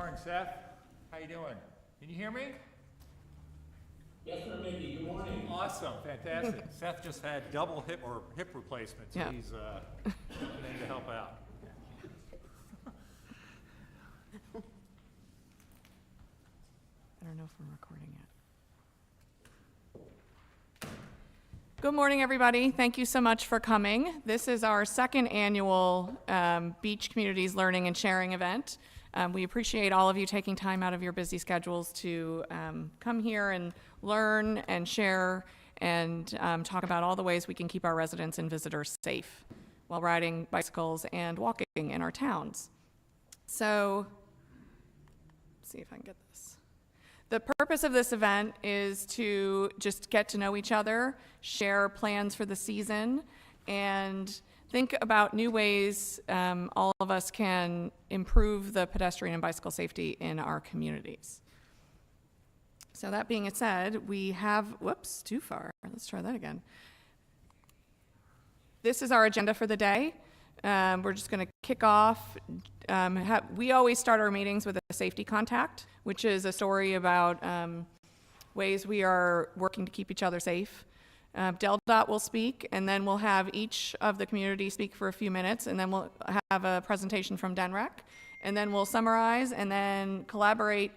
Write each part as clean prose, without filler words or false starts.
Morning, Seth. How you doing? Can you hear me? Yes, sir, Mickey. Good morning. Awesome, fantastic. Seth just had double hip replacement, so Yeah. he's ready to help out. I don't know if we're recording yet. Good morning, everybody. Thank you so much for coming. This is our second annual Beach Communities Learning and Sharing event. We appreciate all of you taking time out of your busy schedules to come here and learn and share and talk about all the ways we can keep our residents and visitors safe while riding bicycles and walking in our towns. So, let's see if I can get this. The purpose of this event is to just get to know each other, share plans for the season, and think about new ways all of us can improve the pedestrian and bicycle safety in our communities. So that being said, we have, whoops, too far. Let's try that again. This is our agenda for the day. We're just going to kick off. We always start our meetings with a safety contact, which is a story about ways we are working to keep each other safe. DelDOT will speak, and then we'll have each of the community speak for a few minutes, and then we'll have a presentation from DENREC, and then we'll summarize, and then collaborate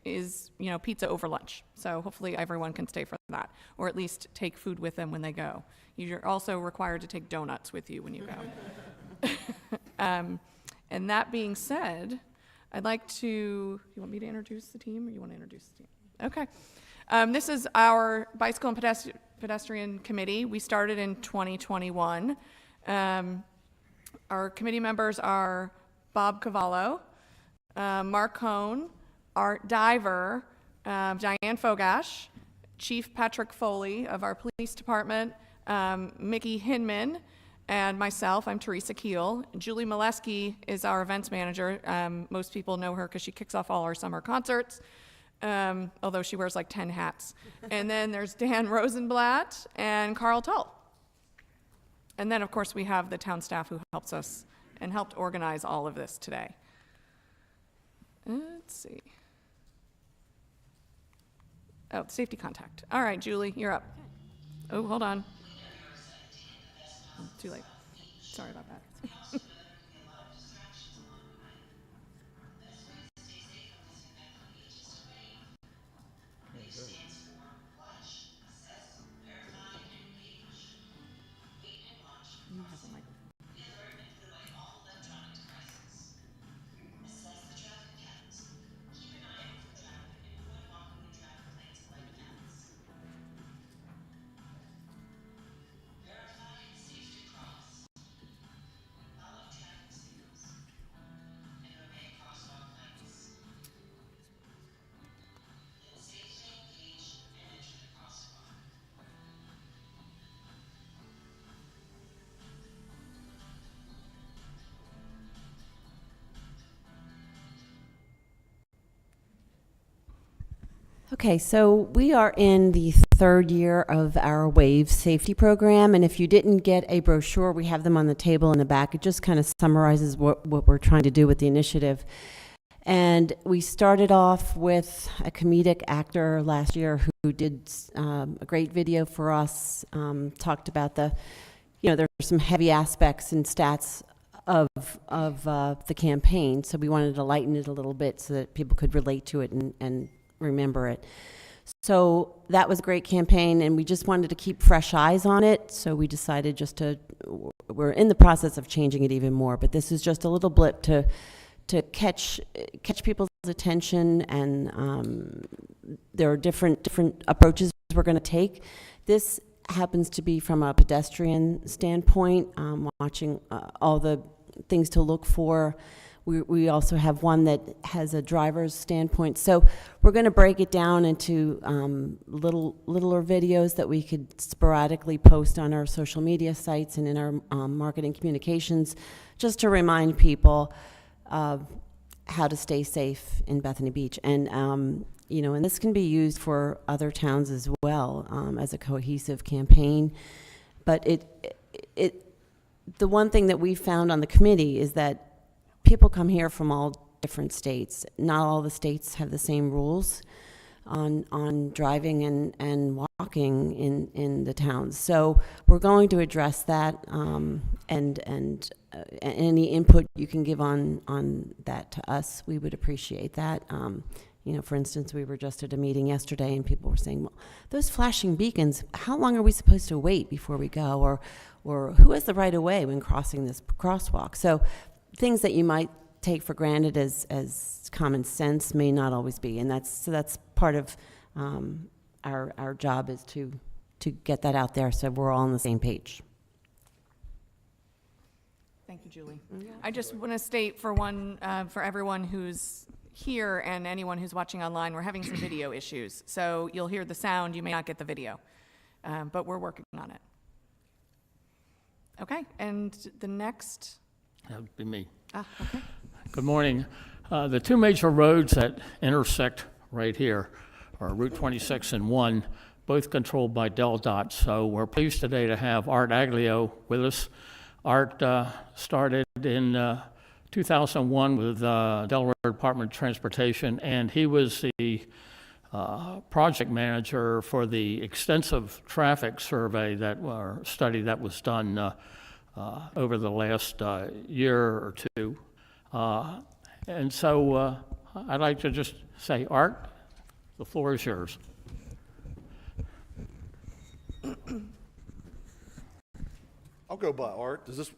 is, pizza over lunch. So hopefully everyone can stay for that, or at least take food with them when they go. You're also required to take donuts with you when you go. And that being said, I'd like to, you want me to introduce the team, or you want to introduce the team? Okay. This is our Bicycle and Pedestrian Committee. We started in 2021. Our committee members are Bob Cavallo, Mark Cohn, Art Diver, Diane Fogash, Chief Patrick Foley of our police department, Mickey Hinman, and myself. I'm Teresa Keel. Julie Molesky is our events manager. Most people know her because she kicks off all our summer concerts, although she wears like 10 hats. And then there's Dan Rosenblatt and Carl Tull. And then, of course, we have the town staff who helps us and helped organize all of this today. Let's see. Oh, safety contact. All right, Julie, you're up. Oh, hold on. Too late. Sorry about that. You have a microphone. Okay, so we are in the third year of our WAVE safety program, and if you didn't get a brochure, we have them on the table in the back. It just kind of summarizes what we're trying to do with the initiative. And we started off with a comedic actor last year who did a great video for us, talked about there's some heavy aspects and stats of the campaign, so we wanted to lighten it a little bit so that people could relate to it and remember it. So that was a great campaign, and we just wanted to keep fresh eyes on it, so we decided we're in the process of changing it even more, but this is just a little blip to catch people's attention, and there are different approaches we're going to take. This happens to be from a pedestrian standpoint, watching all the things to look for. We also have one that has a driver's standpoint. So we're going to break it down into littler videos that we could sporadically post on our social media sites and in our marketing communications, just to remind people how to stay safe in Bethany Beach. And, and this can be used for other towns as well, as a cohesive campaign. But the one thing that we found on the committee is that people come here from all different states. Not all the states have the same rules on driving and walking in the towns. So we're going to address that, and any input you can give on that to us, we would appreciate that. For instance, we were just at a meeting yesterday and people were saying, well, those flashing beacons, how long are we supposed to wait before we go? Or who has the right of way when crossing this crosswalk? So things that you might take for granted as common sense may not always be. And that's part of our job, is to get that out there so we're all on the same page. Thank you, Julie. I just want to state for everyone who's here and anyone who's watching online, we're having some video issues. So you'll hear the sound, you may not get the video, but we're working on it. Okay, and the next. That would be me. Okay. Good morning. The two major roads that intersect right here are Route 26 and 1, both controlled by DelDOT. So we're pleased today to have Art Aglio with us. Art started in 2001 with Delaware Department of Transportation, and he was the project manager for the extensive traffic survey or study that was done over the last year or two. And so I'd like to just say, Art, the floor is yours. I'll go by Art. Does this?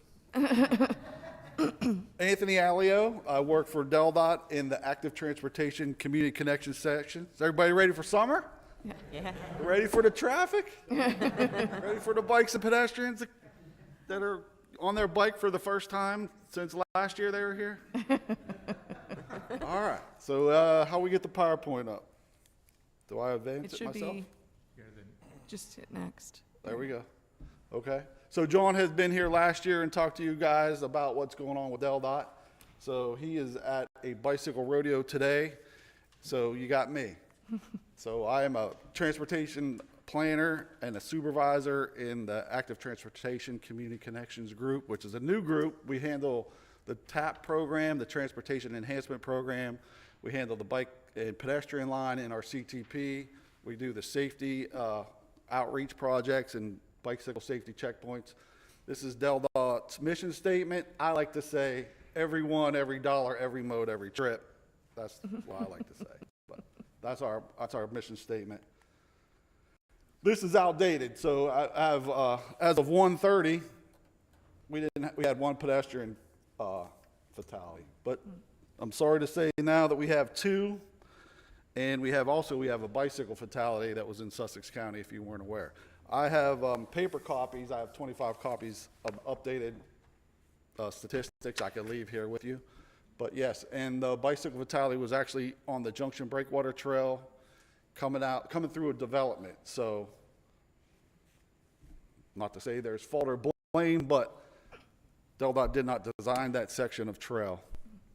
Anthony Aglio. I work for DelDOT in the Active Transportation Community Connection section. Is everybody ready for summer? Yeah. Ready for the traffic? Ready for the bikes and pedestrians that are on their bike for the first time since last year they were here? All right. So how we get the PowerPoint up? Do I advance It it should myself? be, just hit next. There we go. Okay. So John has been here last year and talked to you guys about what's going on with DelDOT. So he is at a bicycle rodeo today. So you got me. So I am a transportation planner and a supervisor in the Active Transportation Community Connections group, which is a new group. We handle the TAP program, the Transportation Enhancement Program. We handle the bike and pedestrian line in our CTP. We do the safety outreach projects and bicycle safety checkpoints. This is DelDOT's mission statement. I like to say, everyone, every dollar, every mode, every trip. That's what I like to say. But that's our mission statement. This is outdated. So I have, as of 1:30, we had one pedestrian fatality. But I'm sorry to say now that we have two, and we have a bicycle fatality that was in Sussex County, if you weren't aware. I have paper copies. I have 25 copies of updated statistics I could leave here with you. But yes, and the bicycle fatality was actually on the Junction Breakwater Trail coming through a development. So, not to say there's fault or blame, but DelDOT did not design that section of trail,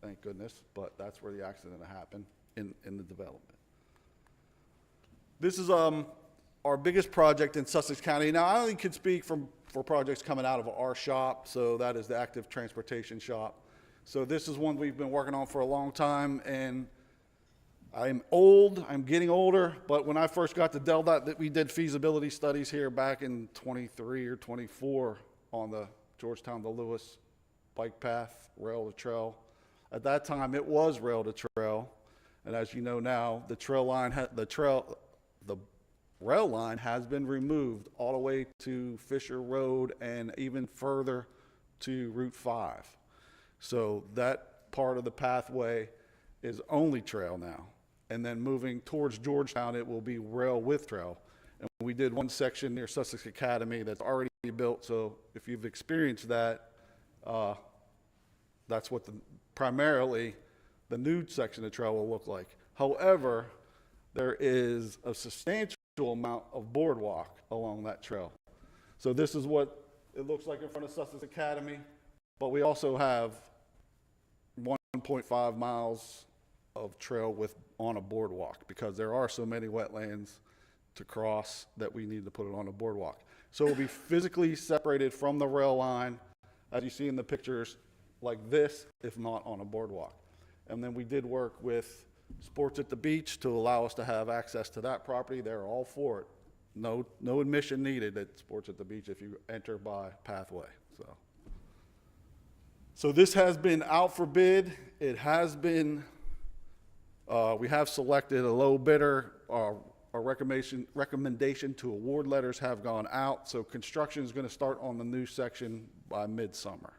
thank goodness, but that's where the accident happened in the development. This is our biggest project in Sussex County. Now, I only can speak for projects coming out of our shop, so that is the Active Transportation shop. So this is one we've been working on for a long time, and I'm getting older, but when I first got to DelDOT, we did feasibility studies here back in 23 or 24 on the Georgetown to Lewis bike path, rail to trail. At that time, it was rail to trail, and as you know now, the rail line has been removed all the way to Fisher Road and even further to Route 5. So that part of the pathway is only trail now. And then moving towards Georgetown, it will be rail with trail. And we did one section near Sussex Academy that's already built. So if you've experienced that, that's what primarily the new section of trail will look like. However, there is a substantial amount of boardwalk along that trail. So this is what it looks like in front of Sussex Academy, but we also have 1.5 miles of trail on a boardwalk because there are so many wetlands to cross that we need to put it on a boardwalk. So it'll be physically separated from the rail line, as you see in the pictures, like this, if not on a boardwalk. And then we did work with Sports at the Beach to allow us to have access to that property. They're all for it. No admission needed at Sports at the Beach if you enter by pathway, So this has been out for bid. It has been, we have selected a low bidder. Our recommendation to award letters have gone out. So construction is going to start on the new section by midsummer.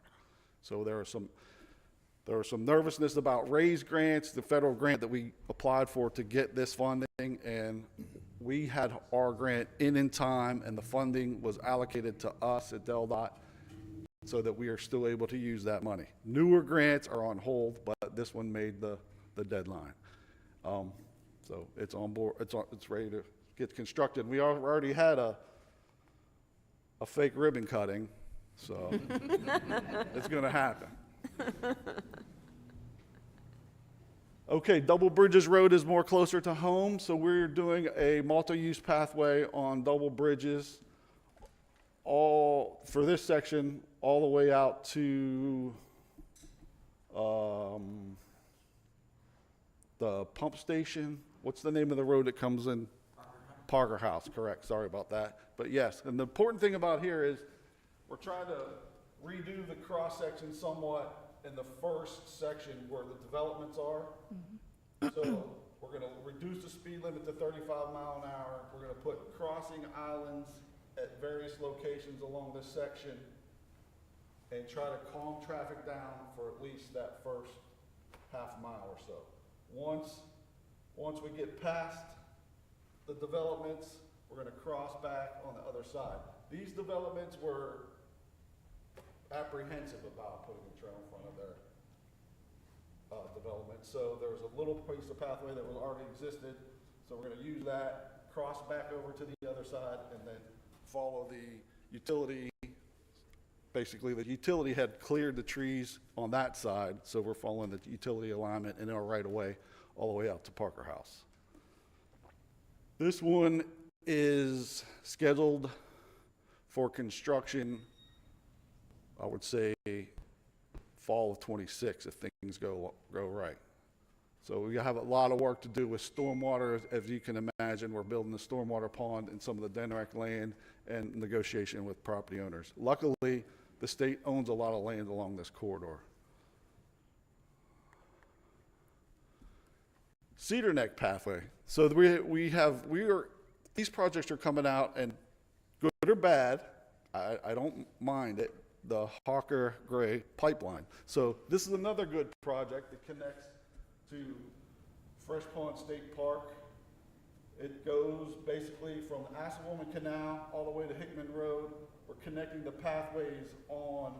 So there was some nervousness about raised grants, the federal grant that we applied for to get this funding, and we had our grant in time, and the funding was allocated to us at DelDOT so that we are still able to use that money. Newer grants are on hold, but this one made the deadline. So it's on board, it's ready to get constructed. We already had a fake ribbon cutting, so it's gonna happen. Okay, Double Bridges Road is more closer to home, so we're doing a multi-use pathway on Double Bridges, all for this section, all the way out to the pump station. What's the name of the road that comes in? Parker House, correct. Sorry about that. But yes, and the important thing about here is we're trying to redo the cross section somewhat in the first section where the developments are. So we're going to reduce the speed limit to 35 mile an hour. We're going to put crossing islands at various locations along this section and try to calm traffic down for at least that first half mile or so. Once we get past the developments, we're going to cross back on the other side. These developments were apprehensive about putting a trail in front of their development. So there was a little piece of pathway that was already existed. So we're going to use that, cross back over to the other side, and then follow the utility. Basically, the utility had cleared the trees on that side, so we're following the utility alignment in our right of way all the way out to Parker House. This one is scheduled for construction, I would say fall of 26 if things go right. So we have a lot of work to do with stormwater. As you can imagine, we're building a stormwater pond in some of the Denrick land and negotiation with property owners. Luckily, the state owns a lot of land along this corridor. Cedar Neck pathway. So these projects are coming out, and good or bad, I don't mind it, the Hawker Gray pipeline. So this is another good project that connects to Fresh Pond State Park. It goes basically from Assawoman Canal all the way to Hickman Road. We're connecting the pathways on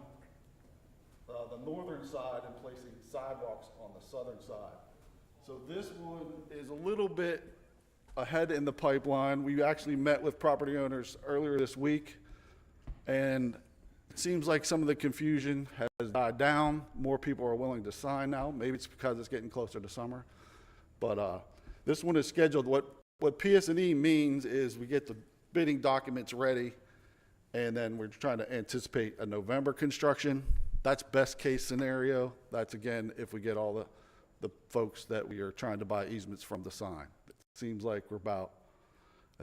the northern side and placing sidewalks on the southern side. So this one is a little bit ahead in the pipeline. We actually met with property owners earlier this week, and it seems like some of the confusion has died down. More people are willing to sign now. Maybe it's because it's getting closer to summer. But this one is scheduled. What PS&E means is we get the bidding documents ready, and then we're trying to anticipate a November construction. That's best case scenario. That's, again, if we get all the folks that we are trying to buy easements from to sign. It seems like I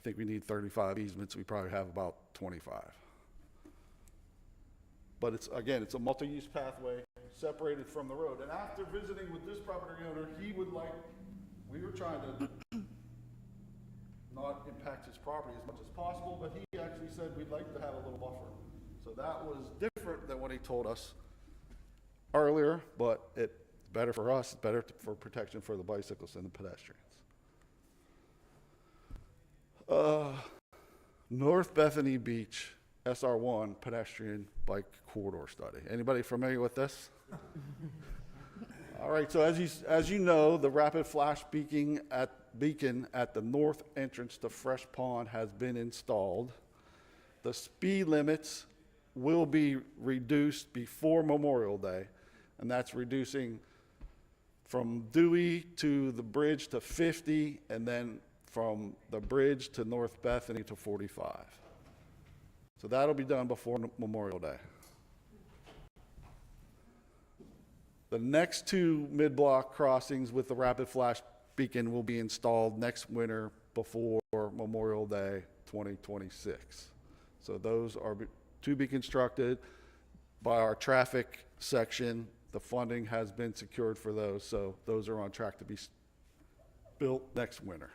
think we need 35 easements. We probably have about 25. But it's a multi-use pathway separated from the road. And after visiting with this property owner, we were trying to not impact his property as much as possible, but he actually said we'd like to have a little buffer. So that was different than what he told us earlier, but it's better for us, it's better for protection for the bicyclists and the pedestrians. North Bethany Beach, SR1 pedestrian bike corridor study. Anybody familiar with this? All right, so as you know, the rapid flash beacon at the north entrance to Fresh Pond has been installed. The speed limits will be reduced before Memorial Day, and that's reducing from Dewey to the bridge to 50, and then from the bridge to North Bethany to 45. So that'll be done before Memorial Day. The next two mid-block crossings with the rapid flash beacon will be installed next winter before Memorial Day 2026. So those are to be constructed by our traffic section. The funding has been secured for those, so those are on track to be built next winter.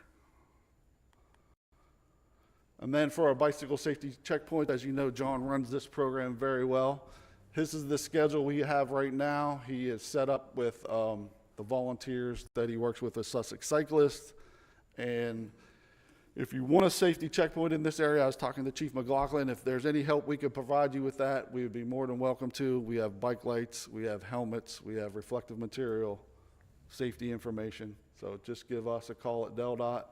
And then for our bicycle safety checkpoint, as you know, John runs this program very well. This is the schedule we have right now. He is set up with the volunteers that he works with as Sussex cyclists. And if you want a safety checkpoint in this area, I was talking to Chief McLaughlin. If there's any help we could provide you with that, we would be more than welcome to. We have bike lights, we have helmets, we have reflective material, safety information. So just give us a call at DelDOT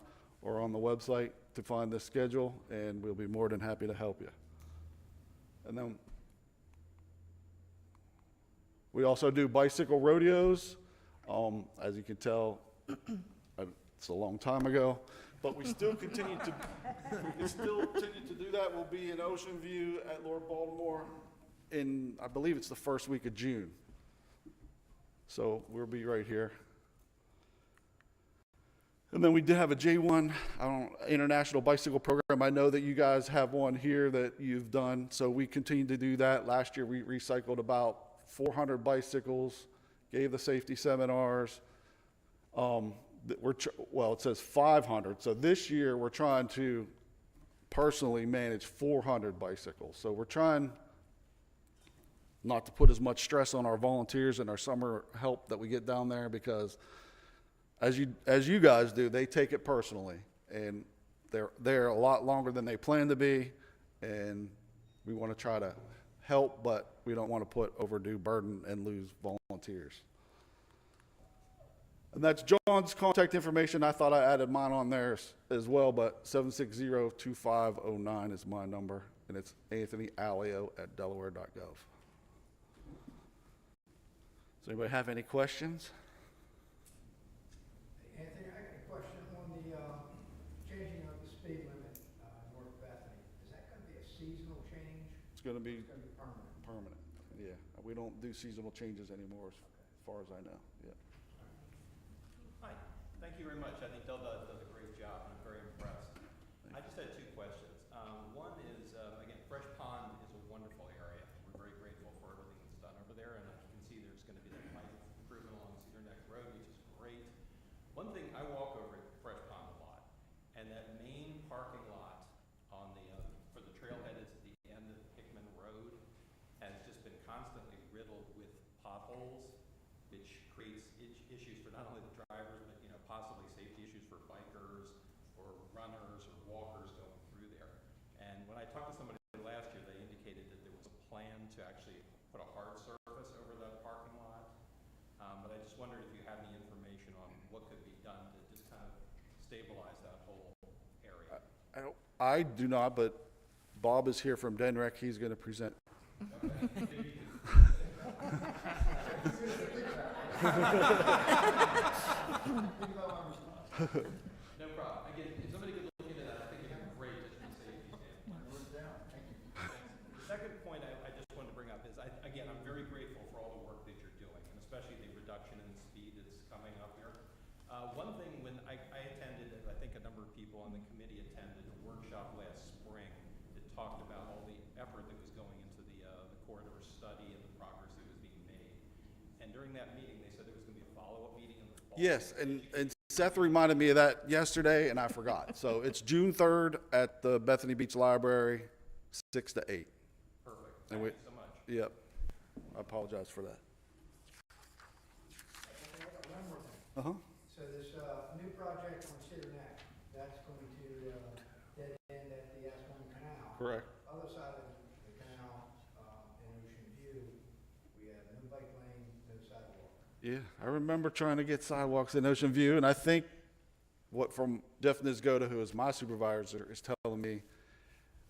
or on the website to find this schedule, and we'll be more than happy to help you. And then we also do bicycle rodeos. As you can tell, it's a long time ago, but we still continue to do that. We'll be in Ocean View at Lord Baltimore in, I believe it's the first week of June. So we'll be right here. And then we did have a J1 international bicycle program. I know that you guys have one here that you've done, so we continue to do that. Last year we recycled about 400 bicycles, gave the safety seminars. It says 500. So this year we're trying to personally manage 400 bicycles. So we're trying not to put as much stress on our volunteers and our summer help that we get down there, because as you guys do, they take it personally, and they're there a lot longer than they plan to be, and we want to try to help, but we don't want to put overdue burden and lose volunteers. And that's John's contact information. I thought I added mine on there as well, but 760-2509 is my number, and it's anthonyalio@delaware.gov. Does anybody have any questions? Anthony, I got a question on the changing of the speed limit North Bethany. Is that going to be a seasonal change? It's going to be Permanent. permanent. Yeah, we don't do seasonal changes anymore, as far as I know. Yeah. Hi, thank you very much. I think DelDOT does a great job, and I'm very impressed. I just had two questions. One is, again, Fresh Pond is a wonderful area. We're very grateful for everything that's done over there, and as you can see, there's going to be that pipe improvement along Cedar Neck Road, which is great. One thing, I walk over at Fresh Pond a lot, and that main parking lot on the for the trailhead is at the end of Hickman Road has just been constantly riddled with potholes, which creates issues for not only the drivers, but possibly safety issues for bikers or runners or walkers going through there. And when I talked to somebody last year, they indicated that there was a plan to actually put a hard surface over that parking lot. But I just wondered if you had any information on what could be done to just kind of stabilize that whole area. I do not, but Bob is here from DENREC. He's going to present. No problem. Again, if somebody could look into that, I think it'd be great just from a safety standpoint. The second point I just wanted to bring up is, I'm very grateful for all the work that you're doing, and especially the reduction in speed that's coming up here. One thing, when I attended, I think a number of people on the committee attended a workshop last spring that talked about all the effort that was going into the corridor study and the progress that was being made. And during that meeting, they said there was going to be a follow-up meeting in the fall. Yes, and Seth reminded me of that yesterday, and I forgot. So it's June 3rd at the Bethany Beach Library, 6 to 8. Perfect. And Thank you so much. Yep. I apologize for that. I got one more thing. Uh-huh. So this new project on Cedar Neck, that's going to dead end at the S1 Canal. Correct. Other side of the canal in Ocean View, we have no bike lane, no sidewalk. Yeah, I remember trying to get sidewalks in Ocean View, and I think what from Jeff Nisgoda, who is my supervisor, is telling me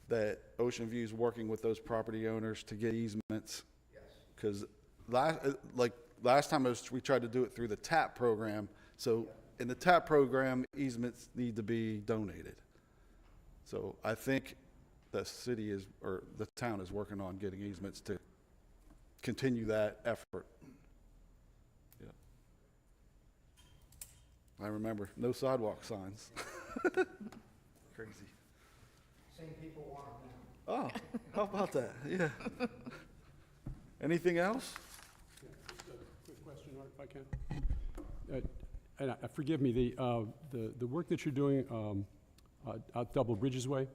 that Ocean View is working with those property owners to get easements. Yes. Because last time we tried to do it through the TAP program. So in the TAP program, easements need to be donated. So I think the city is, or the town is working on getting easements to continue that effort. I remember, no sidewalk signs. Crazy. Same people want them now. Oh, how about that? Yeah. Anything else? Quick question, Art, if I can. And forgive me, the work that you're doing out Double Bridges Way,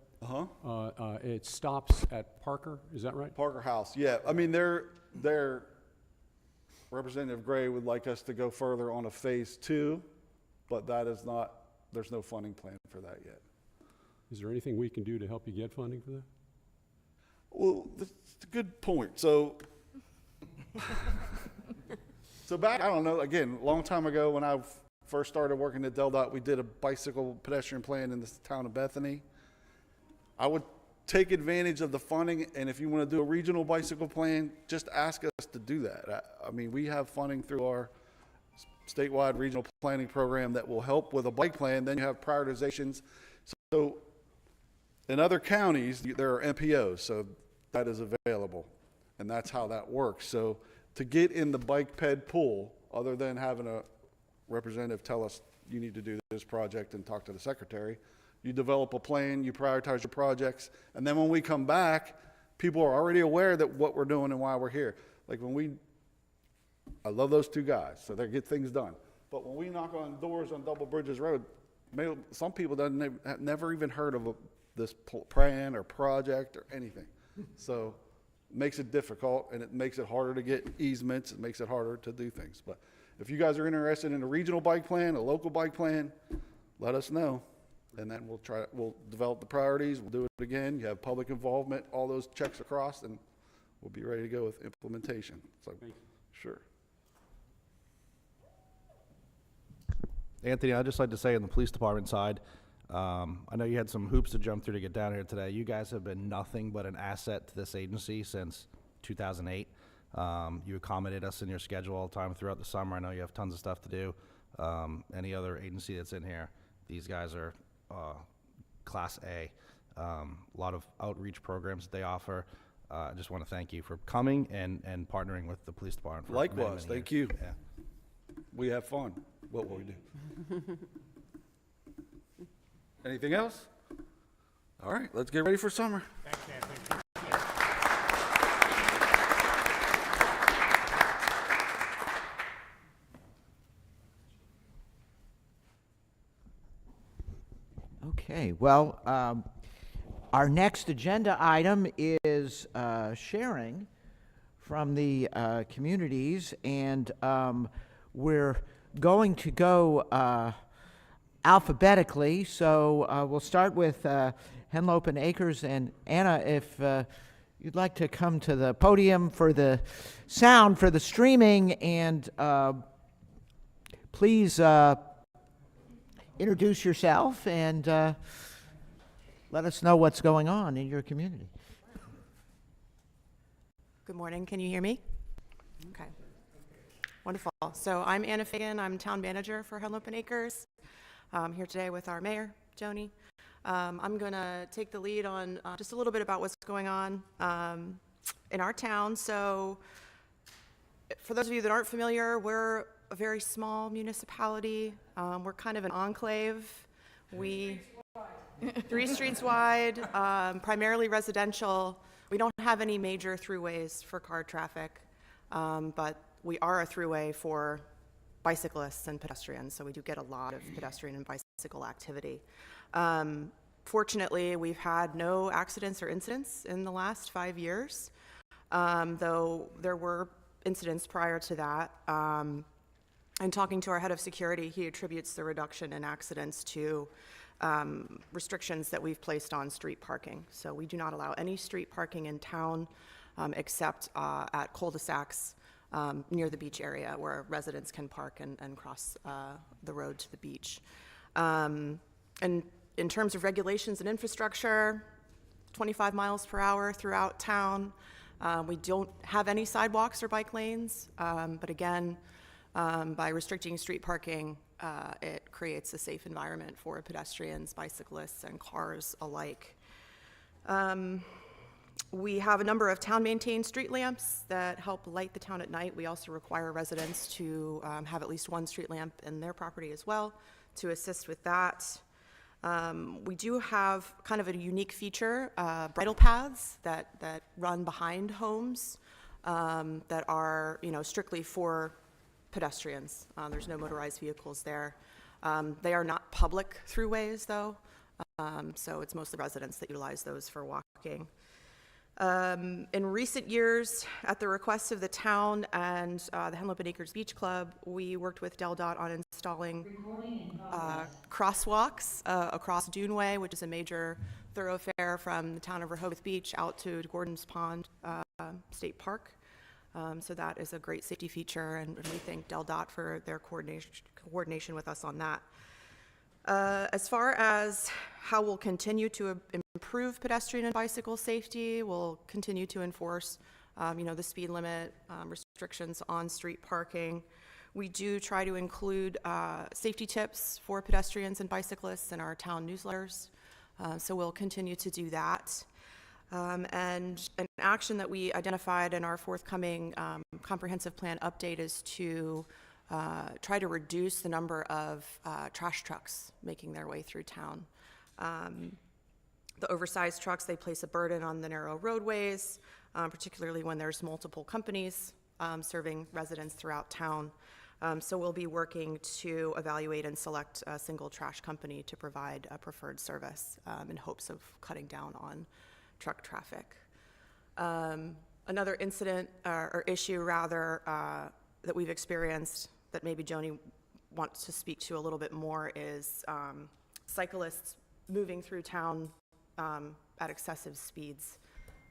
it stops at Parker, is that right? Parker House, yeah. I mean, Representative Gray would like us to go further on a phase 2, but that is not, there's no funding plan for that yet. Is there anything we can do to help you get funding for that? Well, that's a good point. So back, I don't know, again, a long time ago when I first started working at DelDOT, we did a bicycle pedestrian plan in the town of Bethany. I would take advantage of the funding, and if you want to do a regional bicycle plan, just ask us to do that. I mean, we have funding through our statewide regional planning program that will help with a bike plan. Then you have prioritizations. So in other counties, there are MPOs, so that is available, and that's how that works. So to get in the bike ped pool, other than having a representative tell us you need to do this project and talk to the secretary, you develop a plan, you prioritize your projects, and then when we come back, people are already aware that what we're doing and why we're here. Like I love those two guys, so they get things done. But when we knock on doors on Double Bridges Road, some people have never even heard of this plan or project or anything. So it makes it difficult, and it makes it harder to get easements. It makes it harder to do things. But if you guys are interested in a regional bike plan, a local bike plan, let us know. And then we'll develop the priorities. We'll do it again. You have public involvement, all those checks across, and we'll be ready to go with implementation. So, sure. Anthony, I'd just like to say on the police department side, I know you had some hoops to jump through to get down here today. You guys have been nothing but an asset to this agency since 2008. You accommodated us in your schedule all the time throughout the summer. I know you have tons of stuff to do. Any other agency that's in here, these guys are Class A. A lot of outreach programs that they offer. I just want to thank you for coming and partnering with the police department. For Likewise, many thank years. you. Yeah. We have fun. What will we do? Anything else? All right, let's get ready for summer. Okay, well, our next agenda item is sharing from the communities, and we're going to go alphabetically, so we'll start with Henlopen Acres, and Anna, if you'd like to come to the podium for the sound for the streaming, and please introduce yourself and let us know what's going on in your community. Good morning. Can you hear me? Okay. Wonderful. So I'm Anna Fagan. I'm town manager for Henlopen Acres. I'm here today with our mayor, Joni. I'm going to take the lead on just a little bit about what's going on in our town. So for those of you that aren't familiar, we're a very small municipality. We're kind of an enclave. We 3 streets wide, primarily residential. We don't have any major throughways for car traffic, but we are a throughway for bicyclists and pedestrians, so we do get a lot of pedestrian and bicycle activity. Fortunately, we've had no accidents or incidents in the last 5 years, though there were incidents prior to that. And talking to our head of security, he attributes the reduction in accidents to restrictions that we've placed on street parking. So we do not allow any street parking in town except at cul-de-sacs near the beach area where residents can park and cross the road to the beach. And in terms of regulations and infrastructure, 25 miles per hour throughout town. We don't have any sidewalks or bike lanes, but again, by restricting street parking, it creates a safe environment for pedestrians, bicyclists, and cars alike. We have a number of town-maintained street lamps that help light the town at night. We also require residents to have at least one street lamp in their property as well to assist with that. We do have kind of a unique feature, bridle paths that run behind homes that are, strictly for pedestrians. There's no motorized vehicles there. They are not public throughways, though, so it's mostly residents that utilize those for walking. In recent years, at the request of the town and the Henlopen Acres Beach Club, we worked with DelDOT on installing crosswalks across Duneway, which is a major thoroughfare from the town of Rehoboth Beach out to Gordon's Pond State Park. So that is a great safety feature, and we thank DelDOT for their coordination with us on that. As far as how we'll continue to improve pedestrian and bicycle safety, we'll continue to enforce, the speed limit, restrictions on street parking. We do try to include safety tips for pedestrians and bicyclists in our town newsletters, so we'll continue to do that. And an action that we identified in our forthcoming comprehensive plan update is to try to reduce the number of trash trucks making their way through town. The oversized trucks, they place a burden on the narrow roadways, particularly when there's multiple companies serving residents throughout town. So we'll be working to evaluate and select a single trash company to provide a preferred service in hopes of cutting down on truck traffic. Another incident or issue rather that we've experienced that maybe Joni wants to speak to a little bit more is cyclists moving through town at excessive speeds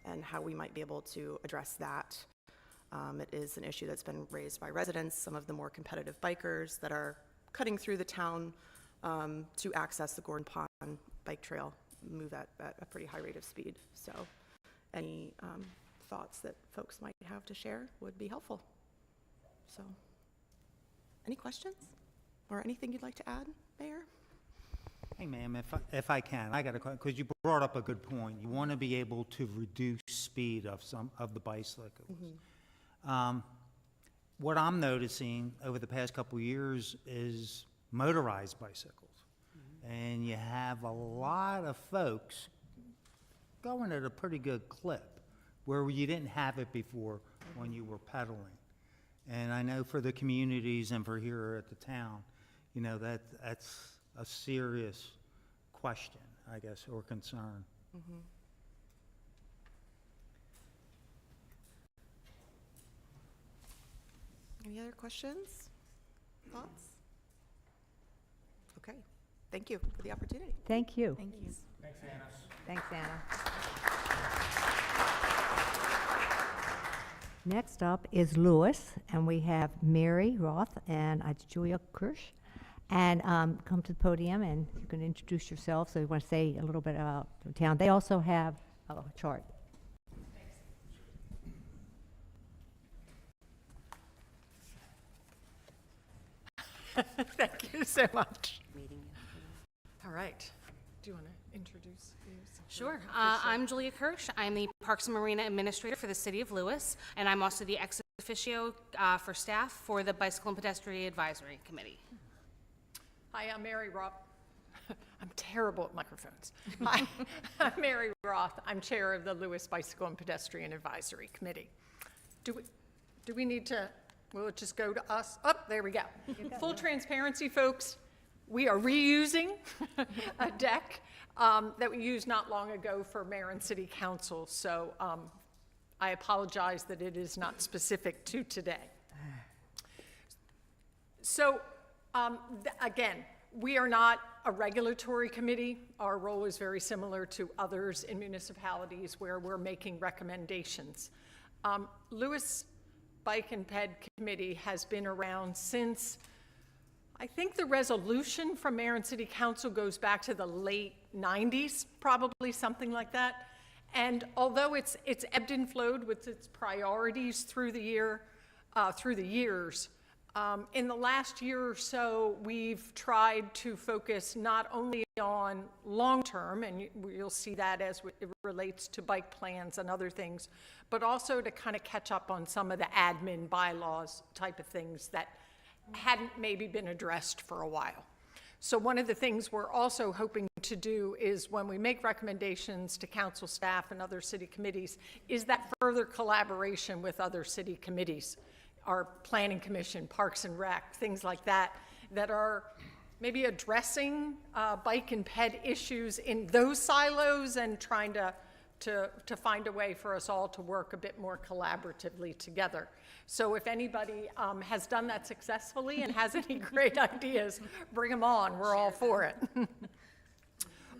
and how we might be able to address that. It is an issue that's been raised by residents, some of the more competitive bikers that are cutting through the town to access the Gordon Pond bike trail, move at a pretty high rate of speed. So any thoughts that folks might have to share would be helpful. So any questions or anything you'd like to add, Mayor? Hey, ma'am, if I can, I got a question, because you brought up a good point. You want to be able to reduce speed of some of the bicycles. Mm-hmm. What I'm noticing over the past couple of years is motorized bicycles. Mm-hmm. And you have a lot of folks going at a pretty good clip where you didn't have it before when you were pedaling. And I know for the communities and for here at the town, that's a serious question, I guess, or concern. Mm-hmm. Any other questions, thoughts? Okay, thank you for the opportunity. Thank you. Thank you. Thanks, Anna. Thanks, Anna. Next up is Lewis, and we have Mary Roth and Julia Kirsch. And come to the podium, and you can introduce yourself. So you want to say a little bit about the town. They also have a chart. Thank you so much. All right. Do you want to introduce yourself? Sure. I'm Julia Kirsch. I'm the Parks and Marina Administrator for the City of Lewis, and I'm also the ex officio for staff for the Bicycle and Pedestrian Advisory Committee. Hi, I'm Mary Roth. I'm terrible at microphones. Hi, I'm Mary Roth. I'm chair of the Lewis Bicycle and Pedestrian Advisory Committee. Do we need to, will it just go to us? Oh, there we go. Full transparency, folks. We are reusing a deck that we used not long ago for mayor and city council. So I apologize that it is not specific to today. So again, we are not a regulatory committee. Our role is very similar to others in municipalities where we're making recommendations. Lewis Bike and Ped Committee has been around since, I think the resolution from Mayor and City Council goes back to the late 90s, probably something like that. And although it's ebbed and flowed with its priorities through the years, In the last year or so, we've tried to focus not only on long-term, and you'll see that as it relates to bike plans and other things, but also to kind of catch up on some of the admin bylaws type of things that hadn't maybe been addressed for a while. So one of the things we're also hoping to do is when we make recommendations to council staff and other city committees, is that further collaboration with other city committees. Our Planning Commission, Parks and Rec, things like that, that are maybe addressing bike and ped issues in those silos and trying to find a way for us all to work a bit more collaboratively together. So if anybody has done that successfully and has any great ideas, bring them on. We're all for it.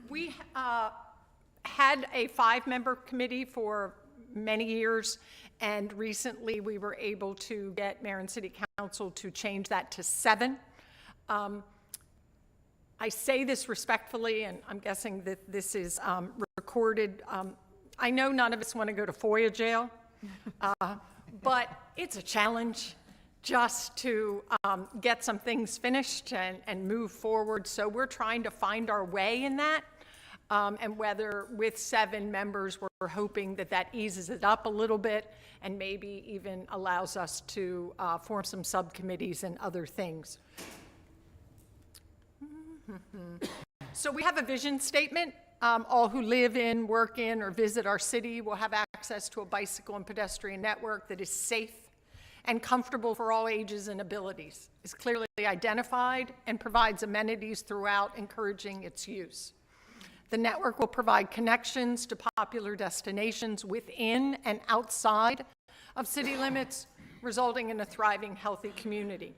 We had a 5-member committee for many years, and recently we were able to get Mayor and City Council to change that to 7. I say this respectfully, and I'm guessing that this is recorded. I know none of us want to go to FOIA jail, but it's a challenge just to get some things finished and move forward. So we're trying to find our way in that. And whether with 7 members, we're hoping that that eases it up a little bit and maybe even allows us to form some subcommittees and other things. So we have a vision statement. All who live in, work in, or visit our city will have access to a bicycle and pedestrian network that is safe and comfortable for all ages and abilities, is clearly identified, and provides amenities throughout, encouraging its use. The network will provide connections to popular destinations within and outside of city limits, resulting in a thriving, healthy community.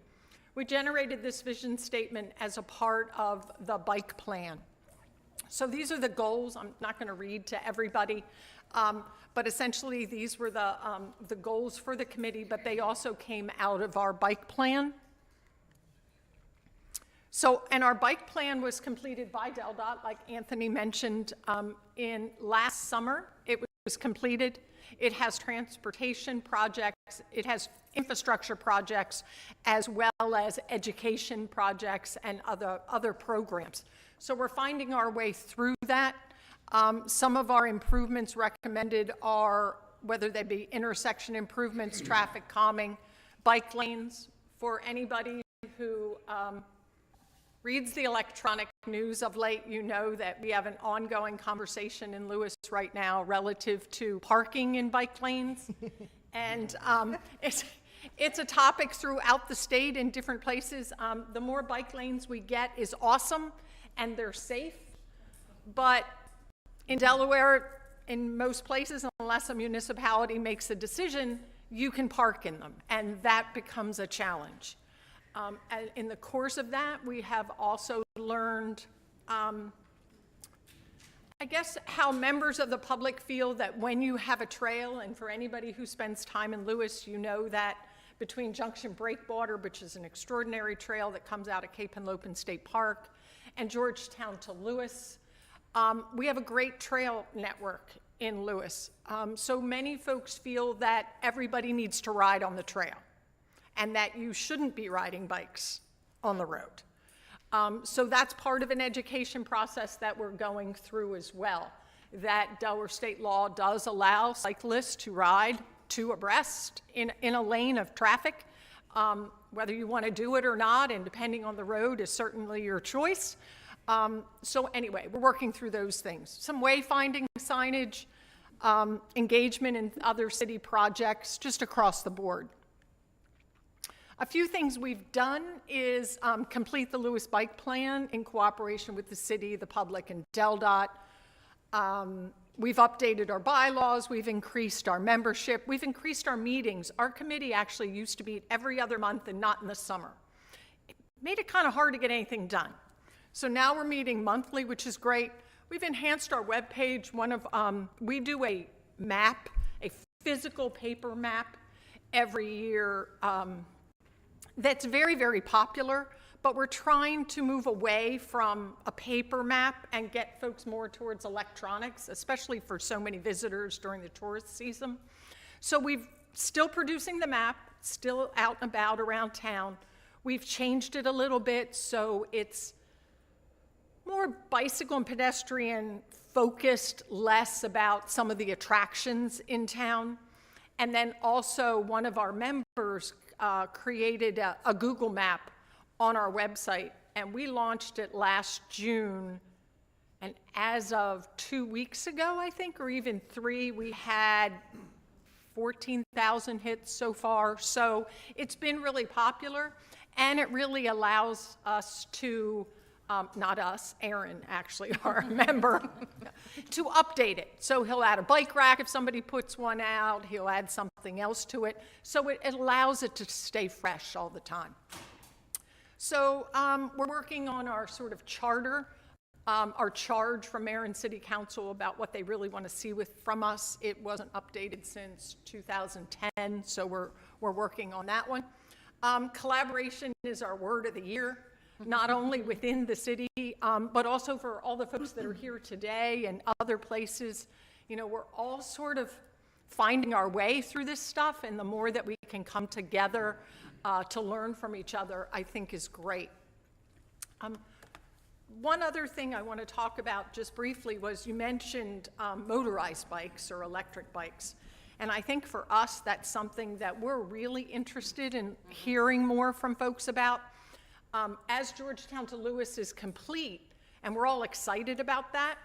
We generated this vision statement as a part of the bike plan. So these are the goals. I'm not going to read to everybody, but essentially these were the goals for the committee, but they also came out of our bike plan. So, and our bike plan was completed by DelDOT, like Anthony mentioned, in last summer. It was completed. It has transportation projects, it has infrastructure projects, as well as education projects and other programs. So we're finding our way through that. Some of our improvements recommended are, whether they be intersection improvements, traffic calming, bike lanes. For anybody who reads the electronic news of late, you know that we have an ongoing conversation in Lewis right now relative to parking in bike lanes. And it's a topic throughout the state in different places. The more bike lanes we get is awesome, and they're safe. But in Delaware, in most places, unless a municipality makes a decision, you can park in them, and that becomes a challenge. And in the course of that, we have also learned, I guess, how members of the public feel that when you have a trail, and for anybody who spends time in Lewis, you know that between Junction Breakwater, which is an extraordinary trail that comes out of Cape Henlopen State Park, and Georgetown to Lewis, we have a great trail network in Lewis. So many folks feel that everybody needs to ride on the trail, and that you shouldn't be riding bikes on the road. So that's part of an education process that we're going through as well, that Delaware state law does allow cyclists to ride 2 abreast in a lane of traffic. Whether you want to do it or not, and depending on the road, is certainly your choice. So anyway, we're working through those things. Some wayfinding signage, engagement in other city projects, just across the board. A few things we've done is complete the Lewis Bike Plan in cooperation with the city, the public, and DelDOT. We've updated our bylaws, we've increased our membership, we've increased our meetings. Our committee actually used to meet every other month and not in the summer. It made it kind of hard to get anything done. So now we're meeting monthly, which is great. We've enhanced our webpage. We do a map, a physical paper map every year. That's very, very popular, but we're trying to move away from a paper map and get folks more towards electronics, especially for so many visitors during the tourist season. So we're still producing the map, still out and about around town. We've changed it a little bit so it's more bicycle and pedestrian focused, less about some of the attractions in town. And then also one of our members created a Google map on our website, and we launched it last June. And as of 2 weeks ago, I think, or even 3, we had 14,000 hits so far. So it's been really popular, and it really allows us to, not us, Aaron actually, our member, to update it. So he'll add a bike rack if somebody puts one out, he'll add something else to it. So it allows it to stay fresh all the time. So we're working on our sort of charter, our charge from Mayor and City Council about what they really want to see from us. It wasn't updated since 2010, so we're working on that one. Collaboration is our word of the year, not only within the city, but also for all the folks that are here today and other places. You know, we're all sort of finding our way through this stuff, and the more that we can come together to learn from each other, I think is great. One other thing I want to talk about just briefly was you mentioned motorized bikes or electric bikes. And I think for us, that's something that we're really interested in hearing more from folks about. As Georgetown to Lewis is complete, and we're all excited about that,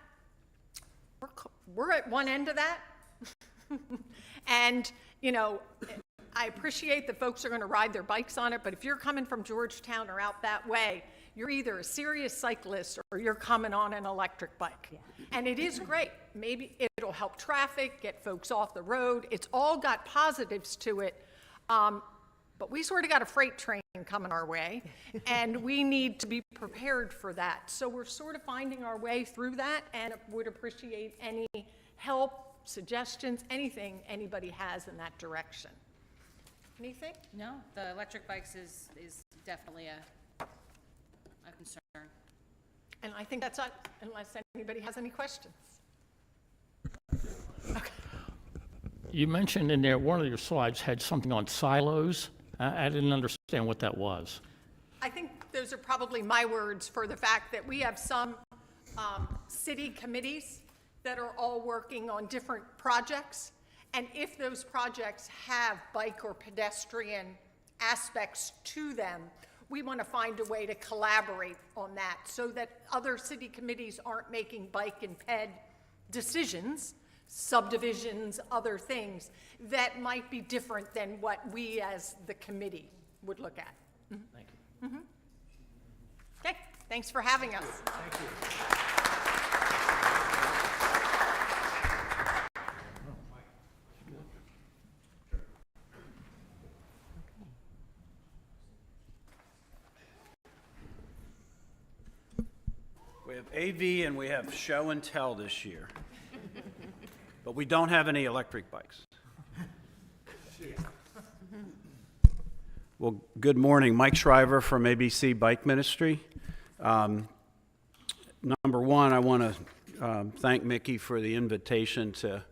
we're at one end of that. And, you know, I appreciate that folks are going to ride their bikes on it, but if you're coming from Georgetown or out that way, you're either a serious cyclist or you're coming on an electric bike. Yeah. And it is great. Maybe it'll help traffic, get folks off the road. It's all got positives to it. But we sort of got a freight train coming our way, and we need to be prepared for that. So we're sort of finding our way through that, and would appreciate any help, suggestions, anything anybody has in that direction. Anything? No, the electric bikes is definitely a concern. And I think that's it, unless anybody has any questions. Okay. You mentioned in there, one of your slides had something on silos. I didn't understand what that was. I think those are probably my words for the fact that we have some city committees that are all working on different projects. And if those projects have bike or pedestrian aspects to them, we want to find a way to collaborate on that so that other city committees aren't making bike and ped decisions, subdivisions, other things that might be different than what we as the committee would look at. Mm-hmm. Thank you. Mm-hmm. Okay, thanks for having us. Thank you. We have AV and we have show and tell this year. But we don't have any electric bikes. Well, good morning. Mike Shriver from ABC Bike Ministry. Number one, I want to thank Mickey for the invitation to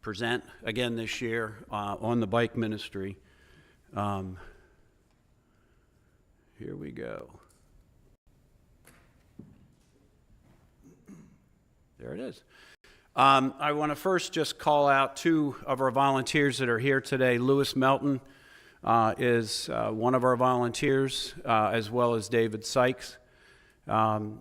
present again this year on the bike ministry. Here we go. There it is. I want to first just call out two of our volunteers that are here today. Lewis Melton is one of our volunteers, as well as David Sykes. The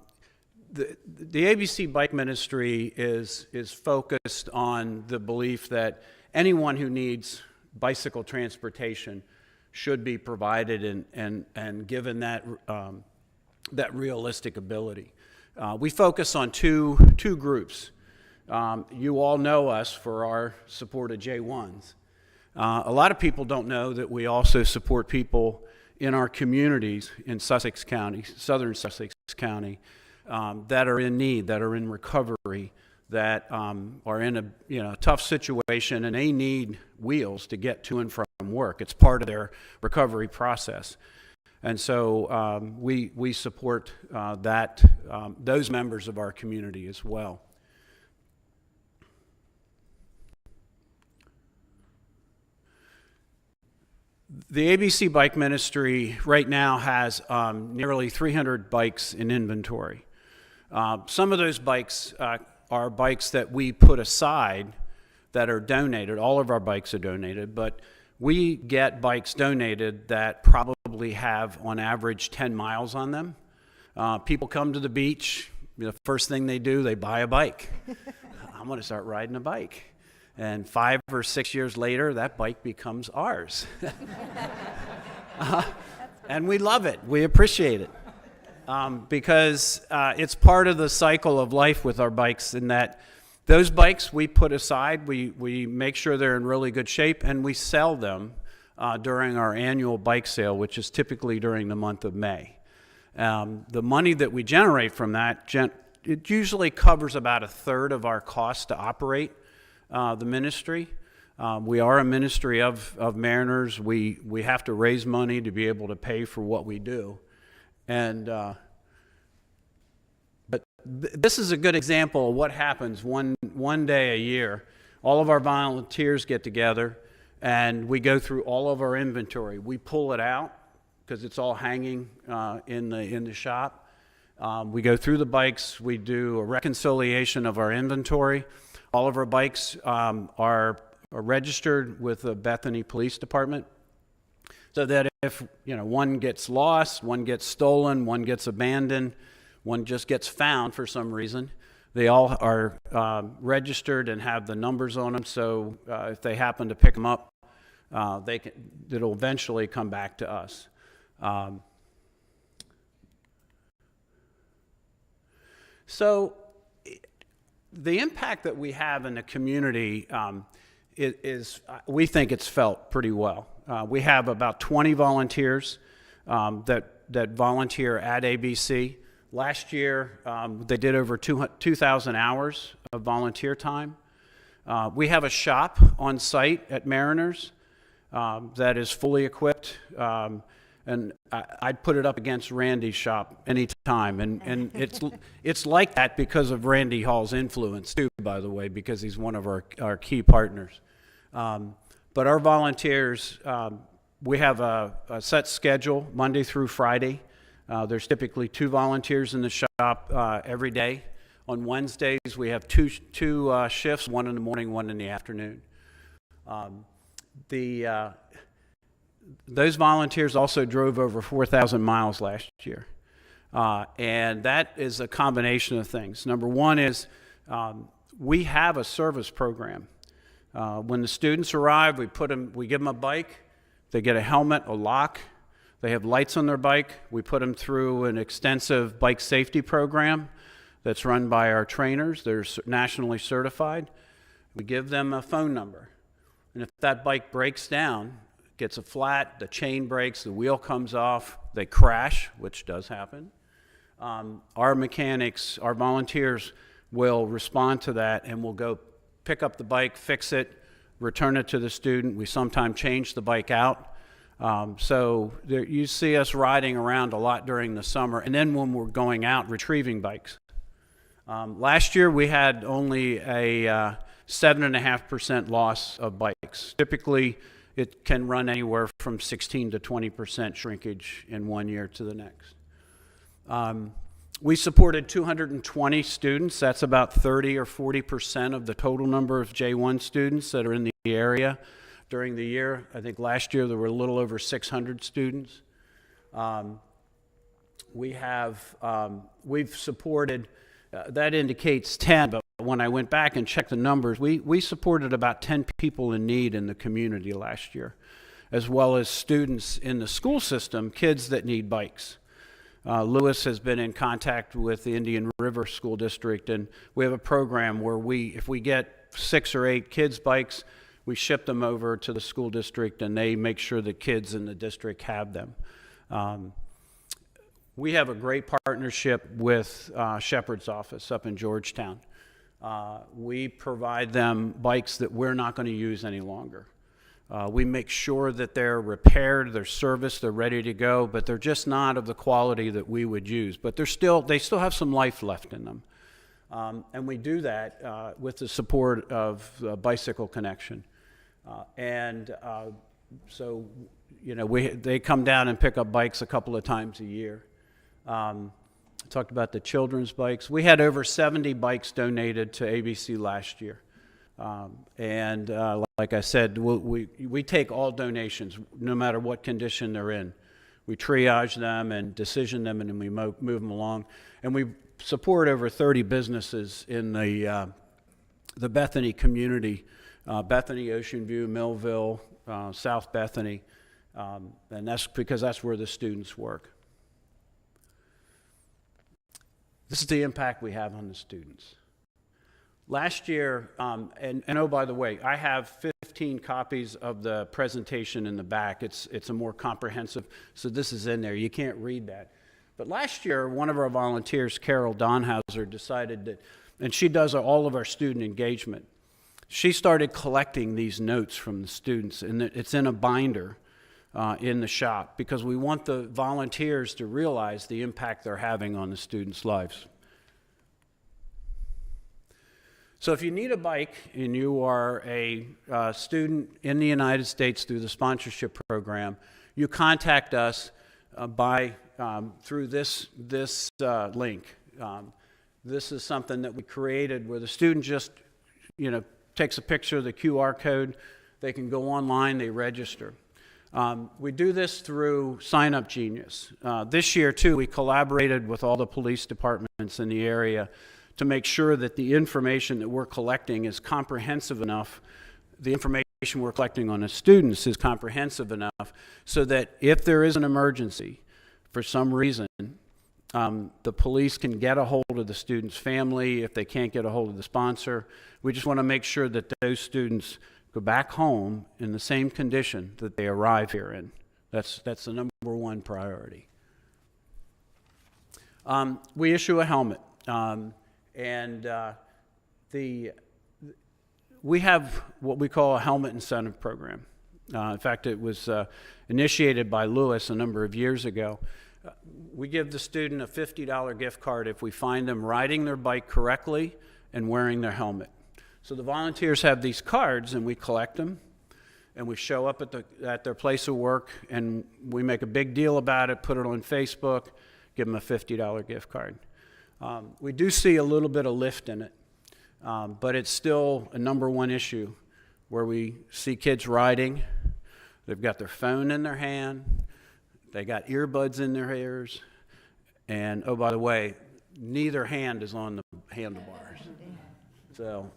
ABC Bike Ministry is focused on the belief that anyone who needs bicycle transportation should be provided and given that realistic ability. We focus on two groups. You all know us for our support of J1s. A lot of people don't know that we also support people in our communities in Sussex County, southern Sussex County, that are in need, that are in recovery, that are in a tough situation, and they need wheels to get to and from work. It's part of their recovery process. And so we support those members of our community as well. The ABC Bike Ministry right now has nearly 300 bikes in inventory. Some of those bikes are bikes that we put aside that are donated. All of our bikes are donated, but we get bikes donated that probably have on average 10 miles on them. People come to the beach, the first thing they do, they buy a bike. I'm going to start riding a bike. And 5 or 6 years later, that bike becomes ours. And we love it. We appreciate it. Because it's part of the cycle of life with our bikes in that those bikes we put aside, we make sure they're in really good shape, and we sell them during our annual bike sale, which is typically during the month of May. The money that we generate from that, it usually covers about a third of our cost to operate the ministry. We are a ministry of mariners. We have to raise money to be able to pay for what we do. And but this is a good example of what happens one day a year. All of our volunteers get together and we go through all of our inventory. We pull it out because it's all hanging in the shop. We go through the bikes. We do a reconciliation of our inventory. All of our bikes are registered with the Bethany Police Department, so that if one gets lost, one gets stolen, one gets abandoned, one just gets found for some reason, they all are registered and have the numbers on them. So if they happen to pick them up, it'll eventually come back to us. So the impact that we have in the community is we think it's felt pretty well. We have about 20 volunteers that volunteer at ABC. Last year, they did over 2,000 hours of volunteer time. We have a shop on site at Mariners that is fully equipped. And I'd put it up against Randy's shop anytime. And it's like that because of Randy Hall's influence too, by the way, because he's one of our key partners. But our volunteers, we have a set schedule Monday through Friday. There's typically 2 volunteers in the shop every day. On Wednesdays, we have two shifts, one in the morning, one in the afternoon. Those volunteers also drove over 4,000 miles last year. And that is a combination of things. Number one is we have a service program. When the students arrive, we give them a bike. They get a helmet, a lock. They have lights on their bike. We put them through an extensive bike safety program that's run by our trainers. They're nationally certified. We give them a phone number. And if that bike breaks down, gets a flat, the chain breaks, the wheel comes off, they crash, which does happen. Our mechanics, our volunteers will respond to that and will go pick up the bike, fix it, return it to the student. We sometimes change the bike out. So you see us riding around a lot during the summer, and then when we're going out retrieving bikes. Last year we had only a 7.5% loss of bikes. Typically, it can run anywhere from 16 to 20% shrinkage in one year to the next. We supported 220 students. That's about 30 or 40% of the total number of J1 students that are in the area during the year. I think last year there were a little over 600 students. We've supported, that indicates 10, but when I went back and checked the numbers, we supported about 10 people in need in the community last year, as well as students in the school system, kids that need bikes. Lewis has been in contact with the Indian River School District, and we have a program where if we get 6 or 8 kids' bikes, we ship them over to the school district, and they make sure the kids in the district have them. We have a great partnership with Shepherd's office up in Georgetown. We provide them bikes that we're not going to use any longer. We make sure that they're repaired, they're serviced, they're ready to go, but they're just not of the quality that we would use. But they still have some life left in them. And we do that with the support of Bicycle Connection. So they come down and pick up bikes a couple of times a year. Talked about the children's bikes. We had over 70 bikes donated to ABC last year. Like I said, we take all donations, no matter what condition they're in. We triage them and decision them, and then we move them along. And we support over 30 businesses in the Bethany community, Bethany, Ocean View, Millville, South Bethany, and that's because that's where the students work. This is the impact we have on the students. Last year, and oh, by the way, I have 15 copies of the presentation in the back. It's a more comprehensive, so this is in there. You can't read that. But last year, one of our volunteers, Carol Donhauser, decided that, and she does all of our student engagement, she started collecting these notes from the students, and it's in a binder in the shop, because we want the volunteers to realize the impact they're having on the students' lives. So if you need a bike and you are a student in the United States through the sponsorship program, you contact us through this link. This is something that we created where the student just takes a picture of the QR code. They can go online, they register. We do this through Sign Up Genius. This year, too, we collaborated with all the police departments in the area to make sure that the information that we're collecting is comprehensive enough, the information we're collecting on the students is comprehensive enough, so that if there is an emergency for some reason, the police can get a hold of the student's family if they can't get a hold of the sponsor. We just want to make sure that those students go back home in the same condition that they arrive here in. That's the number one priority. We issue a helmet. We have what we call a helmet incentive program. In fact, it was initiated by Lewis a number of years ago. We give the student a $50 gift card if we find them riding their bike correctly and wearing their helmet. So the volunteers have these cards, and we collect them, and we show up at their place of work, and we make a big deal about it, put it on Facebook, give them a $50 gift card. We do see a little bit of lift in it, but it's still a number one issue where we see kids riding. They've got their phone in their hand, they got earbuds in their ears, and oh, by the way, neither hand is on the handlebars. So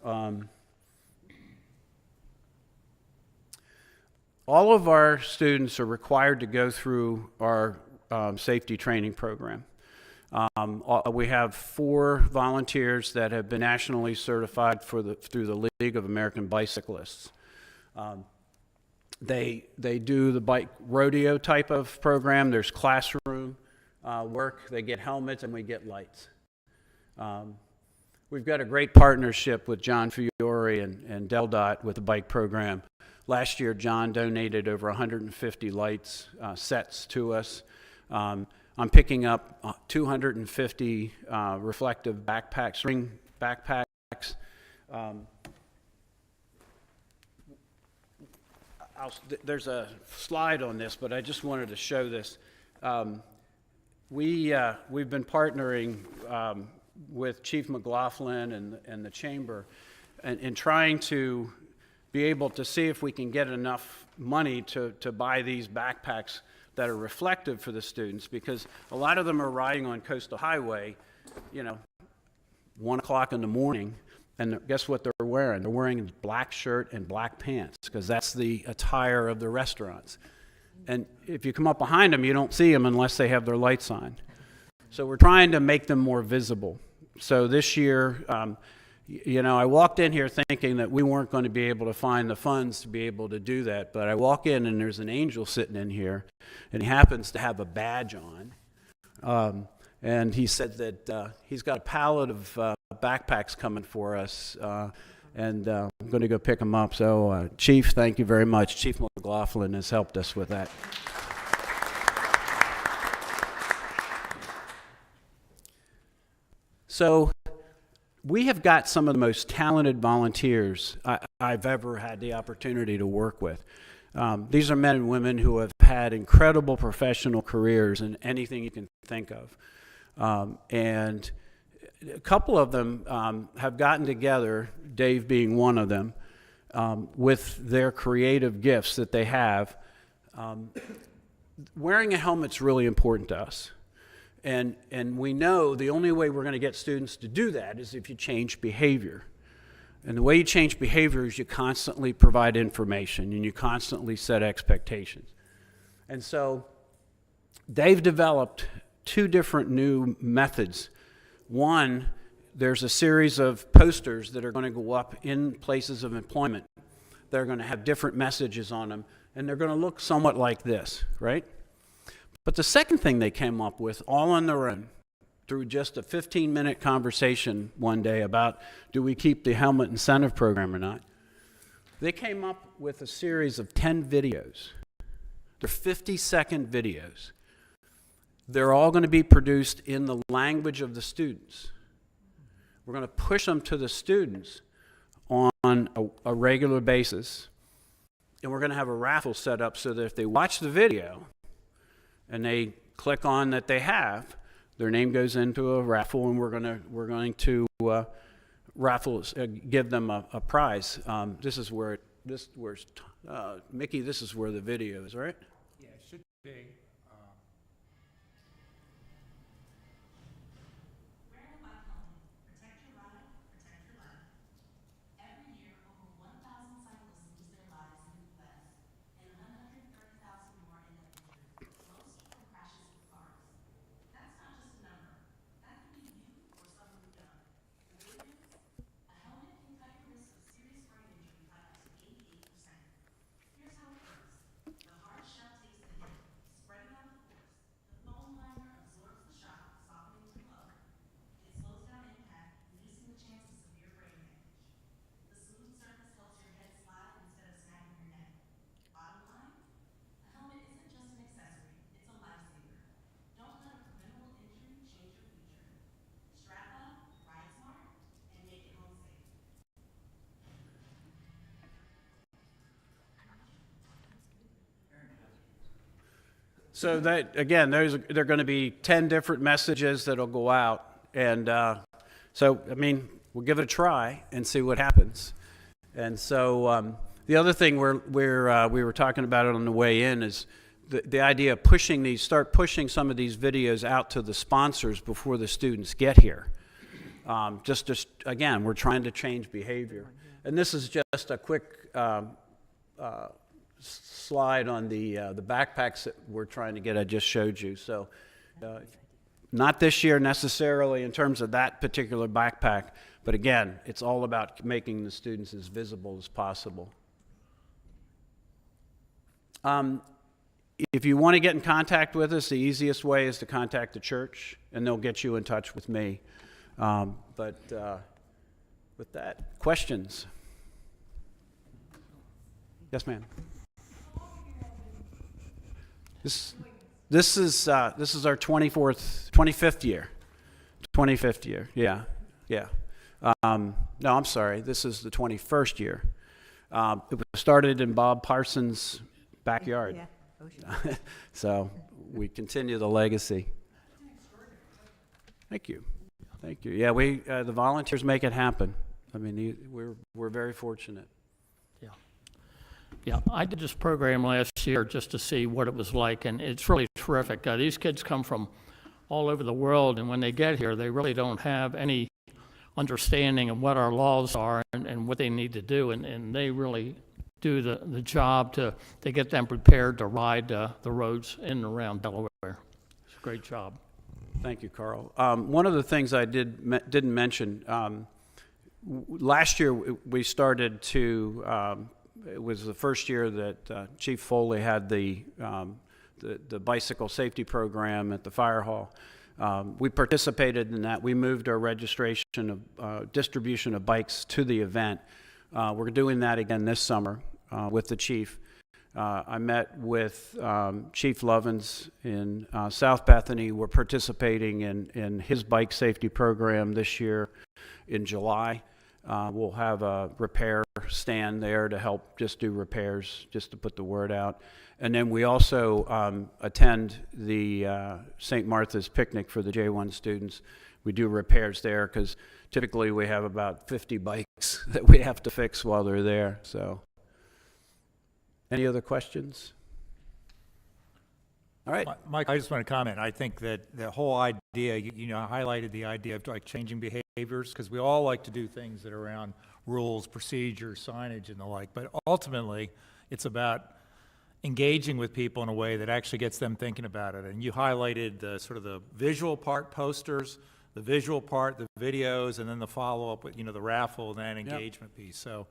all of our students are required to go through our safety training program. We have 4 volunteers that have been nationally certified through the League of American Bicyclists. They do the bike rodeo type of program. There's classroom work. They get helmets, and we get lights. We've got a great partnership with John Fiore and DelDOT with the bike program. Last year, John donated over 150 lights sets to us. I'm picking up 250 reflective backpacks, string backpacks. There's a slide on this, but I just wanted to show this. We've been partnering with Chief McLaughlin and the Chamber and trying to be able to see if we can get enough money to buy these backpacks that are reflective for the students, because a lot of them are riding on Coastal Highway, 1 o'clock in the morning, and guess what they're wearing? They're wearing a black shirt and black pants, because that's the attire of the restaurants. And if you come up behind them, you don't see them unless they have their lights on. So we're trying to make them more visible. So this year, I walked in here thinking that we weren't going to be able to find the funds to be able to do that, but I walk in and there's an angel sitting in here, and he happens to have a badge on. And he said that he's got a pallet of backpacks coming for us, and I'm going to go pick them up. So, Chief, thank you very much. Chief McLaughlin has helped us with that. So we have got some of the most talented volunteers I've ever had the opportunity to work with. These are men and women who have had incredible professional careers in anything you can think of. And a couple of them have gotten together, Dave being one of them, with their creative gifts that they have. Wearing a helmet's really important to us. And we know the only way we're going to get students to do that is if you change behavior. And the way you change behavior is you constantly provide information and you constantly set expectations. And so they've developed two different new methods. One, there's a series of posters that are going to go up in places of employment. They're going to have different messages on them, and they're going to look somewhat like this, right? But the second thing they came up with, all on their own, through just a 15-minute conversation one day about do we keep the helmet incentive program or not, they came up with a series of 10 videos. They're 50-second videos. They're all going to be produced in the language of the students. We're going to push them to the students on a regular basis, and we're going to have a raffle set up so that if they watch the video and they click on that they have, their name goes into a raffle, and we're going to raffle, give them a prize. This is where Mickey. This is where the video is, right? Yeah, it should be. So that, again, there are going to be 10 different messages that'll go out. And so, I mean, we'll give it a try and see what happens. And so the other thing we were talking about it on the way in is the idea of start pushing some of these videos out to the sponsors before the students get here. Again, we're trying to change behavior. And this is just a quick slide on the backpacks that we're trying to get. I just showed you. So not this year necessarily in terms of that particular backpack, but again, it's all about making the students as visible as possible. If you want to get in contact with us, the easiest way is to contact the church, and they'll get you in touch with me. But with that, questions? Yes, ma'am. This is our 25th year. 25th year, yeah. No, I'm sorry, this is the 21st year. It was started in Bob Parsons' backyard. Yeah. So we continue the legacy. Thank you. Yeah, the volunteers make it happen. I mean, we're very fortunate. Yeah, I did this program last year just to see what it was like, and it's really terrific. These kids come from all over the world, and when they get here, they really don't have any understanding of what our laws are and what they need to do, and they really do the job to get them prepared to ride the roads in and around Delaware. It's a great job. Thank you, Carl. One of the things I didn't mention, last year we started to, it was the first year that Chief Foley had the bicycle safety program at the fire hall. We participated in that. We moved our registration of distribution of bikes to the event. We're doing that again this summer with the chief. I met with Chief Lovins in South Bethany. We're participating in his bike safety program this year in July. We'll have a repair stand there to help just do repairs, just to put the word out. And then we also attend the St. Martha's picnic for the J1 students. We do repairs there because typically we have about 50 bikes that we have to fix while they're there. So, any other questions? All right. Mike, I just want to comment. I think that the whole idea, you know, highlighted the idea of like changing behaviors, because we all like to do things that are around rules, procedures, signage, and the like. But ultimately, it's about engaging with people in a way that actually gets them thinking about it. And you highlighted the sort of the visual part, posters, the visual part, the videos, and then the follow-up with, you know, the raffle and then engagement piece. So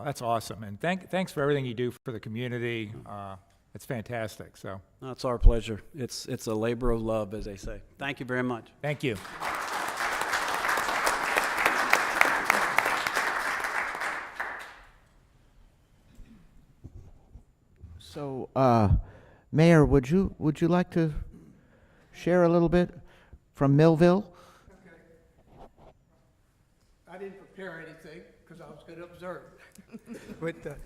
that's awesome. And thanks for everything you do for the community. It's fantastic. So No, it's our pleasure. It's a labor of love, as they say. Thank you very much. thank you. So, Mayor, would you like to share a little bit from Millville? I didn't prepare anything because I was going to observe. But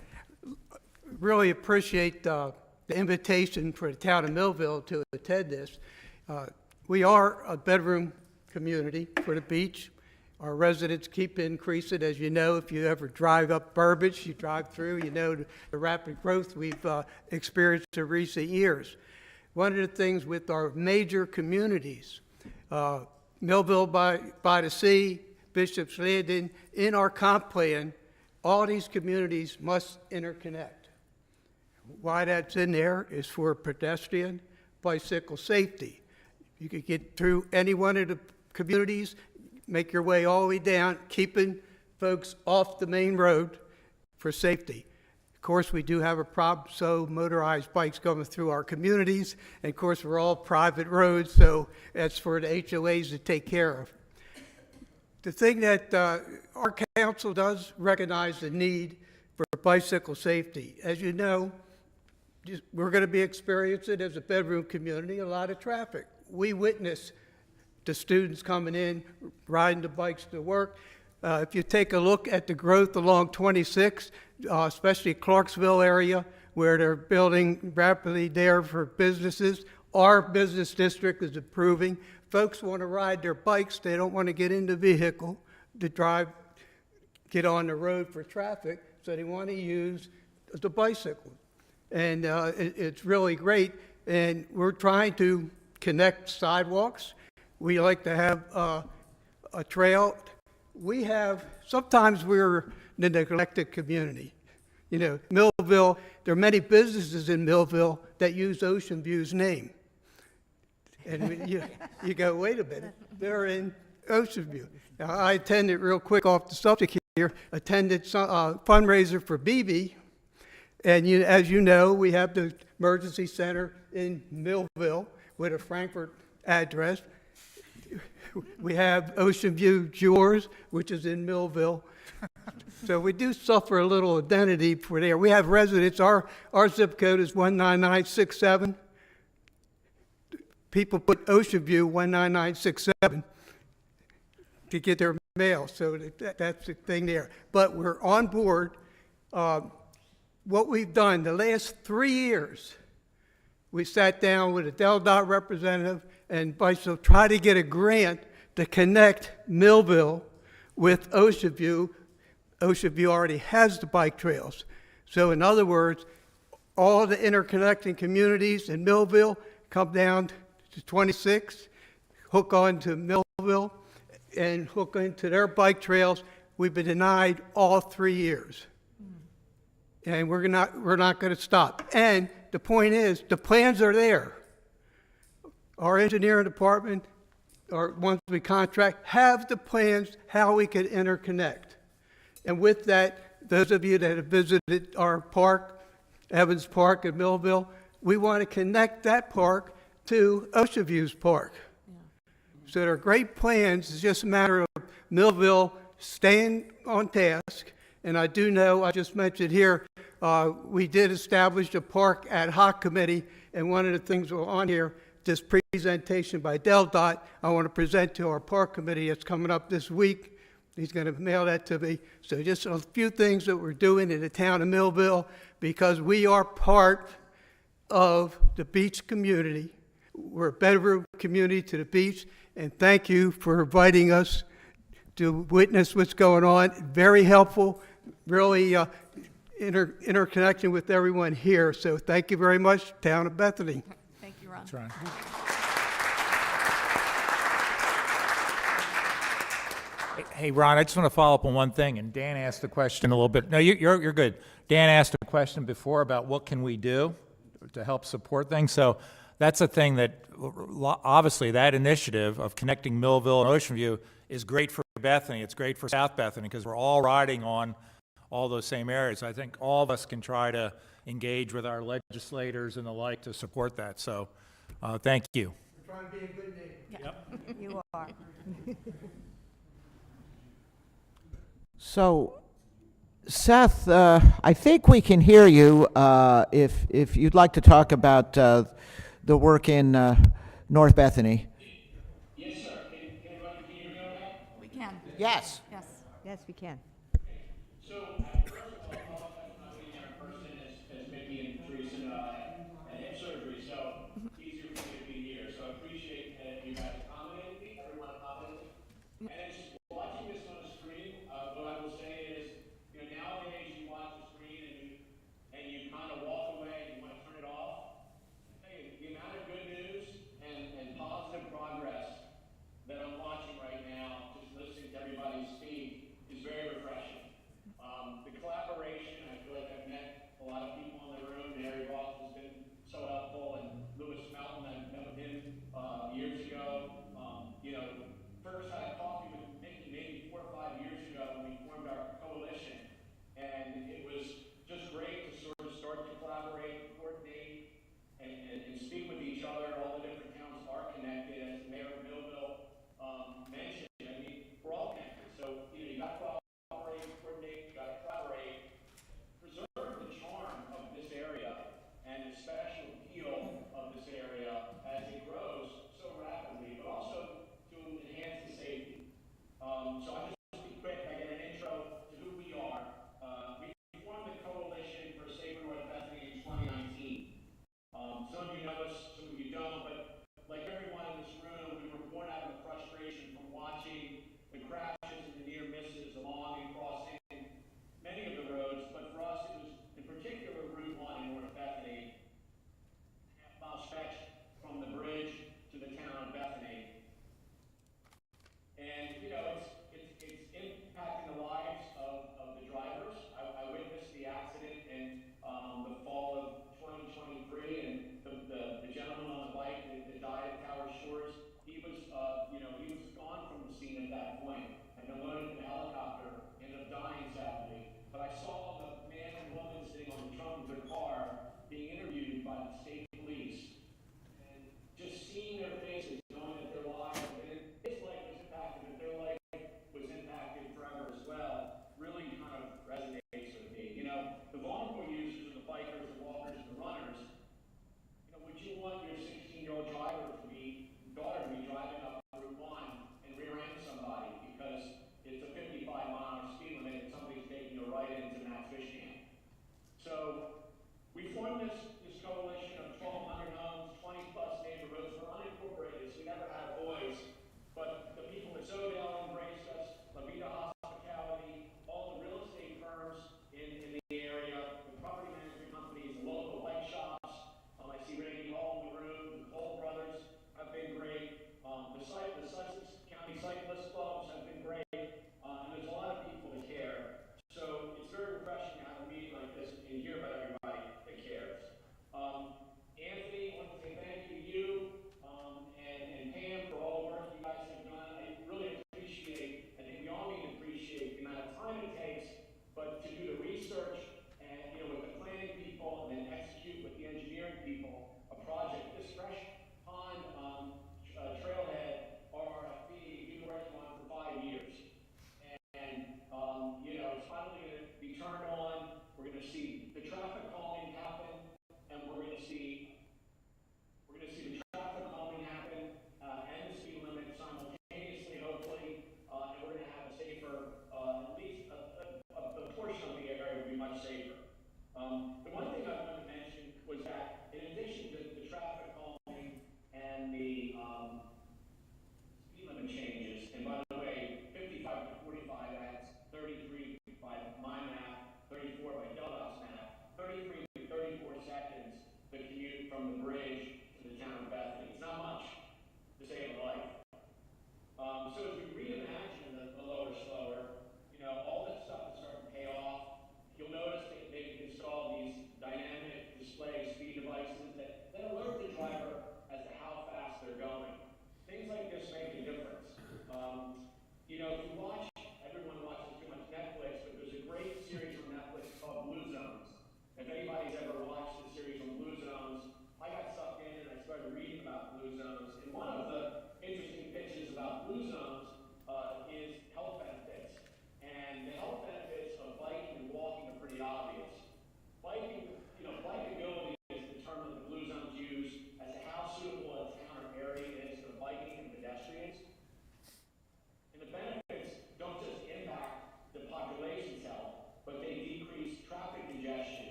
really appreciate the invitation for the town of Millville to attend this. We are a bedroom community for the beach. Our residents keep increasing. As you know, if you ever drive up Burbage, you drive through, you know the rapid growth we've experienced in recent years. One of the things with our major communities, Millville by the Sea, Bishop's Landing, in our comp plan, all these communities must interconnect. Why that's in there is for pedestrian, bicycle safety. You could get through any one of the communities, make your way all the way down, keeping folks off the main road for safety. Of course, we do have a problem, so motorized bikes coming through our communities, and of course, we're all private roads, so that's for the HOAs to take care of. The thing that our council does recognize the need for bicycle safety. As you know, we're going to be experiencing, as a bedroom community, a lot of traffic. We witness the students coming in, riding the bikes to work. If you take a look at the growth along 26, especially Clarksville area, where they're building rapidly there for businesses, our business district is improving. Folks want to ride their bikes. They don't want to get in the vehicle to drive, get on the road for traffic, so they want to use the bicycle. And it's really great. And we're trying to connect sidewalks. We like to have a trail. Sometimes we're the neglected community. You know, Millville, there are many businesses in Millville that use Ocean View's name. And you go, wait a minute, they're in Ocean View. Now, I attended, real quick off the subject here, attended a fundraiser for BB. And as you know, we have the emergency center in Millville with a Frankfurt address. We have Ocean View Jewelers, which is in Millville. So we do suffer a little identity for there. We have residents, our zip code is 19967. People put Ocean View 19967 to get their mail, so that's the thing there. But we're on board. What we've done the last 3 years, we sat down with a DelDOT representative and Bicycle, try to get a grant to connect Millville with Ocean View. Ocean View already has the bike trails. So in other words, all the interconnecting communities in Millville come down to 26, hook on to Millville, and hook into their bike trails. We've been denied all 3 years. And we're not going to stop. And the point is, the plans are there. Our engineering department, or once we contract, have the plans how we can interconnect. And with that, those of you that have visited our park, Evans Park in Millville, we want to connect that park to Ocean View's park. Yeah. So there are great plans. It's just a matter of Millville staying on task. And I do know, I just mentioned here, we did establish a park ad hoc committee, and one of the things on here, this presentation by DelDOT, I want to present to our park committee. It's coming up this week. He's going to mail that to me. So just a few things that we're doing in the town of Millville, because we are part of the beach community. We're a better community to the beach, and thank you for inviting us to witness what's going on. Very helpful, really interconnection with everyone here. So thank you very much, town of Bethany. Thank you, Ron. That's right. Hey, Ron, I just want to follow up on one thing, and Dan asked the question a little bit. No, you're good. Dan asked a question before about what can we do to help support things. So that's a thing that, obviously, that initiative of connecting Millville and Ocean View is great for Bethany. It's great for South Bethany because we're all riding on all those same areas. I think all of us can try to engage with our legislators and the like to support that. So thank you. We're trying to be a good neighbor. Yep. You are. So, Seth, I think we can hear you if you'd like to talk about the work in North Bethany. Yes, sir. Can you hear me okay? We can. Yes. Yes. Yes, we can. So, first of all, I apologize for not being there in person as Mickey and Teresa had hip surgery, so easier for me to be here. So I appreciate that you guys accommodated me, everyone accommodated me. And then just watching this on the screen, what I will say is, you know, nowadays you watch the screen and you kind of walk away and you want to turn it off. Hey, the amount of good news and positive progress that I'm watching right now, just listening to everybody speak, is very refreshing. The collaboration, I feel like I've met a lot of people in the room. Mary Roth has been so helpful, and Lewis Melton, I met with him years ago. You know, first I had coffee with Mickey maybe 4 or 5 years ago when we formed our coalition, and it was just great to sort of start to collaborate, coordinate, and speak with each other. All the different towns are connected, as the mayor of Millville mentioned. I mean, we're all connected, so you know, you got to cooperate, coordinate, you got to collaborate, preserve the charm of this area and the special appeal of this area as it grows so rapidly, but also to enhance the safety.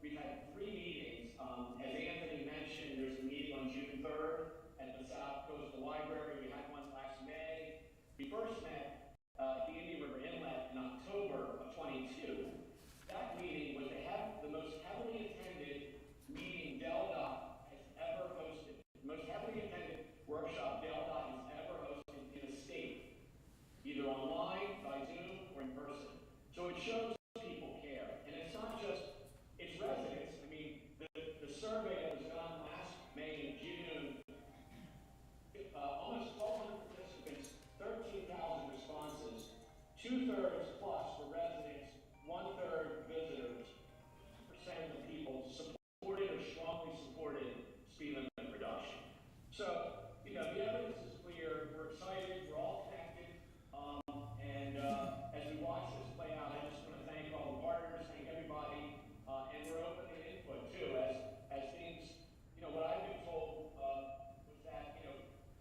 we've had 3 meetings. As Anthony mentioned, there's a meeting on June 3rd at the South Coastal Library. We had one last May. We first met at the Indian River Inlet in October of 22. That meeting was the most heavily attended meeting DelDOT has ever hosted. The most heavily attended workshop DelDOT has ever hosted in a state, either online, by Zoom, or in person. So it shows people care. And it's not just, it's residents. I mean, the survey that was done last May and June, almost 1,200 participants, 13,000 responses, 2/3 plus were residents, 1/3 visitors. 50% of the people supported or strongly supported speed limit reduction. So, the evidence is clear. We're excited. We're all connected. As we watch this play out, I just want to thank all the partners, thank everybody, and we're open to input too. As things, what I've been told was that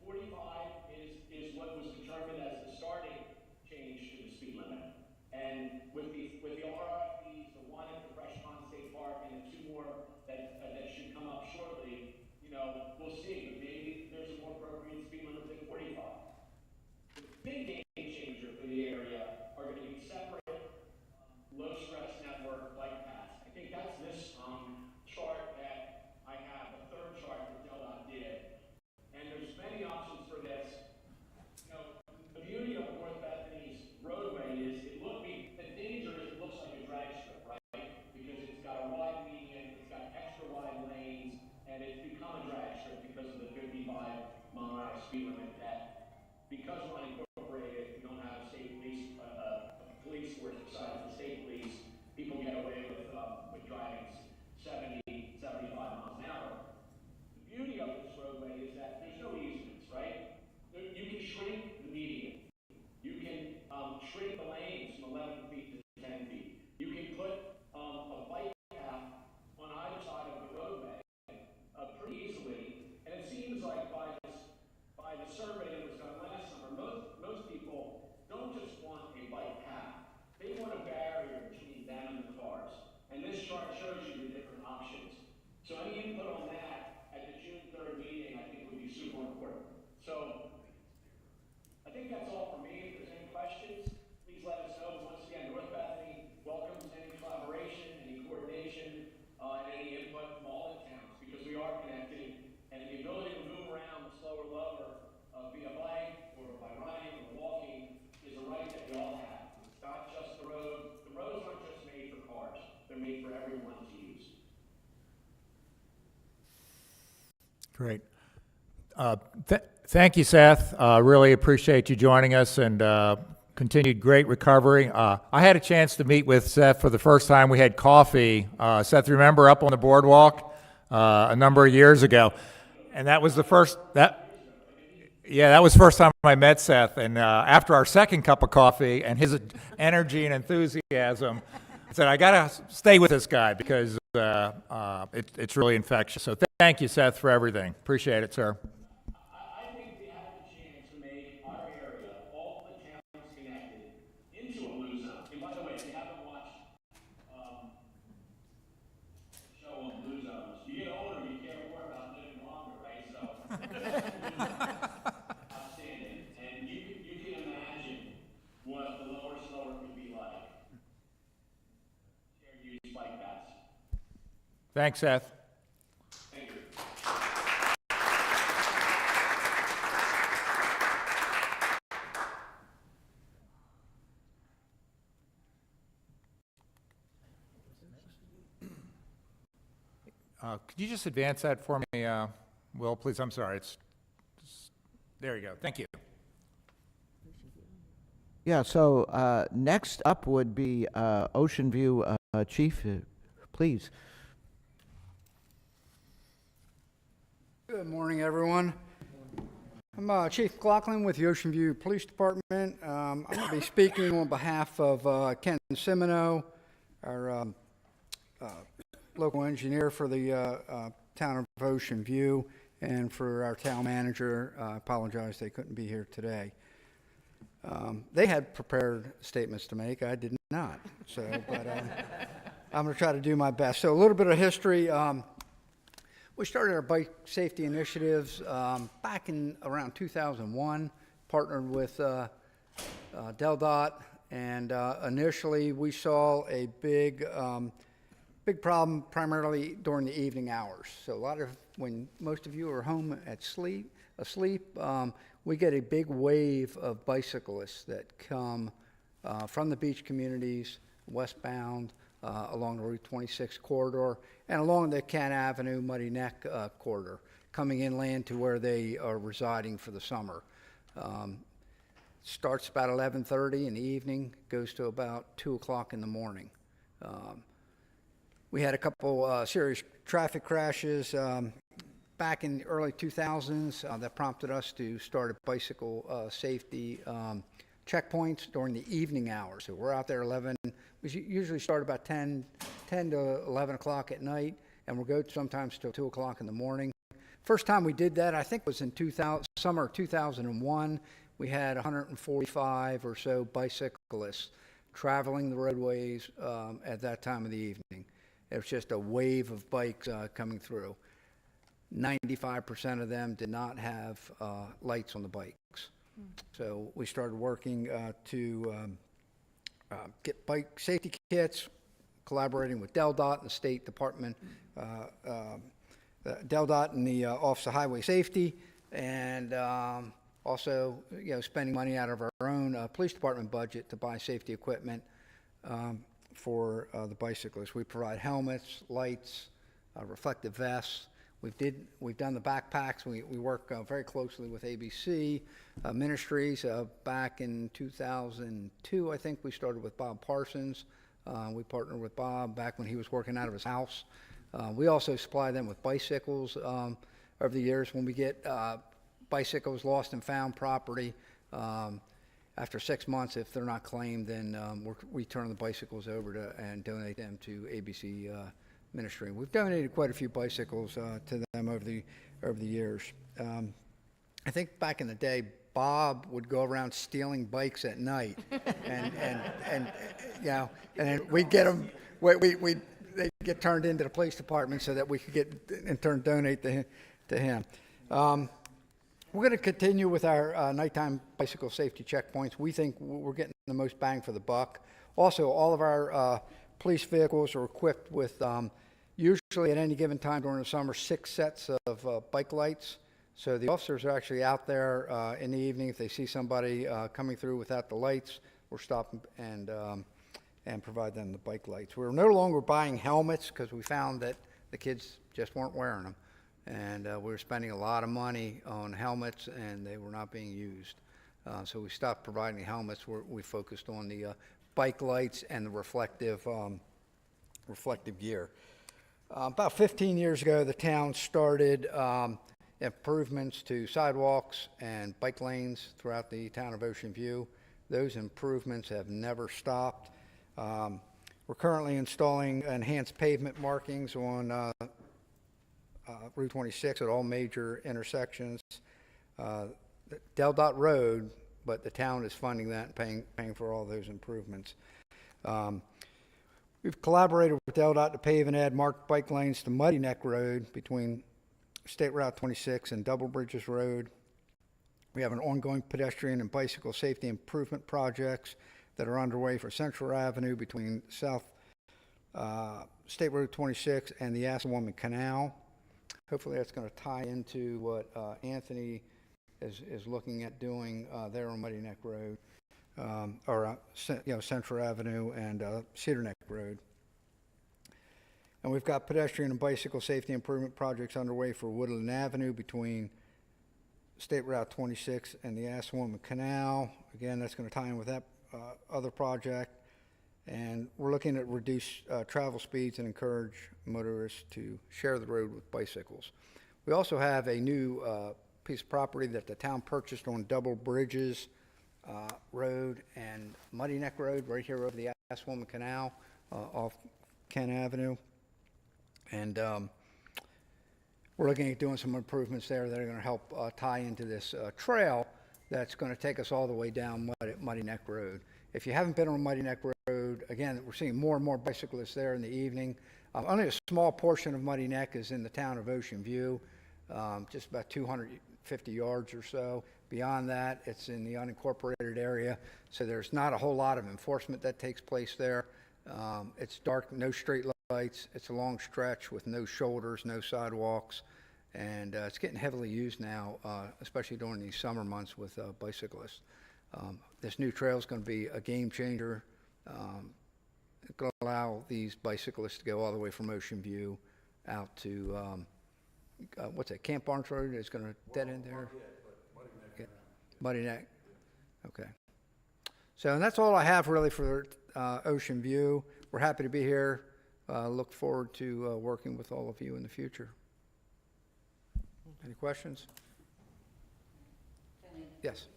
45 is what was determined as the starting change to the speed limit. And with the RFPs, the one at the Fresh Pond State Park and the 2 more that should come up shortly, we'll see. But maybe there's a more appropriate speed limit than 45. The big game changer for the area are going to be separate, low stress network bike paths. I think that's this chart that I have, the 3rd chart that DelDOT did. And there's many options for this. The beauty of North Bethany's roadway is the danger is it looks like a drag strip, right? Because it's got a wide median, it's got extra wide lanes, and it's become a drag strip because of the 55-mile-an-hour speed limit that, because we're unincorporated, we don't have a state police, a police force besides the state police, people get away with driving 70, 75 miles an hour. The beauty of this roadway is that there's no easements, right? You can shrink the median. You can shrink the lanes from 11 feet to 10 feet. You can put a bike path on either side of the roadway pretty easily. And it seems like by the survey that was done last summer, most people don't just want a bike path. They want a barrier between them and the cars. And this chart shows you the different options. So any input on that at the June 3rd meeting, I think, would be super important. So I think that's all for me. If there's any questions, please let us know. But once again, North Bethany welcomes any collaboration, any coordination, and any input from all the towns, because we are connected. And the ability to move around the slower lower via bike or by running or walking is a right that we all have. It's not just the road. The roads aren't just made for cars. They're made for everyone to use. Great. Thank you, Seth. Really appreciate you joining us, and continued great recovery. I had a chance to meet with Seth for the first time. We had coffee. Seth, remember up on the boardwalk a number of years ago, and that was the first that was the first time I met Seth. And after our second cup of coffee and his energy and enthusiasm, I said, I gotta stay with this guy because it's really infectious. So thank you, Seth, for everything. Appreciate it, sir. I think we have the chance to make our area, all the towns connected, into a blue zone. And by the way, if you haven't watched the show on blue zones, you get older, you care more about living longer, right? So, outstanding. And you can imagine what the lower slower could be like. Shared use bike paths. Thanks, Seth. Thank you. Could you just advance that for me, Will, please? I'm sorry. There you go. Thank you. Yeah, so next up would be Ocean View Chief, please. Good morning, everyone. I'm Chief McLaughlin with the Ocean View Police Department. I'm going to be speaking on behalf of Ken Semino, our local engineer for the town of Ocean View, and for our town manager. I apologize they couldn't be here today. They had prepared statements to make. I did not. So, but I'm going to try to do my best. So a little bit of history. We started our bike safety initiatives back in around 2001, partnered with DelDOT, and initially we saw a big problem primarily during the evening hours. So when most of you are home asleep, we get a big wave of bicyclists that come from the beach communities westbound along the Route 26 corridor and along the Kent Avenue Muddy Neck corridor, coming inland to where they are residing for the summer. Starts about 11:30 in the evening, goes to about 2 o'clock in the morning. We had a couple serious traffic crashes back in the early 2000s that prompted us to start a bicycle safety checkpoints during the evening hours. So we're out there we usually start about 10 to 11 o'clock at night, and we'll go sometimes till 2 o'clock in the morning. First time we did that, I think, was in summer of 2001. We had 145 or so bicyclists traveling the roadways at that time of the evening. It was just a wave of bikes coming through. 95% of them did not have lights on the bikes. So we started working to get bike safety kits, collaborating with DelDOT and the State Department, DelDOT and the Office of Highway Safety, and also, spending money out of our own police department budget to buy safety equipment for the bicyclists. We provide helmets, lights, reflective vests. We've done the backpacks. We work very closely with ABC Ministries. Back in 2002, I think we started with Bob Parsons. We partnered with Bob back when he was working out of his house. We also supply them with bicycles over the years. When we get bicycles lost and found property, after 6 months, if they're not claimed, then we turn the bicycles over and donate them to ABC Ministry. We've donated quite a few bicycles to them over the years. I think back in the day, Bob would go around stealing bikes at night, and we'd get them. They get turned into the police department so that we could get in turn donate to him. We're going to continue with our nighttime bicycle safety checkpoints. We think we're getting the most bang for the buck. Also, all of our police vehicles are equipped with, usually at any given time during the summer, 6 sets of bike lights. So the officers are actually out there in the evening. If they see somebody coming through without the lights, we'll stop and provide them the bike lights. We're no longer buying helmets because we found that the kids just weren't wearing them. And we were spending a lot of money on helmets, and they were not being used. So we stopped providing helmets. We focused on the bike lights and the reflective gear. About 15 years ago, the town started improvements to sidewalks and bike lanes throughout the town of Ocean View. Those improvements have never stopped. We're currently installing enhanced pavement markings on Route 26 at all major intersections. DelDOT Road, but the town is funding that and paying for all those improvements. We've collaborated with DelDOT to pave and add marked bike lanes to Muddy Neck Road between State Route 26 and Double Bridges Road. We have an ongoing pedestrian and bicycle safety improvement projects that are underway for Central Avenue between South State Road 26 and the Assawoman Canal. Hopefully that's going to tie into what Anthony is looking at doing there on Muddy Neck Road, Central Avenue and Cedar Neck Road. And we've got pedestrian and bicycle safety improvement projects underway for Woodland Avenue between State Route 26 and the Assawoman Canal. Again, that's going to tie in with that other project. And we're looking at reduce travel speeds and encourage motorists to share the road with bicycles. We also have a new piece of property that the town purchased on Double Bridges Road and Muddy Neck Road, right here over the Assawoman Canal off Kent Avenue. And we're looking at doing some improvements there that are going to help tie into this trail that's going to take us all the way down Muddy Neck Road. If you haven't been on Muddy Neck Road, again, we're seeing more and more bicyclists there in the evening. Only a small portion of Muddy Neck is in the town of Ocean View, just about 250 yards or so. Beyond that, it's in the unincorporated area, so there's not a whole lot of enforcement that takes place there. It's dark, no street lights. It's a long stretch with no shoulders, no sidewalks, and it's getting heavily used now, especially during these summer months with bicyclists. This new trail is going to be a game changer. It's going to allow these bicyclists to go all the way from Ocean View out to, what's that, Camp Barnes Road? It's going to dead end there? Muddy Neck. Okay. So, and that's all I have really for Ocean View. We're happy to be here. Look forward to working with all of you in the future. Any questions? Yes.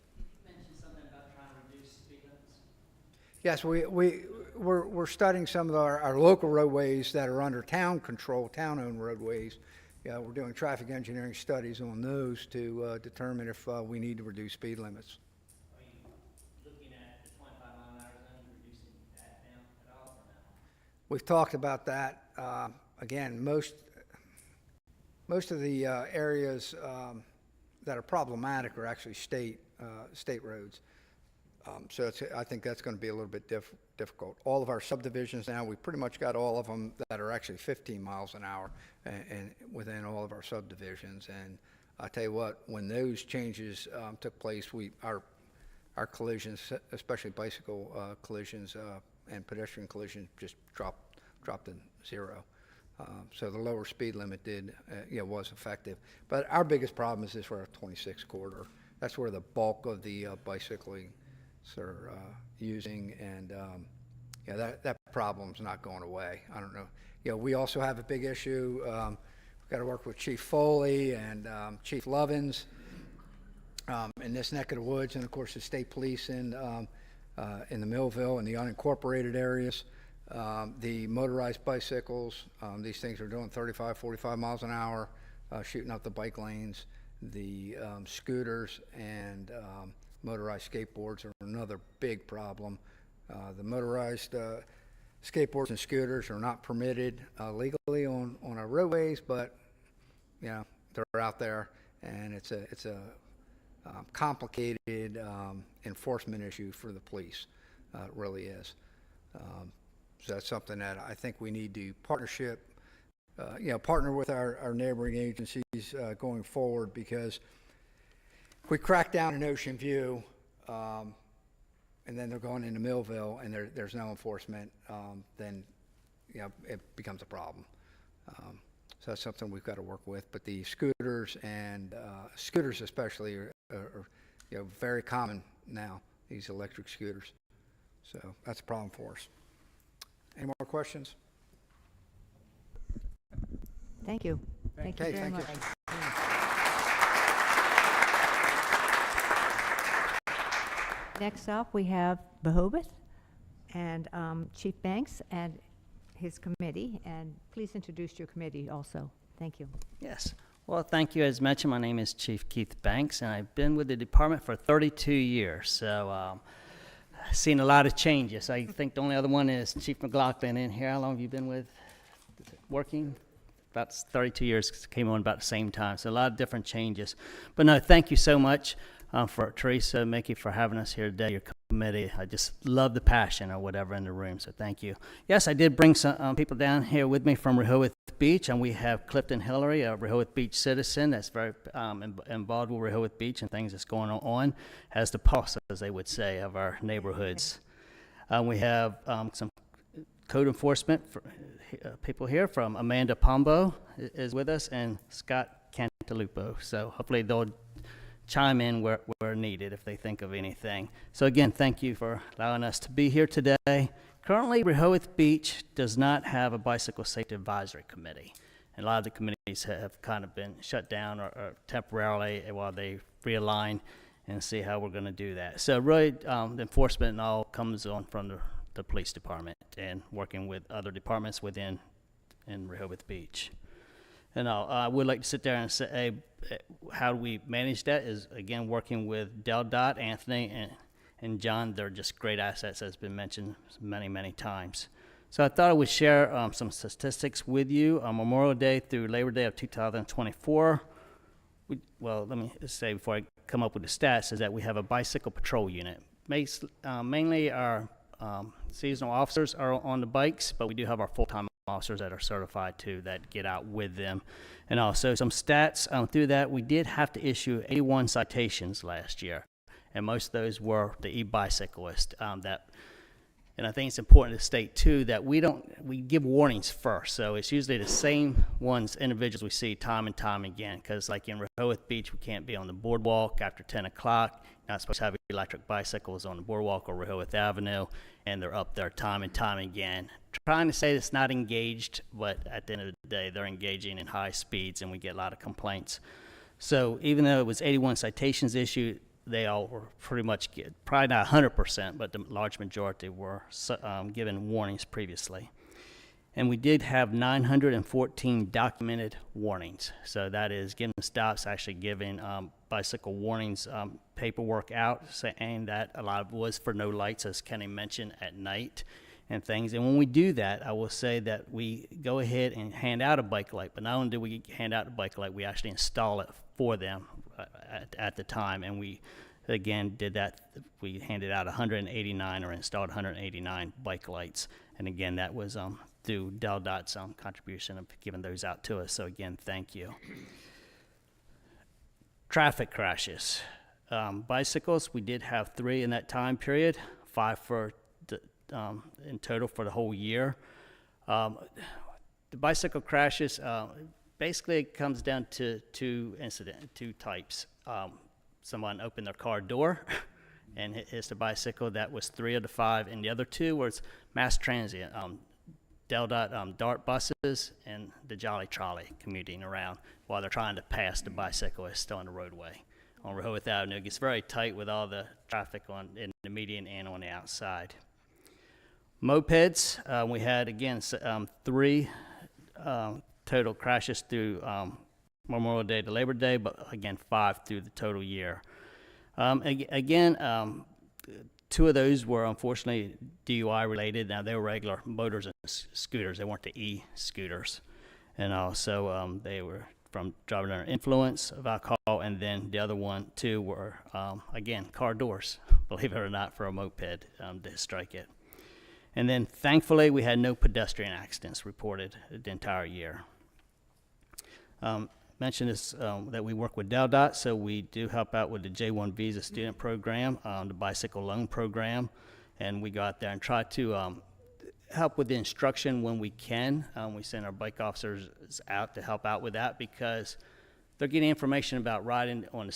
Yes, we're studying some of our local roadways that are under town control, town-owned roadways. Yeah, we're doing traffic engineering studies on those to determine if we need to reduce speed limits. Are you looking at the 25-mile-an-hour zone, reducing that down at all or no? We've talked about that. Again, most of the areas that are problematic are actually state roads. So I think that's going to be a little bit difficult. All of our subdivisions now, we pretty much got all of them that are actually 15 miles an hour and within all of our subdivisions. And I tell you what, when those changes took place, our collisions, especially bicycle collisions and pedestrian collisions, just dropped to zero. So the lower speed limit was effective. But our biggest problem is this for our 26 corridor. That's where the bulk of the bicycling are using, and that problem's not going away. I don't know. We also have a big issue. We've got to work with Chief Foley and Chief Lovins in this neck of the woods, and of course the state police in the Millville and the unincorporated areas. The motorized bicycles, these things are doing 35, 45 miles an hour, shooting up the bike lanes. The scooters and motorized skateboards are another big problem. The motorized skateboards and scooters are not permitted legally on our roadways, but they're out there, and it's a complicated enforcement issue for the police. It really is. So that's something that I think we need to partner with our neighboring agencies going forward, because if we crack down in Ocean View, and then they're going into Millville and there's no enforcement, then it becomes a problem. So that's something we've got to work with. But the scooters and scooters especially are very common now, these electric scooters. So that's a problem for us. Any more questions? Thank you. Thank you very much. Next up, we have Rehoboth and Chief Banks and his committee. And please introduce your committee also. Thank you. Yes. Well, thank you. As mentioned, my name is Chief Keith Banks, and I've been with the department for 32 years. So I've seen a lot of changes. I think the only other one is Chief McLaughlin in here. How long have you been working? About 32 years, came on about the same time. So a lot of different changes. But no, thank you so much for Teresa, Mickey, for having us here today, your committee. I just love the passion or whatever in the room, so thank you. Yes, I did bring some people down here with me from Rehoboth Beach, and we have Clifton Hillary, a Rehoboth Beach citizen that's very involved with Rehoboth Beach and things that's going on, has the pulse, as they would say, of our neighborhoods. We have some code enforcement people here from Amanda Pombo is with us, and Scott Cantalupo. So hopefully they'll chime in where needed if they think of anything. So again, thank you for allowing us to be here today. Currently, Rehoboth Beach does not have a bicycle safety advisory committee. And a lot of the committees have kind of been shut down or temporarily while they realign and see how we're going to do that. So really, the enforcement and all comes on from the police department and working with other departments in Rehoboth Beach. And I would like to sit there and say, how do we manage that is, again, working with Del Dot, Anthony, and John. They're just great assets, as has been mentioned many, many times. So I thought I would share some statistics with you on Memorial Day through Labor Day of 2024. Well, let me say before I come up with the stats is that we have a bicycle patrol unit. Mainly our seasonal officers are on the bikes, but we do have our full-time officers that are certified too that get out with them. And also some stats through that, we did have to issue 81 citations last year, and most of those were the e-bicyclists and I think it's important to state too that we give warnings first. So it's usually the same individuals we see time and time again, because like in Rehoboth Beach, we can't be on the boardwalk after 10 o'clock. Not supposed to have electric bicycles on the boardwalk or Rehoboth Avenue, and they're up there time and time again. Trying to say it's not engaged, but at the end of the day, they're engaging in high speeds, and we get a lot of complaints. So even though it was 81 citations issued, they all were pretty much, probably not 100%, but the large majority were given warnings previously. And we did have 914 documented warnings. So that is giving stops, actually giving bicycle warnings paperwork out, saying that a lot of it was for no lights, as Kenny mentioned, at night and things. And when we do that, I will say that we go ahead and hand out a bike light, but not only do we hand out a bike light, we actually install it for them at the time. And we, again, did that. We handed out 189 or installed 189 bike lights. And again, that was through DelDOT's contribution of giving those out to us. So again, thank you. Traffic crashes. Bicycles, we did have 3 in that time period, 5 in total for the whole year. The bicycle crashes, basically it comes down to two types. Someone opened their car door and hits the bicycle. That was 3 of the 5, and the other 2 was mass transit. DelDOT DART buses and the Jolly Trolley commuting around while they're trying to pass the bicyclists on the roadway. On Rehoboth Avenue, it gets very tight with all the traffic in the median and on the outside. Mopeds, we had, again, 3 total crashes through Memorial Day to Labor Day, but again, 5 through the total year. Again, 2 of those were unfortunately DUI related. Now, they were regular motors and scooters. They weren't the e-scooters. And also they were from driving under influence of alcohol. And then the other 2 were, again, car doors, believe it or not, for a moped to strike it. And then thankfully, we had no pedestrian accidents reported the entire year. Mentioned this, that we work with DelDOT, so we do help out with the J1 Visa student program, the bicycle loan program, and we go out there and try to help with the instruction when we can. We send our bike officers out to help out with that because they're getting information about riding on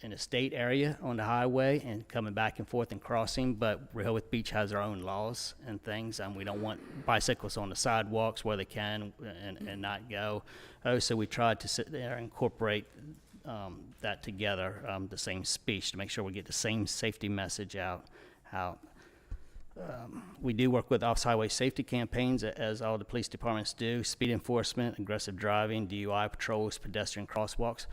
in a state area on the highway and coming back and forth and crossing, but Rehoboth Beach has their own laws and things. We don't want bicyclists on the sidewalks where they can and not go. So we tried to sit there and incorporate that together, the same speech, to make sure we get the same safety message out. We do work with off-highway safety campaigns, as all the police departments do, speed enforcement, aggressive driving, DUI patrols, pedestrian crosswalks.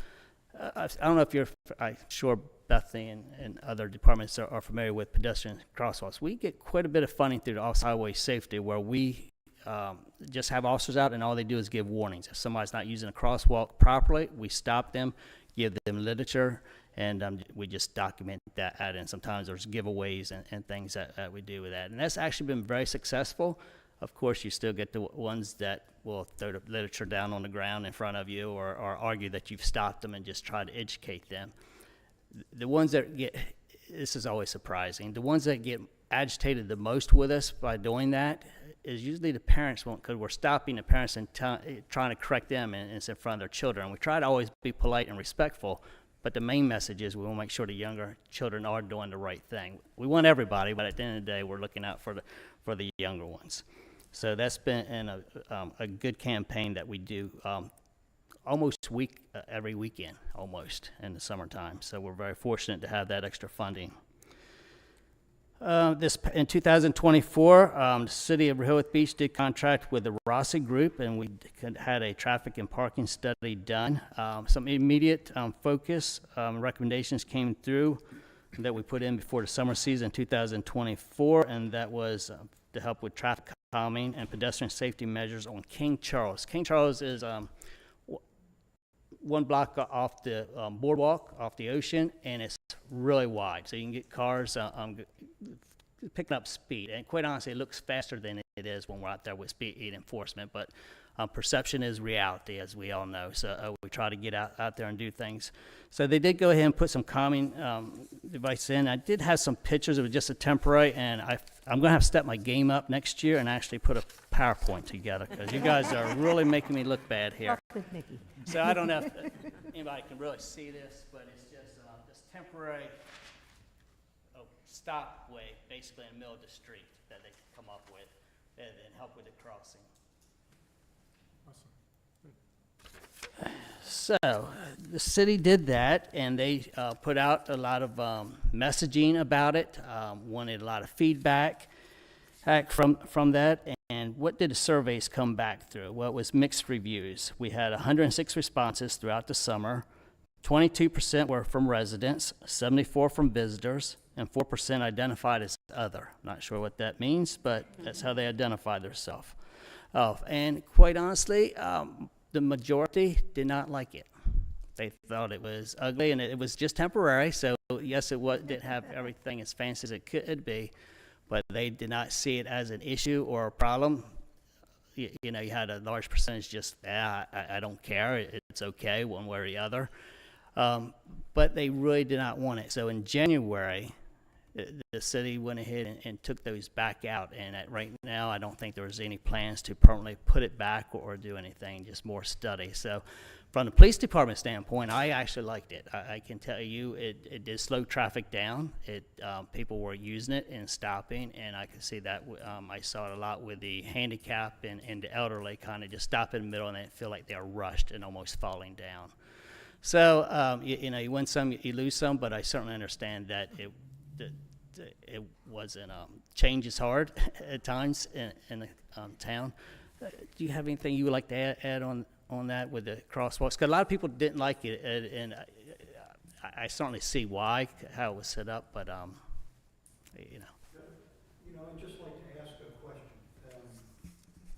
I don't know if I'm sure Bethany and other departments are familiar with pedestrian crosswalks. We get quite a bit of funding through the off-highway safety where we just have officers out and all they do is give warnings. If somebody's not using a crosswalk properly, we stop them, give them literature, and we just document that. And sometimes there's giveaways and things that we do with that. And that's actually been very successful. Of course, you still get the ones that will throw the literature down on the ground in front of you or argue that you've stopped them and just try to educate them. The ones that this is always surprising, the ones that get agitated the most with us by doing that is usually the parents, because we're stopping the parents and trying to correct them and it's in front of their children. We try to always be polite and respectful, but the main message is we want to make sure the younger children are doing the right thing. We want everybody, but at the end of the day, we're looking out for the younger ones. So that's been a good campaign that we do almost every weekend, almost, in the summertime. So we're very fortunate to have that extra funding. In 2024, the City of Rehoboth Beach did contract with the Rossi Group, and we had a traffic and parking study done. Some immediate focus recommendations came through. that we put in before the summer season 2024, and that was to help with traffic calming and pedestrian safety measures on King Charles. King Charles is one block off the boardwalk, off the ocean, and it's really wide, so you can get cars picking up speed. And quite honestly, it looks faster than it is when we're out there with speed enforcement, but perception is reality, as we all know. So we try to get out there and do things. So they did go ahead and put some calming device in. I did have some pictures. It was just a temporary, and I'm going to have to step my game up next year and actually put a PowerPoint together, because you guys are really making me look bad here. So I don't know if anybody can really see this, but it's just this temporary stopway, basically in the middle of the street, that they come up with and help with the crossing. So the city did that, and they put out a lot of messaging about it, wanted a lot of feedback from that. And what did the surveys come back through? Well, it was mixed reviews. We had 106 responses throughout the summer. 22% were from residents, 74 from visitors, and 4% identified as other. Not sure what that means, but that's how they identify themselves. And quite honestly, the majority did not like it. They thought it was ugly, and it was just temporary. So yes, it didn't have everything as fancy as it could be, but they did not see it as an issue or a problem. You know, you had a large percentage just, I don't care, it's okay one way or the other. But they really did not want it. So in January, the city went ahead and took those back out, and right now I don't think there was any plans to permanently put it back or do anything, just more study. So from the police department standpoint, I actually liked it. I can tell you it did slow traffic down. People were using it and stopping, and I could see that. I saw it a lot with the handicap and the elderly kind of just stop in the middle, and they feel like they're rushed and almost falling down. So you know, you win some, you lose some, but I certainly understand that it wasn't, change is hard at times in the town. Do you have anything you would like to add on that with the crosswalks? Because a lot of people didn't like it, and I certainly see why, how it was set up, but you know. You know, I'd just like to ask a question.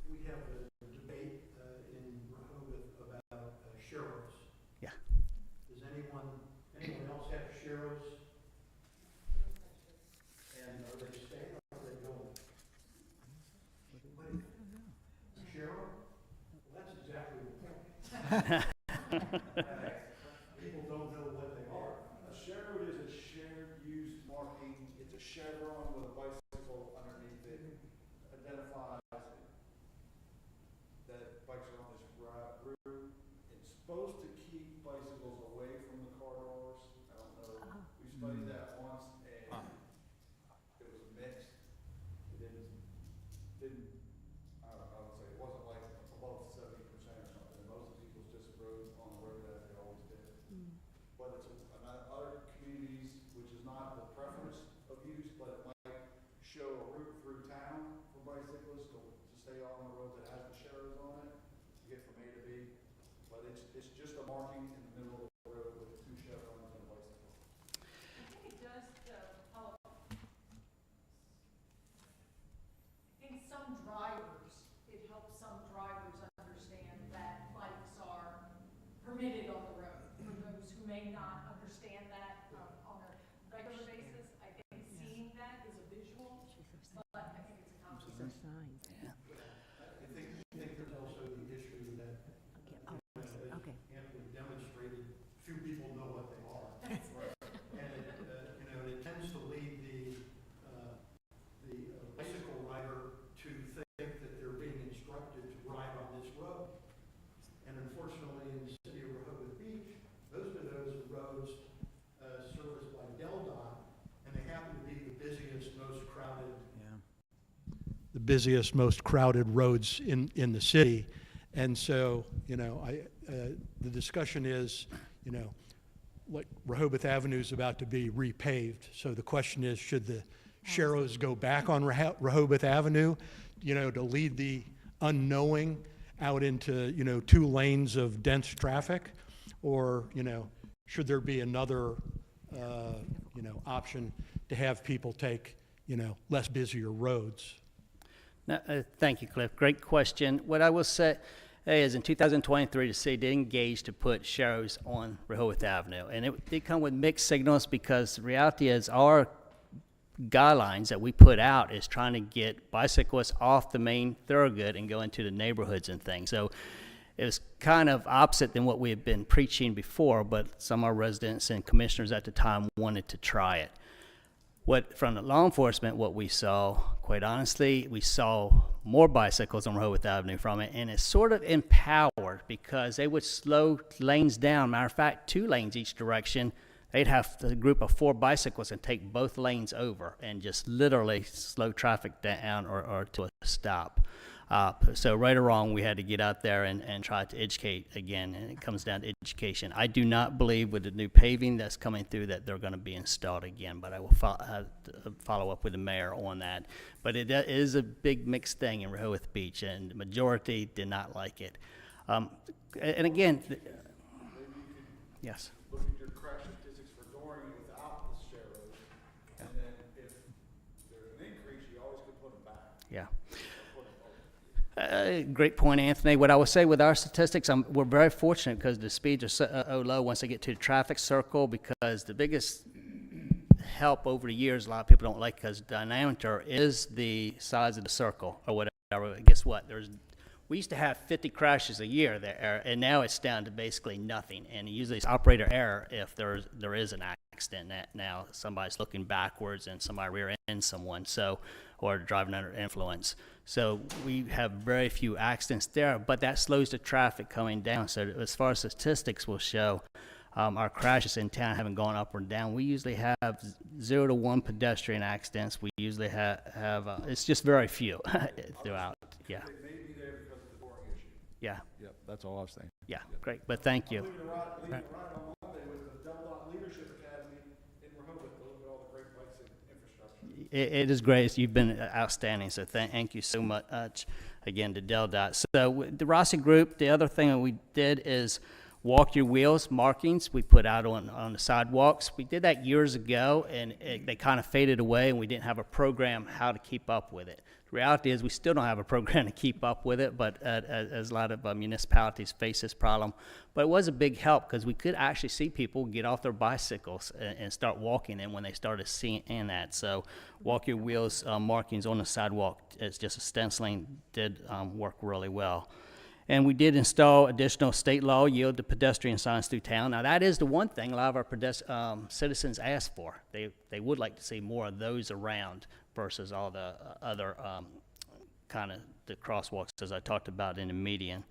We have a debate in Rehoboth about sharrows. Yeah. Does anyone else have sharrows? And are they staying or are they going? A sharrow? Well, that's exactly the point. People don't know what they are. A sharrow is a shared use marking. It's a chevron with a bicycle underneath it. Identifies that bikes are on this route. It's supposed to keep bicycles away from the corridors. I don't know. We studied that once, and it was mixed. It didn't. I don't know. I would say it wasn't like above 70% or something. Most of the people just rode on the road as they always did. But it's other communities, which is not the preference of use, but it might show a route through town for bicyclists to stay on the road that has the sharrows on it to get from A to B. But it's just a marking in the middle of the road with two chevrons and a bicycle. I think it does help. I think some drivers, it helps some drivers understand that bikes are permitted on the road. For those who may not understand that on a regular basis, I think seeing that is a visual, but I think it's a compliment. I think there's also the issue that amply demonstrated, few people know what they are. And it tends to lead the bicycle rider to think that they're being instructed to ride on this road. And unfortunately, in the city of Rehoboth Beach, most of those roads serviced by DelDOT, and they happen to be the busiest, most crowded. The busiest, most crowded roads in the city. And so, you know, the discussion is, you know, like Rehoboth Avenue is about to be repaved. So the question is, should the sharrows go back on Rehoboth Avenue, you know, to lead the unknowing out into, you know, 2 lanes of dense traffic? Or, you know, should there be another option to have people take, less busier roads? No, thank you, Cliff. Great question. What I will say is in 2023, the city did engage to put sharrows on Rehoboth Avenue. And it did come with mixed signals because the reality is our guidelines that we put out is trying to get bicyclists off the main thoroughfare and go into the neighborhoods and things. So it was kind of opposite than what we had been preaching before, but some of our residents and commissioners at the time wanted to try it. From the law enforcement, what we saw, quite honestly, we saw more bicycles on Rehoboth Avenue from it, and it's sort of empowered because they would slow lanes down. Matter of fact, 2 lanes each direction. They'd have a group of 4 bicycles and take both lanes over and just literally slow traffic down or to a stop. So right or wrong, we had to get out there and try to educate again, and it comes down to education. I do not believe with the new paving that's coming through that they're going to be installed again, but I will follow up with the mayor on that. But it is a big mixed thing in Rehoboth Beach, and the majority did not like it. And again, yes. Look at your crash statistics for during and without the sharrows, and then if there's an increase, you always could put them back. Yeah. Great point, Anthony. What I would say with our statistics, we're very fortunate because the speeds are so low once they get to the traffic circle, because the biggest help over the years, a lot of people don't like because diameter is the size of the circle or whatever. Guess what? We used to have 50 crashes a year there, and now it's down to basically nothing. And usually it's operator error if there is an accident. Now somebody's looking backwards and somebody rear-ends someone, or driving under influence. So we have very few accidents there, but that slows the traffic coming down. So as far as statistics will show, our crashes in town haven't gone up or down. We usually have 0 to 1 pedestrian accidents. We usually have it's just very few throughout. Yeah. It may be there because of the boring issue. Yeah. Yep, that's all I was saying. Yeah. Great. But thank you. I'm leaving a ride on Monday with the Del Dot Leadership Academy in Rehoboth to look at all the great bikes and infrastructure. It is great. You've been outstanding, so thank you so much again to Del Dot. So with the Rossi Group, the other thing that we did is walk your wheels markings we put out on the sidewalks. We did that years ago, and they kind of faded away, and we didn't have a program how to keep up with it. The reality is we still don't have a program to keep up with it, but as a lot of municipalities face this problem. But it was a big help because we could actually see people get off their bicycles and start walking in when they started seeing that. So walk your wheels markings on the sidewalk, it's just a stenciling, did work really well. And we did install additional state law yield to pedestrian signs through town. Now that is the one thing a lot of our citizens ask for. They would like to see more of those around versus all the other kind of the crosswalks as I talked about in the median.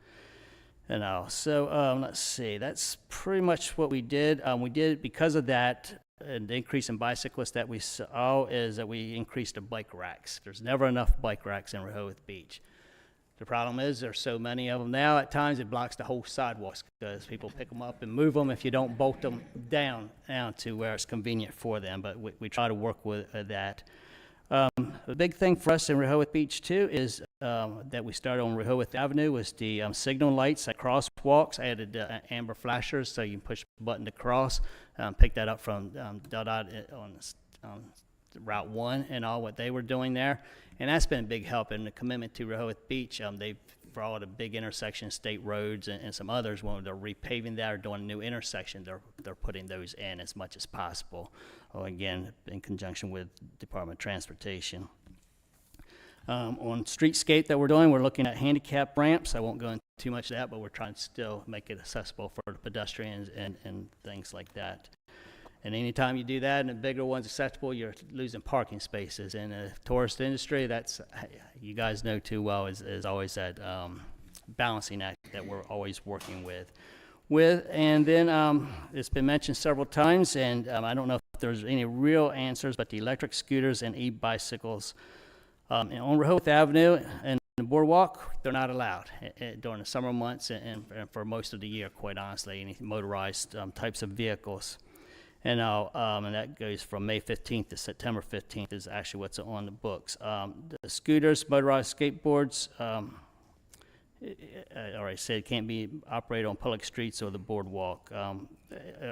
And so let's see, that's pretty much what we did. We did because of that. And the increase in bicyclists that we saw is that we increased the bike racks. There's never enough bike racks in Rehoboth Beach. The problem is there's so many of them now, at times it blocks the whole sidewalks because people pick them up and move them if you don't bolt them down to where it's convenient for them. But we try to work with that. The big thing for us in Rehoboth Beach too is that we started on Rehoboth Avenue was the signal lights at crosswalks. I added amber flashers so you can push the button to cross. Pick that up from Del Dot on Route 1 and all what they were doing there. And that's been a big help in the commitment to Rehoboth Beach. For all the big intersections, state roads and some others, when they're repaving that or doing a new intersection, they're putting those in as much as possible. Again, in conjunction with Department of Transportation. On streetscape that we're doing, we're looking at handicap ramps. I won't go into too much of that, but we're trying to still make it accessible for the pedestrians and things like that. And anytime you do that and the bigger one's accessible, you're losing parking spaces. In the tourist industry, that's, you guys know too well, is always that balancing act that we're always working with. And then it's been mentioned several times, and I don't know if there's any real answers, but the electric scooters and e-bicycles on Rehoboth Avenue and the boardwalk, they're not allowed during the summer months and for most of the year, quite honestly, any motorized types of vehicles. And that goes from May 15th to September 15th is actually what's on the books. The scooters, motorized skateboards, I already said, it can't be operated on public streets or the boardwalk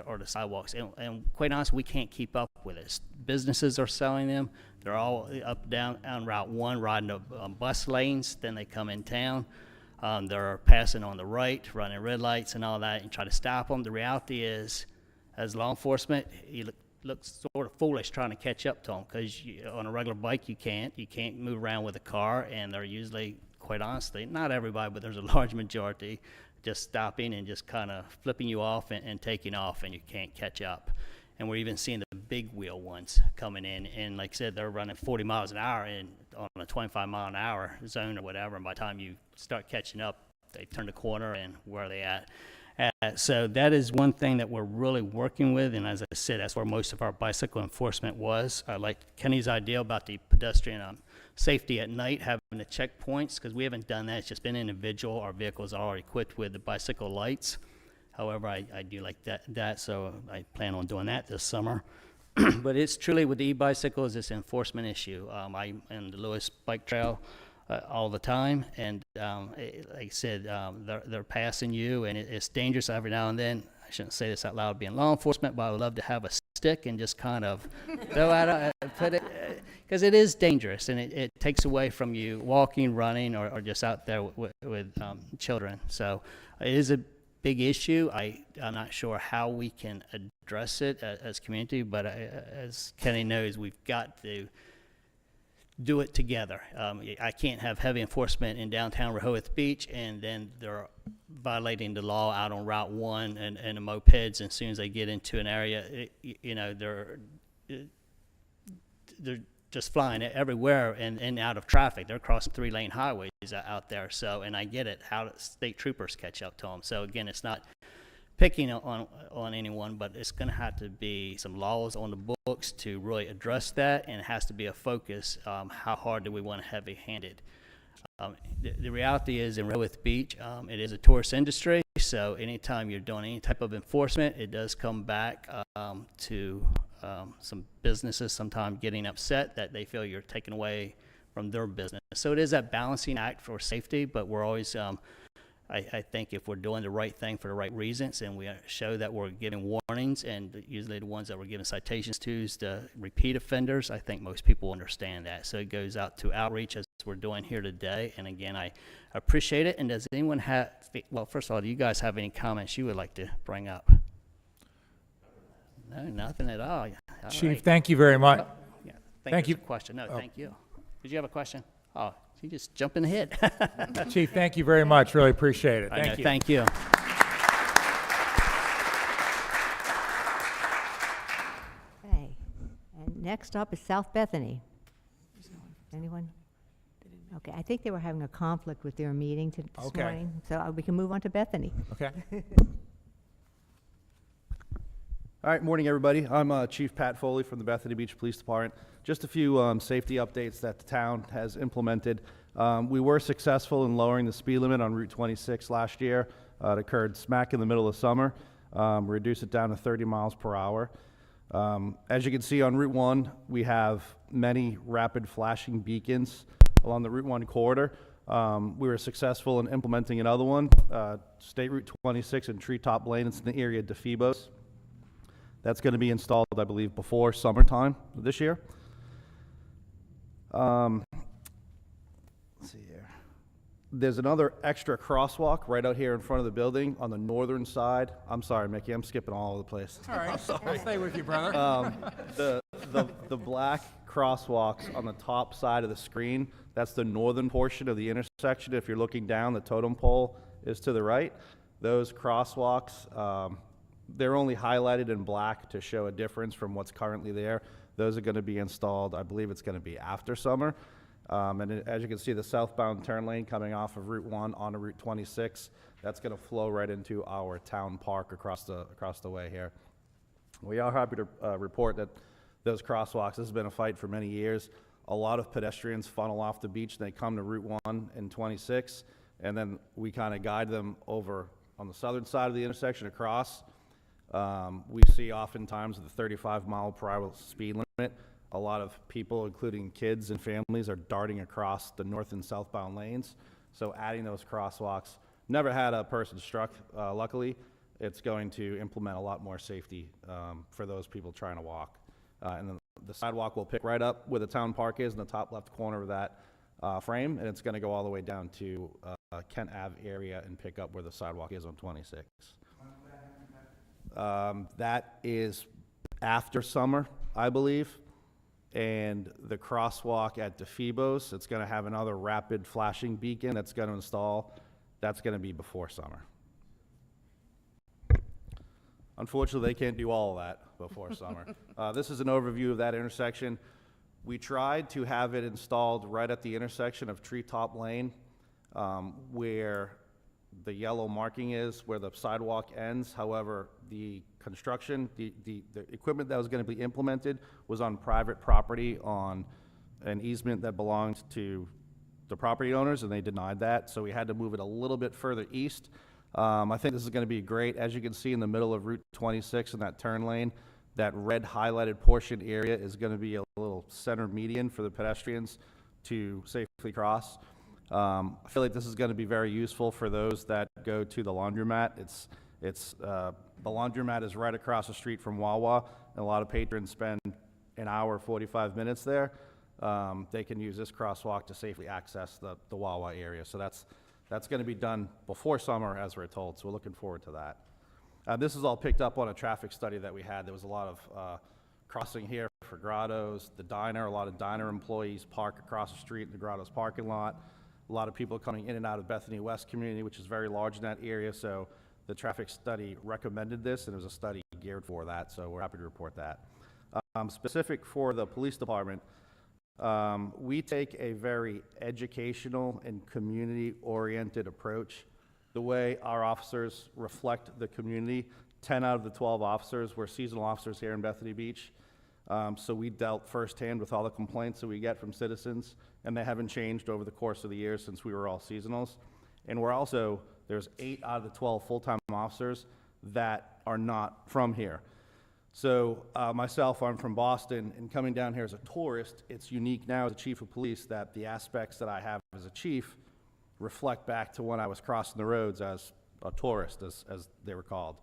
or the sidewalks. And quite honestly, we can't keep up with it. Businesses are selling them. They're all up, down, on Route 1, riding the bus lanes. Then they come in town. They're passing on the right, running red lights and all that, and try to stop them. The reality is, as law enforcement, you look sort of foolish trying to catch up to them, because on a regular bike you can't move around with a car, and they're usually, quite honestly, not everybody, but there's a large majority, just stopping and just kind of flipping you off and taking off, and you can't catch up. And we're even seeing the big wheel ones coming in, and like I said, they're running 40 miles an hour on a 25 mile an hour zone or whatever, and by the time you start catching up, they turn the corner, and where are they at? So that is one thing that we're really working with, and as I said, that's where most of our bicycle enforcement was. I like Kenny's idea about the pedestrian safety at night, having the checkpoints, because we haven't done that. It's just been individual. Our vehicles are equipped with the bicycle lights. However, I do like that, so I plan on doing that this summer. But it's truly, with the e-bicycles, it's an enforcement issue. I'm in the Lewis Bike Trail all the time, and like I said, they're passing you, and it's dangerous every now and then. I shouldn't say this out loud being law enforcement, but I would love to have a stick and just kind of throw out put it, because it is dangerous, and it takes away from you walking, running, or just out there with children. So it is a big issue. I'm not sure how we can address it as community, but as Kenny knows, we've got to do it together. I can't have heavy enforcement in downtown Rehoboth Beach, and then they're violating the law out on Route 1 and the mopeds. And as soon as they get into an area, they're just flying everywhere and out of traffic. They're crossing 3-lane highways out there. So, and I get it, how do state troopers catch up to them? So again, it's not picking on anyone, but it's going to have to be some laws on the books to really address that, and it has to be a focus. How hard do we want to heavy-handed? The reality is, in Rehoboth Beach, it is a tourist industry, so anytime you're doing any type of enforcement, it does come back to some businesses sometimes getting upset that they feel you're taking away from their business. So it is that balancing act for safety, but we're always I think if we're doing the right thing for the right reasons, and we show that we're giving warnings, and usually the ones that we're giving citations to is the repeat offenders, I think most people understand that. So it goes out to outreach, as we're doing here today. And again, I appreciate it. And does anyone have, well, first of all, do you guys have any comments you would like to bring up? No, nothing at all. All Chief, right. thank you very much. Yeah, Thank you. Question. No, thank you. Did you have a question? Oh, you just jump in the head. Chief, thank you very much. Really appreciate it. I know, Thank you. Thank you. Okay, and next up is South Bethany. Anyone? Okay, I think they were having a conflict with their meeting this Okay. morning, so we can move on to Bethany. Okay. All right, morning, everybody. I'm Chief Pat Foley from the Bethany Beach Police Department. Just a few safety updates that the town has implemented. We were successful in lowering the speed limit on Route 26 last year. It occurred smack in the middle of summer. Reduced it down to 30 miles per hour. As you can see on Route 1, we have many rapid flashing beacons along the Route 1 corridor. We were successful in implementing another one, State Route 26 and Treetop Lane. It's in the area of DeFibos. That's going to be installed, I believe, before summertime this year. Let's see here. There's another extra crosswalk right out here in front of the building on the northern side. I'm sorry, Mickey, I'm skipping all over the place. All right, I'll stay with you, brother. The black crosswalks on the top side of the screen, that's the northern portion of the intersection. If you're looking down, the totem pole is to the right. Those crosswalks, they're only highlighted in black to show a difference from what's currently there. Those are going to be installed, I believe it's going to be after summer. As you can see, the southbound turn lane coming off of Route 1 onto Route 26, that's going to flow right into our town park across the way here. We are happy to report that those crosswalks, this has been a fight for many years. A lot of pedestrians funnel off the beach and they come to Route 1 and 26, and then we kind of guide them over on the southern side of the intersection across. We see oftentimes the 35 mile per hour speed limit. A lot of people, including kids and families, are darting across the north and southbound lanes. So adding those crosswalks, never had a person struck, luckily. It's going to implement a lot more safety for those people trying to walk. And then the sidewalk will pick right up where the town park is in the top left corner of that frame, and it's going to go all the way down to Kent Ave area and pick up where the sidewalk is on 26. That is after summer, I believe. And the crosswalk at DeFibos, it's going to have another rapid flashing beacon that's going to install. That's going to be before summer. Unfortunately, they can't do all of that before summer. This is an overview of that intersection. We tried to have it installed right at the intersection of Treetop Lane, where the yellow marking is, where the sidewalk ends. However, the construction, the equipment that was going to be implemented was on private property on an easement that belonged to the property owners, and they denied that. So we had to move it a little bit further east. I think this is going to be great. As you can see in the middle of Route 26 in that turn lane, that red highlighted portion area is going to be a little center median for the pedestrians to safely cross. I feel like this is going to be very useful for those that go to the laundromat. The laundromat is right across the street from Wawa, and a lot of patrons spend an hour, 45 minutes there. They can use this crosswalk to safely access the Wawa area. So that's going to be done before summer, as we're told, so we're looking forward to that. This is all picked up on a traffic study that we had. There was a lot of crossing here for Grotto's, the diner. A lot of diner employees park across the street in the Grotto's parking lot. A lot of people coming in and out of Bethany West community, which is very large in that area, so the traffic study recommended this, and it was a study geared for that, so we're happy to report that. Specific for the police department, we take a very educational and community-oriented approach. The way our officers reflect the community, 10 out of the 12 officers were seasonal officers here in Bethany Beach. So we dealt firsthand with all the complaints that we get from citizens, and they haven't changed over the course of the years since we were all seasonals. And we're also, there's 8 out of the 12 full-time officers that are not from here. So myself, I'm from Boston, and coming down here as a tourist, it's unique now as a chief of police that the aspects that I have as a chief reflect back to when I was crossing the roads as a tourist, as they were called.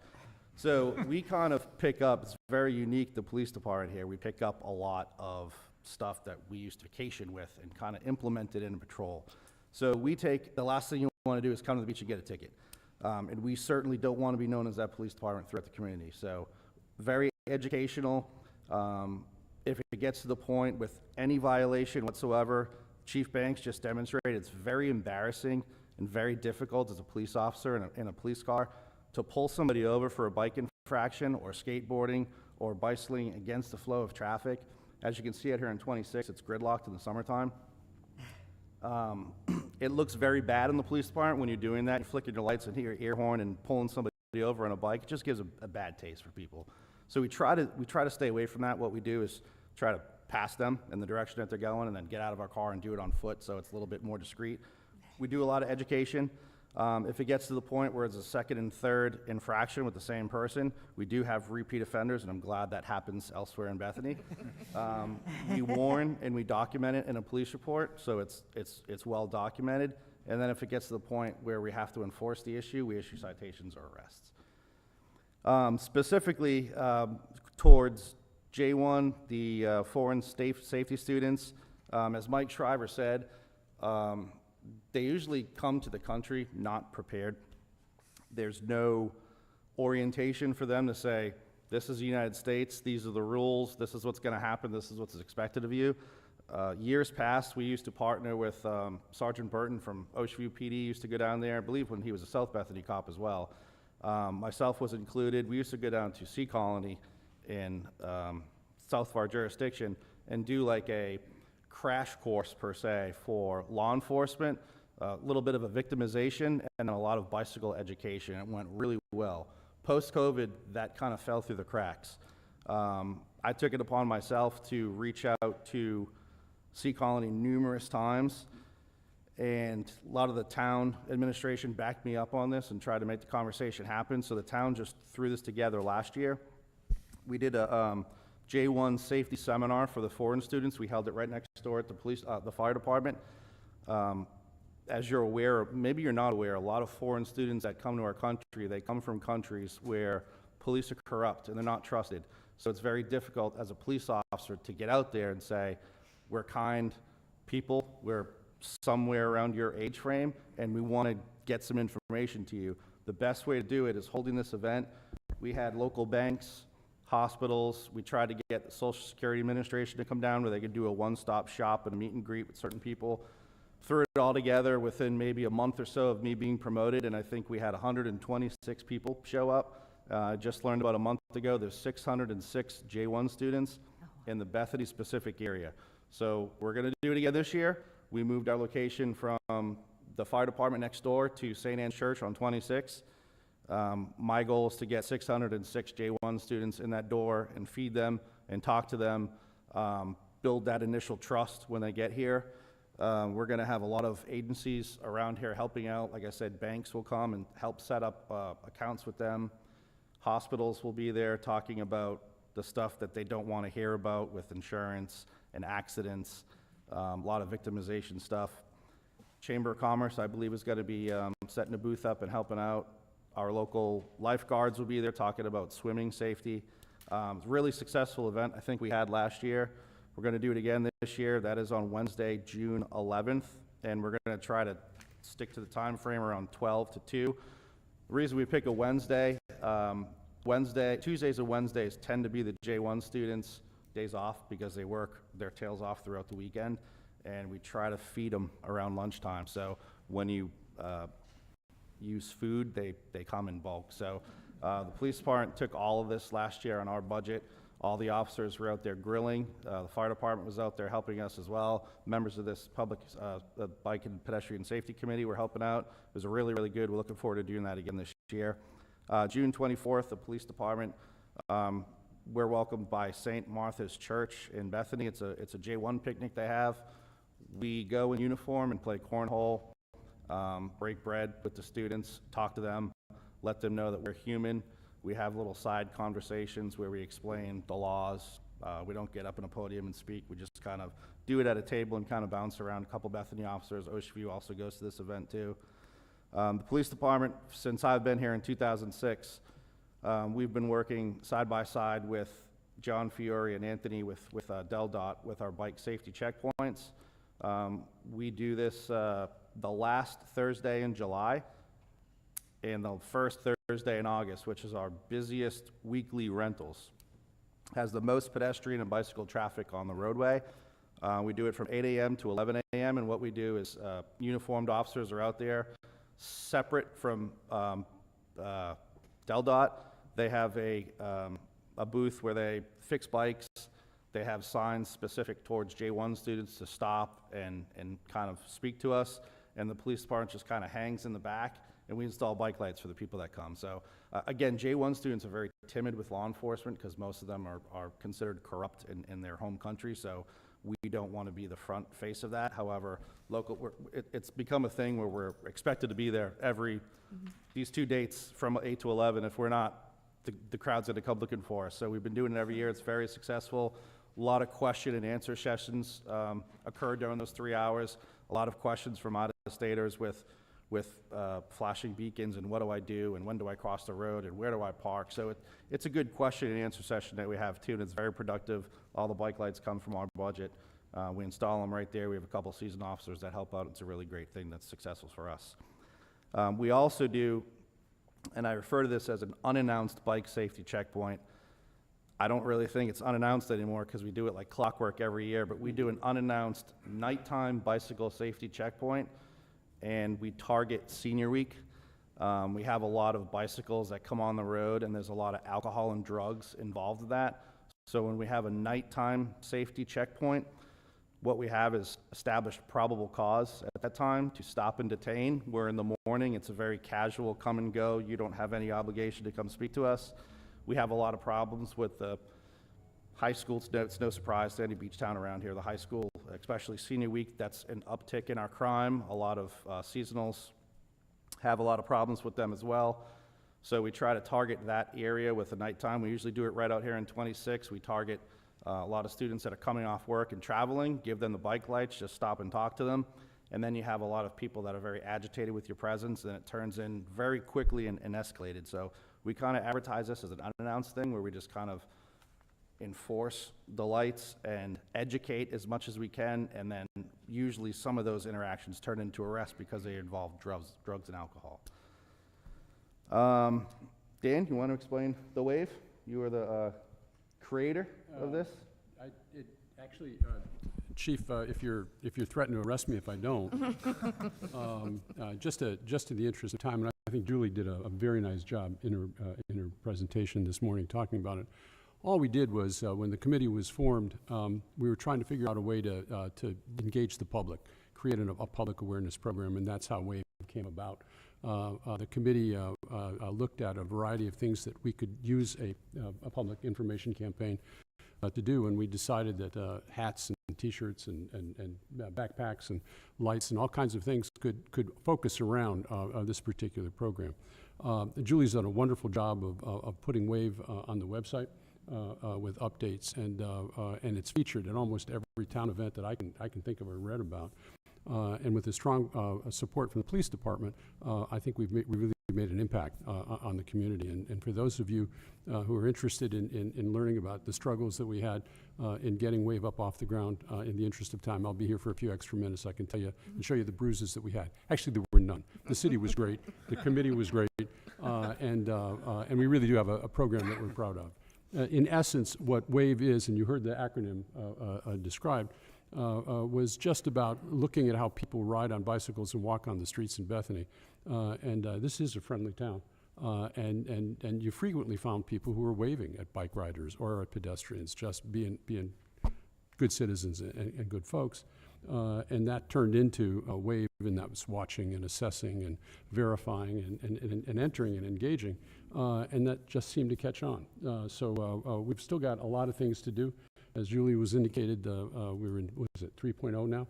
So we kind of pick up, it's very unique, the police department here, we pick up a lot of stuff that we used to vacation with and kind of implement it in a patrol. So we take, the last thing you want to do is come to the beach and get a ticket. And we certainly don't want to be known as that police department throughout the community. So very educational. If it gets to the point with any violation whatsoever, Chief Banks just demonstrated it's very embarrassing and very difficult as a police officer in a police car to pull somebody over for a bike infraction or skateboarding or bicycling against the flow of traffic. As you can see out here in 26, it's gridlocked in the summertime. It looks very bad in the police department when you're doing that. You're flicking your lights and your ear horn and pulling somebody over on a bike. It just gives a bad taste for people. So we try to stay away from that. What we do is try to pass them in the direction that they're going and then get out of our car and do it on foot so it's a little bit more discreet. We do a lot of education. If it gets to the point where it's a second and third infraction with the same person, we do have repeat offenders, and I'm glad that happens elsewhere in Bethany. We warn and we document it in a police report, so it's well documented. And then if it gets to the point where we have to enforce the issue, we issue citations or arrests. Specifically towards J1, the foreign safety students, as Mike Shriver said, they usually come to the country not prepared. There's no orientation for them to say, this is the United States, these are the rules, this is what's going to happen, this is what's expected of you. Years past, we used to partner with Sergeant Burton from Oceanview PD, used to go down there, I believe when he was a South Bethany cop as well. Myself was included. We used to go down to Sea Colony in south of our jurisdiction and do like a crash course per se for law enforcement, a little bit of a victimization, and a lot of bicycle education. It went really well. Post-COVID, that kind of fell through the cracks. I took it upon myself to reach out to Sea Colony numerous times, and a lot of the town administration backed me up on this and tried to make the conversation happen, so the town just threw this together last year. We did a J1 safety seminar for the foreign students. We held it right next door at the fire department. as you're aware, maybe you're not aware, a lot of foreign students that come to our country, they come from countries where police are corrupt and they're not trusted. So it's very difficult as a police officer to get out there and say, we're kind people, we're somewhere around your age frame, and we want to get some information to you. The best way to do it is holding this event. We had local banks, hospitals. We tried to get the Social Security Administration to come down where they could do a one-stop shop and a meet and greet with certain people. Threw it all together within maybe a month or so of me being promoted, and I think we had 126 people show up. I just learned about a month ago there's 606 J1 students in the Bethany specific area. So we're going to do it again this year. We moved our location from the fire department next door to St. Anne's Church on 26. My goal is to get 606 J1 students in that door and feed them and talk to them, build that initial trust when they get here. We're going to have a lot of agencies around here helping out. Like I said, banks will come and help set up accounts with them. Hospitals will be there talking about the stuff that they don't want to hear about with insurance and accidents, a lot of victimization stuff. Chamber of Commerce, I believe, is going to be setting a booth up and helping out. Our local lifeguards will be there talking about swimming safety. It's a really successful event I think we had last year. We're going to do it again this year. That is on Wednesday, June 11th, and we're going to try to stick to the time frame around 12 to 2. The reason we pick a Wednesday, Tuesdays and Wednesdays tend to be the J1 students' days off because they work their tails off throughout the weekend, and we try to feed them around lunchtime. So when you use food, they come in bulk. So the police department took all of this last year on our budget. All the officers were out there grilling. The fire department was out there helping us as well. Members of this public bike and pedestrian safety committee were helping out. It was really, really good. We're looking forward to doing that again this year. June 24th, the police department, we're welcomed by St. Martha's Church in Bethany. It's a J1 picnic they have. We go in uniform and play cornhole, break bread with the students, talk to them, let them know that we're human. We have little side conversations where we explain the laws. We don't get up on a podium and speak. We just kind of do it at a table and kind of bounce around. A couple Bethany officers. Oceanview also goes to this event too. The police department, since I've been here in 2006, we've been working side by side with John Fiore and Anthony with Del Dot with our bike safety checkpoints. We do this the last Thursday in July and the first Thursday in August, which is our busiest weekly rentals. Has the most pedestrian and bicycle traffic on the roadway. We do it from 8 a.m. to 11 a.m. and what we do is uniformed officers are out there separate from Del Dot. They have a booth where they fix bikes. They have signs specific towards J1 students to stop and kind of speak to us. And the police department just kind of hangs in the back, and we install bike lights for the people that come. So again, J1 students are very timid with law enforcement because most of them are considered corrupt in their home country. So we don't want to be the front face of that. However, it's become a thing where we're expected to be there these 2 dates from 8 to 11. If we're not, the crowd's going to come looking for us. So we've been doing it every year. It's very successful. A lot of question and answer sessions occur during those 3 hours. A lot of questions from out-of-staters with flashing beacons and what do I do and when do I cross the road and where do I park. So it's a good question and answer session that we have too, and it's very productive. All the bike lights come from our budget. We install them right there. We have a couple seasoned officers that help out. It's a really great thing that's successful for us. We also do, and I refer to this as an unannounced bike safety checkpoint. I don't really think it's unannounced anymore because we do it like clockwork every year, but we do an unannounced nighttime bicycle safety checkpoint, and we target Senior Week. We have a lot of bicycles that come on the road, and there's a lot of alcohol and drugs involved with that. So when we have a nighttime safety checkpoint, what we have is established probable cause at that time to stop and detain, where in the morning it's a very casual come and go. You don't have any obligation to come speak to us. We have a lot of problems with the high school. It's no surprise to any beach town around here. The high school, especially Senior Week, that's an uptick in our crime. A lot of seasonals have a lot of problems with them as well. So we try to target that area with the nighttime. We usually do it right out here in 26. We target a lot of students that are coming off work and traveling, give them the bike lights, just stop and talk to them. and then you have a lot of people that are very agitated with your presence, and it turns in very quickly and escalated. So we kind of advertise this as an unannounced thing where we just kind of enforce the lights and educate as much as we can, and then usually some of those interactions turn into arrests because they involve drugs and alcohol. Dan, you want to explain the wave? You are the creator of this. Chief, if you're threatening to arrest me if I don't, just in the interest of time, and I think Julie did a very nice job in her presentation this morning talking about it. All we did was, when the committee was formed, we were trying to figure out a way to engage the public, create a public awareness program, and that's how WAVE came about. The committee looked at a variety of things that we could use a public information campaign to do, and we decided that hats and T-shirts and backpacks and lights and all kinds of things could focus around this particular program. Julie's done a wonderful job of putting WAVE on the website with updates, and it's featured at almost every town event that I can think of or read about. And with the strong support from the police department, I think we've really made an impact on the community. And for those of you who are interested in learning about the struggles that we had in getting WAVE up off the ground, in the interest of time, I'll be here for a few extra minutes. I can tell you and show you the bruises that we had. Actually, there were none. The city was great. The committee was great. And we really do have a program that we're proud of. In essence, what WAVE is, and you heard the acronym described, was just about looking at how people ride on bicycles and walk on the streets in Bethany. This is a friendly town. And you frequently found people who were waving at bike riders or at pedestrians, just being good citizens and good folks. And that turned into a WAVE, and that was watching and assessing and verifying and entering and engaging. And that just seemed to catch on. So we've still got a lot of things to do. As Julie was indicated, we're in, what is it, 3.0 now,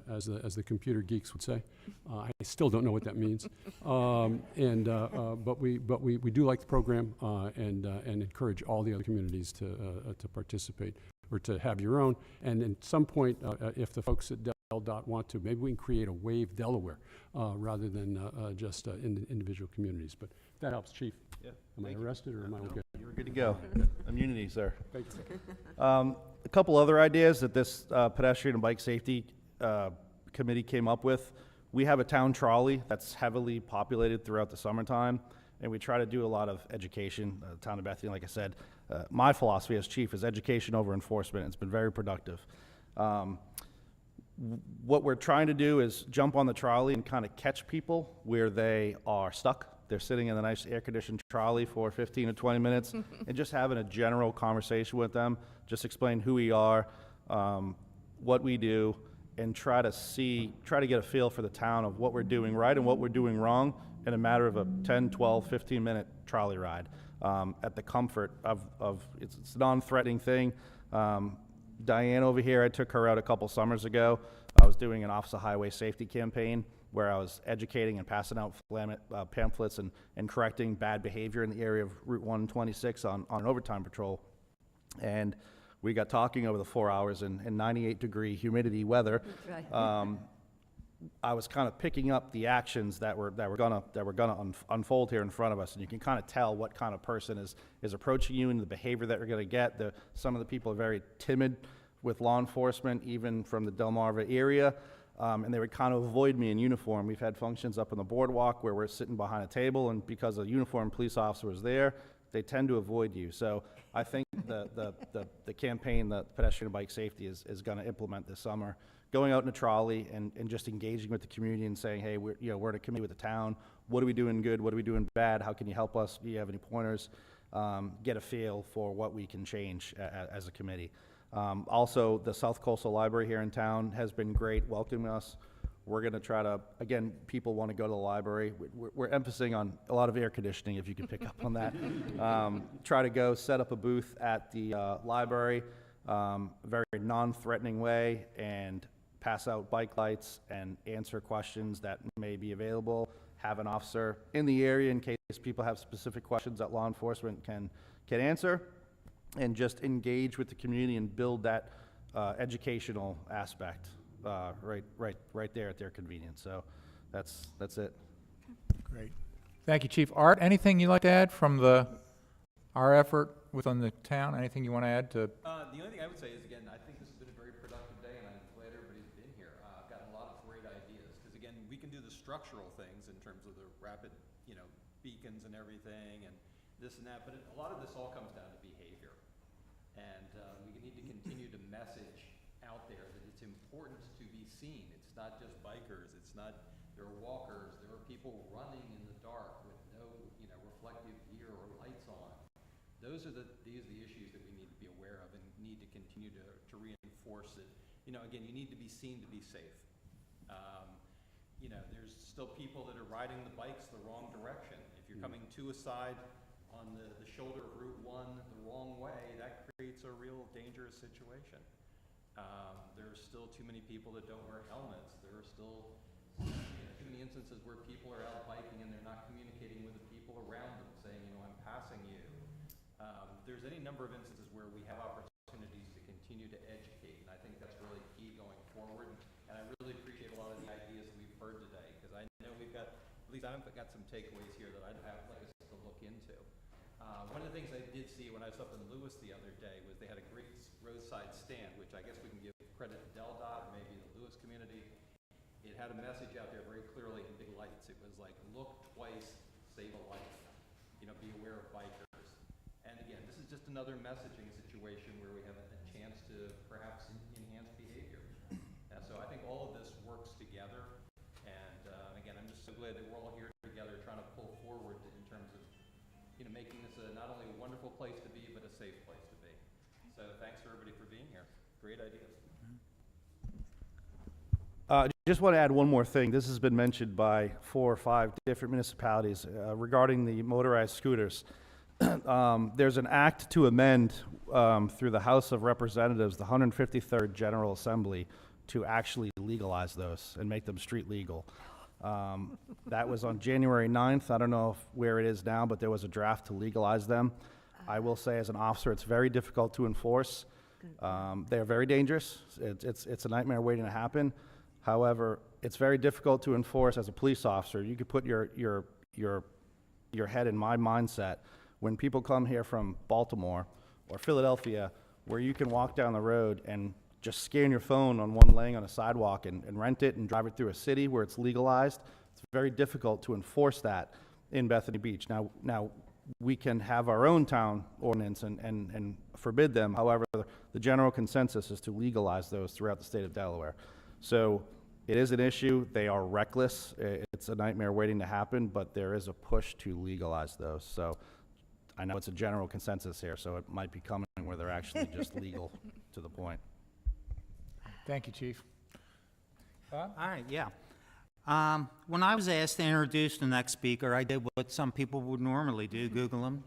as the computer geeks would say. I still don't know what that means. But we do like the program and encourage all the other communities to participate or to have your own. And at some point, if the folks at DelDOT want to, maybe we can create a WAVE Delaware rather than just individual communities. But that helps, Chief. Yeah. Am I arrested or am I okay? You're good to go. Immunity, sir. Thank you. A couple other ideas that this pedestrian and bike safety committee came up with. We have a town trolley that's heavily populated throughout the summertime, and we try to do a lot of education. The town of Bethany, like I said, my philosophy as chief is education over enforcement. It's been very productive. What we're trying to do is jump on the trolley and kind of catch people where they are stuck. They're sitting in a nice air-conditioned trolley for 15 to 20 minutes and just having a general conversation with them, just explain who we are, what we do, and try to get a feel for the town of what we're doing right and what we're doing wrong in a matter of a 10, 12, 15-minute trolley ride at the comfort of it's a non-threatening thing. Diane over here, I took her out a couple summers ago. I was doing an Office of Highway Safety campaign where I was educating and passing out pamphlets and correcting bad behavior in the area of Route 126 on an overtime patrol. And we got talking over the 4 hours in 98-degree humidity weather. Right. I was kind of picking up the actions that were gonna unfold here in front of us, and you can kind of tell what kind of person is approaching you and the behavior that you're going to get. Some of the people are very timid with law enforcement, even from the Delmarva area, and they would kind of avoid me in uniform. We've had functions up on the boardwalk where we're sitting behind a table, and because a uniformed police officer was there, they tend to avoid you. So I think the campaign, the pedestrian and bike safety, is going to implement this summer. Going out in a trolley and just engaging with the community and saying, hey, we're in a committee with the town. What are we doing good? What are we doing bad? How can you help us? Do you have any pointers? Get a feel for what we can change as a committee. Also, the South Coastal Library here in town has been great welcoming us. We're going to try to, again, people want to go to the library. We're emphasizing on a lot of air conditioning, if you can pick up on that. Try to go set up a booth at the library, very non-threatening way, and pass out bike lights and answer questions that may be available. Have an officer in the area in case people have specific questions that law enforcement can answer, and just engage with the community and build that educational aspect right there at their convenience. So that's it. Great. Thank you, Chief. Art, anything you'd like to add from our effort within the town? Anything you want to add to? The only thing I would say is, again, I think this has been a very productive day, and I'm glad everybody's been here. I've gotten a lot of great ideas, because again, we can do the structural things in terms of the rapid, beacons and everything, and this and that, but a lot of this all comes down to behavior. And we need to continue to message out there that it's important to be seen. It's not just bikers, there are walkers, there are people running in the dark with no, reflective gear or lights on. These are the issues that we need to be aware of and need to continue to reinforce it. Again, you need to be seen to be safe. There's still people that are riding the bikes the wrong direction. If you're coming to a side on the shoulder of Route 1 the wrong way, that creates a real dangerous situation. There are still too many people that don't wear helmets. There are still too many instances where people are out biking and they're not communicating with the people around them, saying, I'm passing you. There's any number of instances where we have opportunities to continue to educate, and I think that's really key going forward. And I really appreciate a lot of the ideas that we've heard today, because I know we've got, at least I've got some takeaways here that I'd like us to look into. One of the things I did see when I was up in Lewis the other day was they had a great roadside stand, which I guess we can give credit to DelDOT or maybe the Lewis community. It had a message out there very clearly in big lights. It was like, look twice, save a life. Be aware of bikers. And again, this is just another messaging situation where we have a chance to perhaps enhance behavior. So I think all of this works together. And again, I'm just so glad that we're all here together trying to pull forward in terms of making this not only a wonderful place to be, but a safe place to be. So thanks for everybody for being here. Great ideas. Just want to add one more thing. This has been mentioned by 4 or 5 different municipalities regarding the motorized scooters. There's an act to amend through the House of Representatives, the 153rd General Assembly, to actually legalize those and make them street legal. That was on January 9th. I don't know where it is now, but there was a draft to legalize them. I will say as an officer, it's very difficult to enforce. They're very dangerous. It's a nightmare waiting to happen. However, it's very difficult to enforce as a police officer. You could put your head in my mindset. When people come here from Baltimore or Philadelphia, where you can walk down the road and just scan your phone on one laying on a sidewalk and rent it and drive it through a city where it's legalized, it's very difficult to enforce that in Bethany Beach. Now we can have our own town ordinance and forbid them. However, the general consensus is to legalize those throughout the state of Delaware. So it is an issue. They are reckless. It's a nightmare waiting to happen, but there is a push to legalize those. So I know it's a general consensus here, so it might be coming where they're actually just legal to the point. Thank you, Chief. Bob? All right, yeah. When I was asked to introduce the next speaker, I did what some people would normally do, Google them,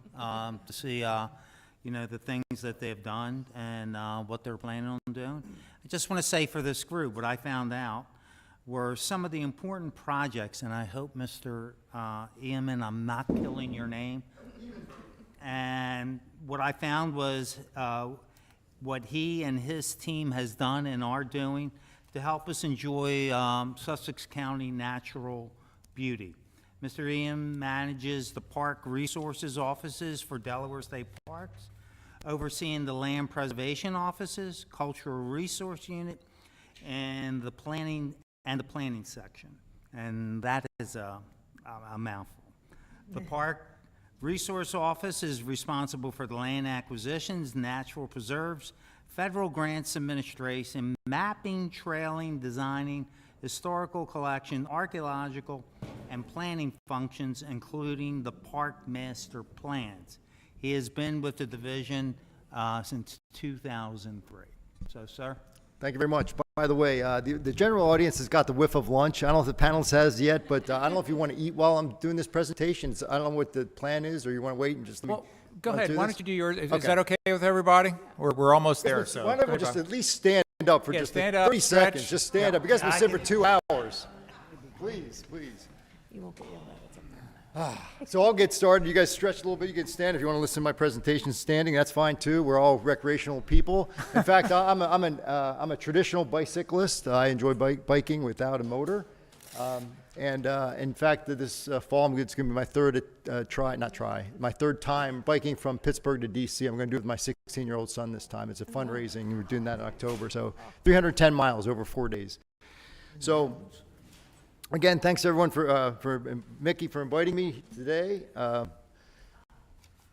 to see, the things that they've done and what they're planning on doing. I just want to say for this group, what I found out were some of the important projects, and I hope, Mr. Eamon, I'm not killing your name. And what I found was what he and his team has done and are doing to help us enjoy Sussex County natural beauty. Mr. Ian manages the Park Resources Offices for Delaware State Parks, overseeing the Land Preservation Offices, Cultural Resource Unit, and the planning section. And that is a mouthful. The Park Resource Office is responsible for the land acquisitions, natural preserves, federal grants administration, mapping, trailing, designing, historical collection, archaeological, and planning functions, including the park master plans. He has been with the division since 2003. So, sir? Thank you very much. By the way, the general audience has got the whiff of lunch. I don't know if the panelist has yet, but I don't know if you want to eat while I'm doing this presentation. I don't know what the plan is, or you want to wait and just let me go ahead. Why don't you do yours? Is Okay. that okay with everybody? We're almost there. So why don't we just at least stand up for just stand 30 up, seconds? stretch. Just stand up. You guys have been sitting for 2 hours. Please, please. You won't get yelled at. It's okay. So I'll get started. You guys stretch a little bit. You can stand if you want to listen to my presentation standing. That's fine too. We're all recreational people. In fact, I'm a traditional bicyclist. I enjoy biking without a motor. In fact, this fall, it's going to be my third my third time biking from Pittsburgh to DC. I'm going to do it with my 16-year-old son this time. It's a fundraising. We're doing that in October. So 310 miles over 4 days. So again, thanks everyone for Mickey for inviting me today.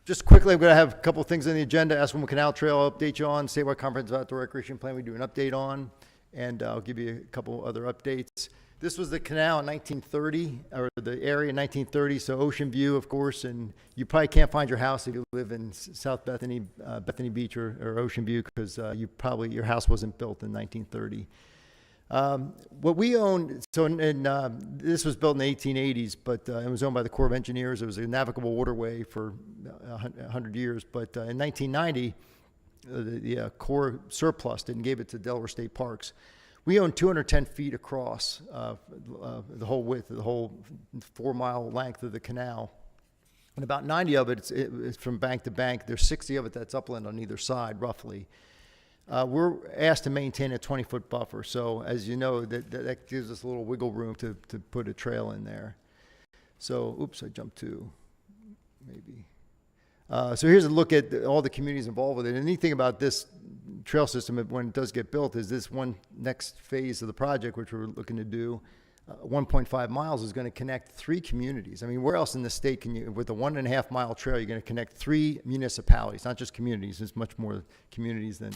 Just quickly, I'm going to have a couple things on the agenda. Asquith Canal Trail, I'll update you on. Statewide Comprehensive Outdoor Recreation Plan, we do an update on. And I'll give you a couple other updates. This was the canal in 1930, or the area in 1930, so Ocean View, of course, and you probably can't find your house if you live in South Bethany, Bethany Beach or Ocean View, because your house wasn't built in 1930. What we own, this was built in the 1880s, but it was owned by the Corps of Engineers. It was a navigable waterway for 100 years, but in 1990, the Corps surplused it and gave it to Delaware State Parks. We own 210 feet across the whole width, the whole 4-mile length of the canal. And about 90 of it's from bank to bank. There's 60 of it that's upland on either side, roughly. We're asked to maintain a 20-foot buffer. So as you know, that gives us a little wiggle room to put a trail in there. So, oops, I jumped to maybe. So here's a look at all the communities involved with it. And the neat thing about this trail system, when it does get built, is this one next phase of the project, which we're looking to do, 1.5 miles, is going to connect 3 communities. I mean, where else in the state can you, with a 1.5 mile trail, you're going to connect 3 municipalities, not just communities. There's much more communities than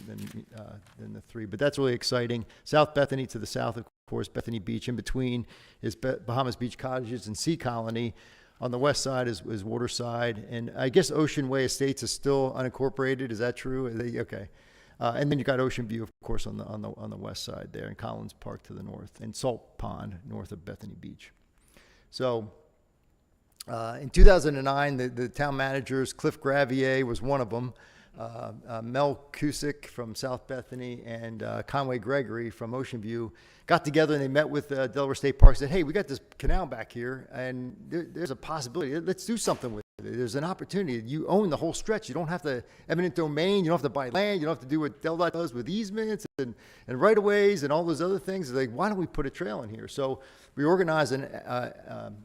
the 3, but that's really exciting. South Bethany to the south, of course, Bethany Beach. In between is Bahamas Beach Cottages and Sea Colony. On the west side is Waterside, and I guess Ocean Way Estates is still unincorporated. Is that true? Okay. And then you got Ocean View, of course, on the west side there, and Collins Park to the north, and Salt Pond north of Bethany Beach. So in 2009, the town managers, Cliff Gravier was one of them, Mel Cusick from South Bethany, and Conway Gregory from Ocean View got together, and they met with Delaware State Park, said, hey, we got this canal back here, and there's a possibility. Let's do something with it. There's an opportunity. You own the whole stretch. You don't have to eminent domain. You don't have to buy land. You don't have to do what DelDOT does with easements and right-of-ways and all those other things. They're like, why don't we put a trail in here? So we organized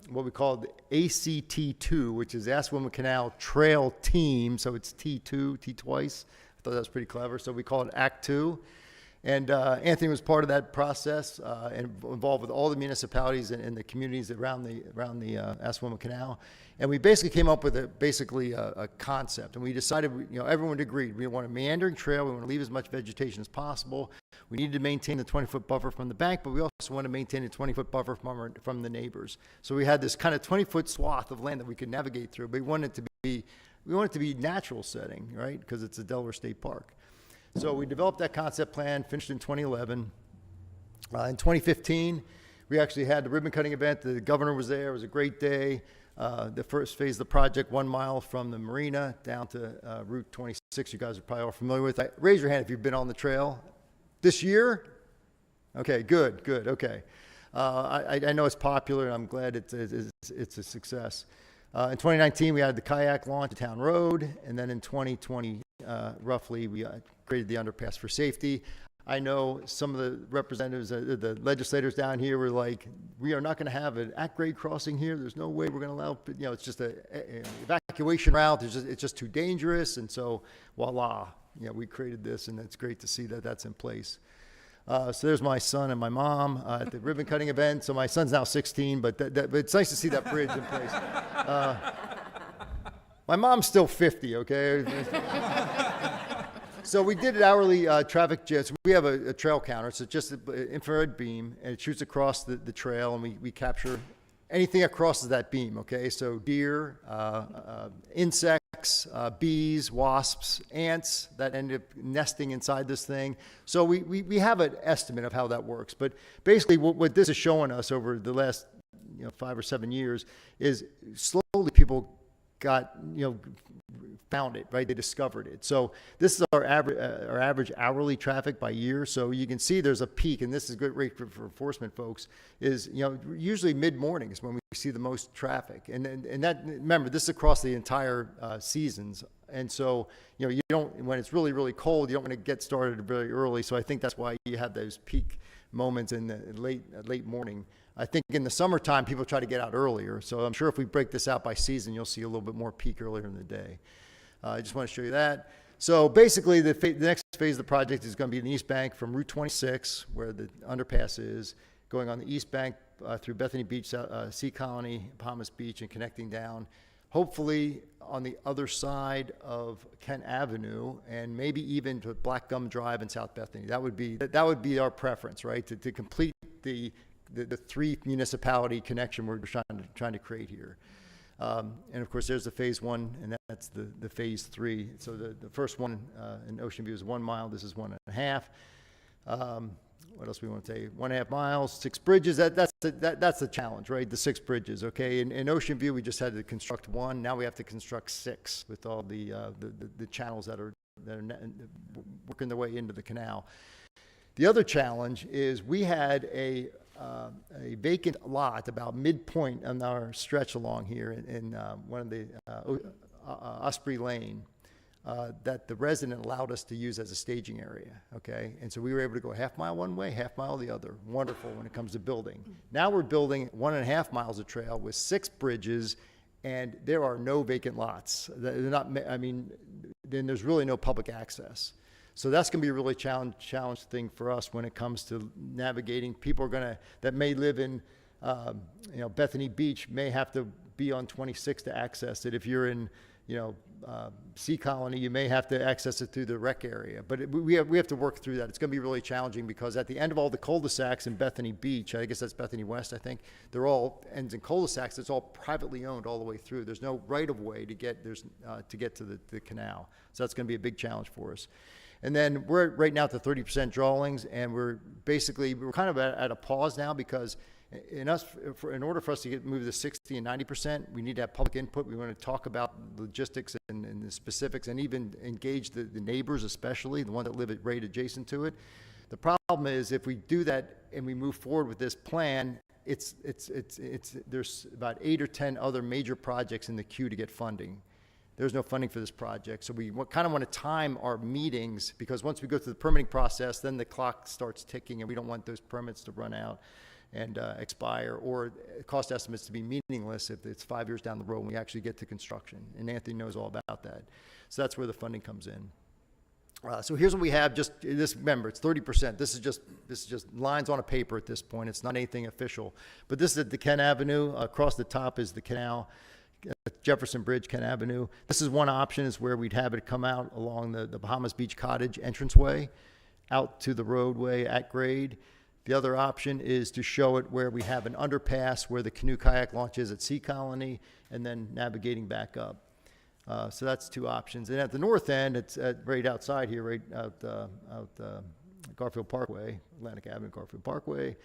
what we called ACT2, which is Asquith Canal Trail Team. So it's T2, T twice. I thought that was pretty clever. So we call it Act 2. And Anthony was part of that process and involved with all the municipalities and the communities around the Asquith Canal. And we basically came up with a concept. And we decided, everyone agreed. We want a meandering trail. We want to leave as much vegetation as possible. We needed to maintain the 20-foot buffer from the bank, but we also want to maintain a 20-foot buffer from the neighbors. So we had this kind of 20-foot swath of land that we could navigate through. But we wanted it to be natural setting, right? Because it's a Delaware State Park. So we developed that concept plan, finished in 2011. In 2015, we actually had the ribbon cutting event. The governor was there. It was a great day. The first phase of the project, 1 mile from the marina down to Route 26, you guys are probably all familiar with. Raise your hand if you've been on the trail this year. Okay, good, okay. I know it's popular, and I'm glad it's a success. In 2019, we had the kayak launch at Town Road, and then in 2020, roughly, we created the underpass for safety. I know some of the representatives, the legislators down here were like, we are not going to have an at-grade crossing here. There's no way we're going to allow, it's just an evacuation route. It's just too dangerous. And so, voila, we created this, and it's great to see that that's in place. So there's my son and my mom at the ribbon cutting event. So my son's now 16, but it's nice to see that bridge in place. My mom's still 50, okay? So we did an hourly traffic jam. So we have a trail counter. It's just an infrared beam, and it shoots across the trail, and we capture anything that crosses that beam, okay? So deer, insects, bees, wasps, ants that end up nesting inside this thing. So we have an estimate of how that works. But basically what this is showing us over the last 5 or 7 years is slowly people got, found it, right? They discovered it. So this is our average hourly traffic by year. So you can see there's a peak, and this is good rate for enforcement folks, is, usually mid-morning is when we see the most traffic. And that, remember, this is across the entire seasons. And so, you don't, when it's really, really cold, you don't want to get started very early. So I think that's why you have those peak moments in the late morning. I think in the summertime, people try to get out earlier. So I'm sure if we break this out by season, you'll see a little bit more peak earlier in the day. I just want to show you that. So basically, the next phase of the project is going to be in the East Bank from Route 26, where the underpass is, going on the East Bank through Bethany Beach, Sea Colony, Bahamas Beach, and connecting down, hopefully on the other side of Kent Avenue, and maybe even to Black Gum Drive in South Bethany. That would be our preference, right? To complete the three municipality connection we're trying to create here. And of course, there's the phase one, and that's the phase three. So the first one in Ocean View is 1 mile. This is 1.5. What else we want to say? 1.5 miles, 6 bridges. That's the challenge, right? The 6 bridges. Okay. In Ocean View, we just had to construct 1. Now we have to construct 6 with all the channels that are working their way into the canal. The other challenge is we had a vacant lot about midpoint on our stretch along here in one of the Osprey Lane that the resident allowed us to use as a staging area, okay? And so we were able to go 1/2 mile one way, 1/2 mile the other. Wonderful when it comes to building. Now we're building 1.5 miles of trail with 6 bridges, and there are no vacant lots. They're not, I mean, then there's really no public access. So that's going to be a really challenge thing for us when it comes to navigating. People that may live in, Bethany Beach may have to be on 26 to access it. If you're in, Sea Colony, you may have to access it through the rec area. But we have to work through that. It's going to be really challenging because at the end of all the cul-de-sacs in Bethany Beach, I guess that's Bethany West, I think, they're all ends in cul-de-sacs. It's all privately owned all the way through. There's no right-of-way to get to the canal. So that's going to be a big challenge for us. And then we're right now at the 30% drawings, and we're kind of at a pause now because in order for us to move the 60 and 90%, we need to have public input. We want to talk about logistics and the specifics, and even engage the neighbors, especially the ones that live right adjacent to it. The problem is if we do that and we move forward with this plan, there's about 8 or 10 other major projects in the queue to get funding. There's no funding for this project. So we kind of want to time our meetings, because once we go through the permitting process, then the clock starts ticking, and we don't want those permits to run out and expire, or cost estimates to be meaningless if it's 5 years down the road when we actually get to construction. And Anthony knows all about that. So that's where the funding comes in. So here's what we have. Just this, remember, it's 30%. This is just lines on a paper at this point. It's not anything official. But this is at the Kent Avenue. Across the top is the canal. Jefferson Bridge, Kent Avenue. This is one option, is where we'd have it come out along the Bahamas Beach Cottage entranceway out to the roadway at grade. The other option is to show it where we have an underpass where the canoe kayak launch is at Sea Colony, and then navigating back up. So that's 2 options. And at the north end, it's right outside here, right out Garfield Parkway, Atlantic Avenue, Garfield Parkway,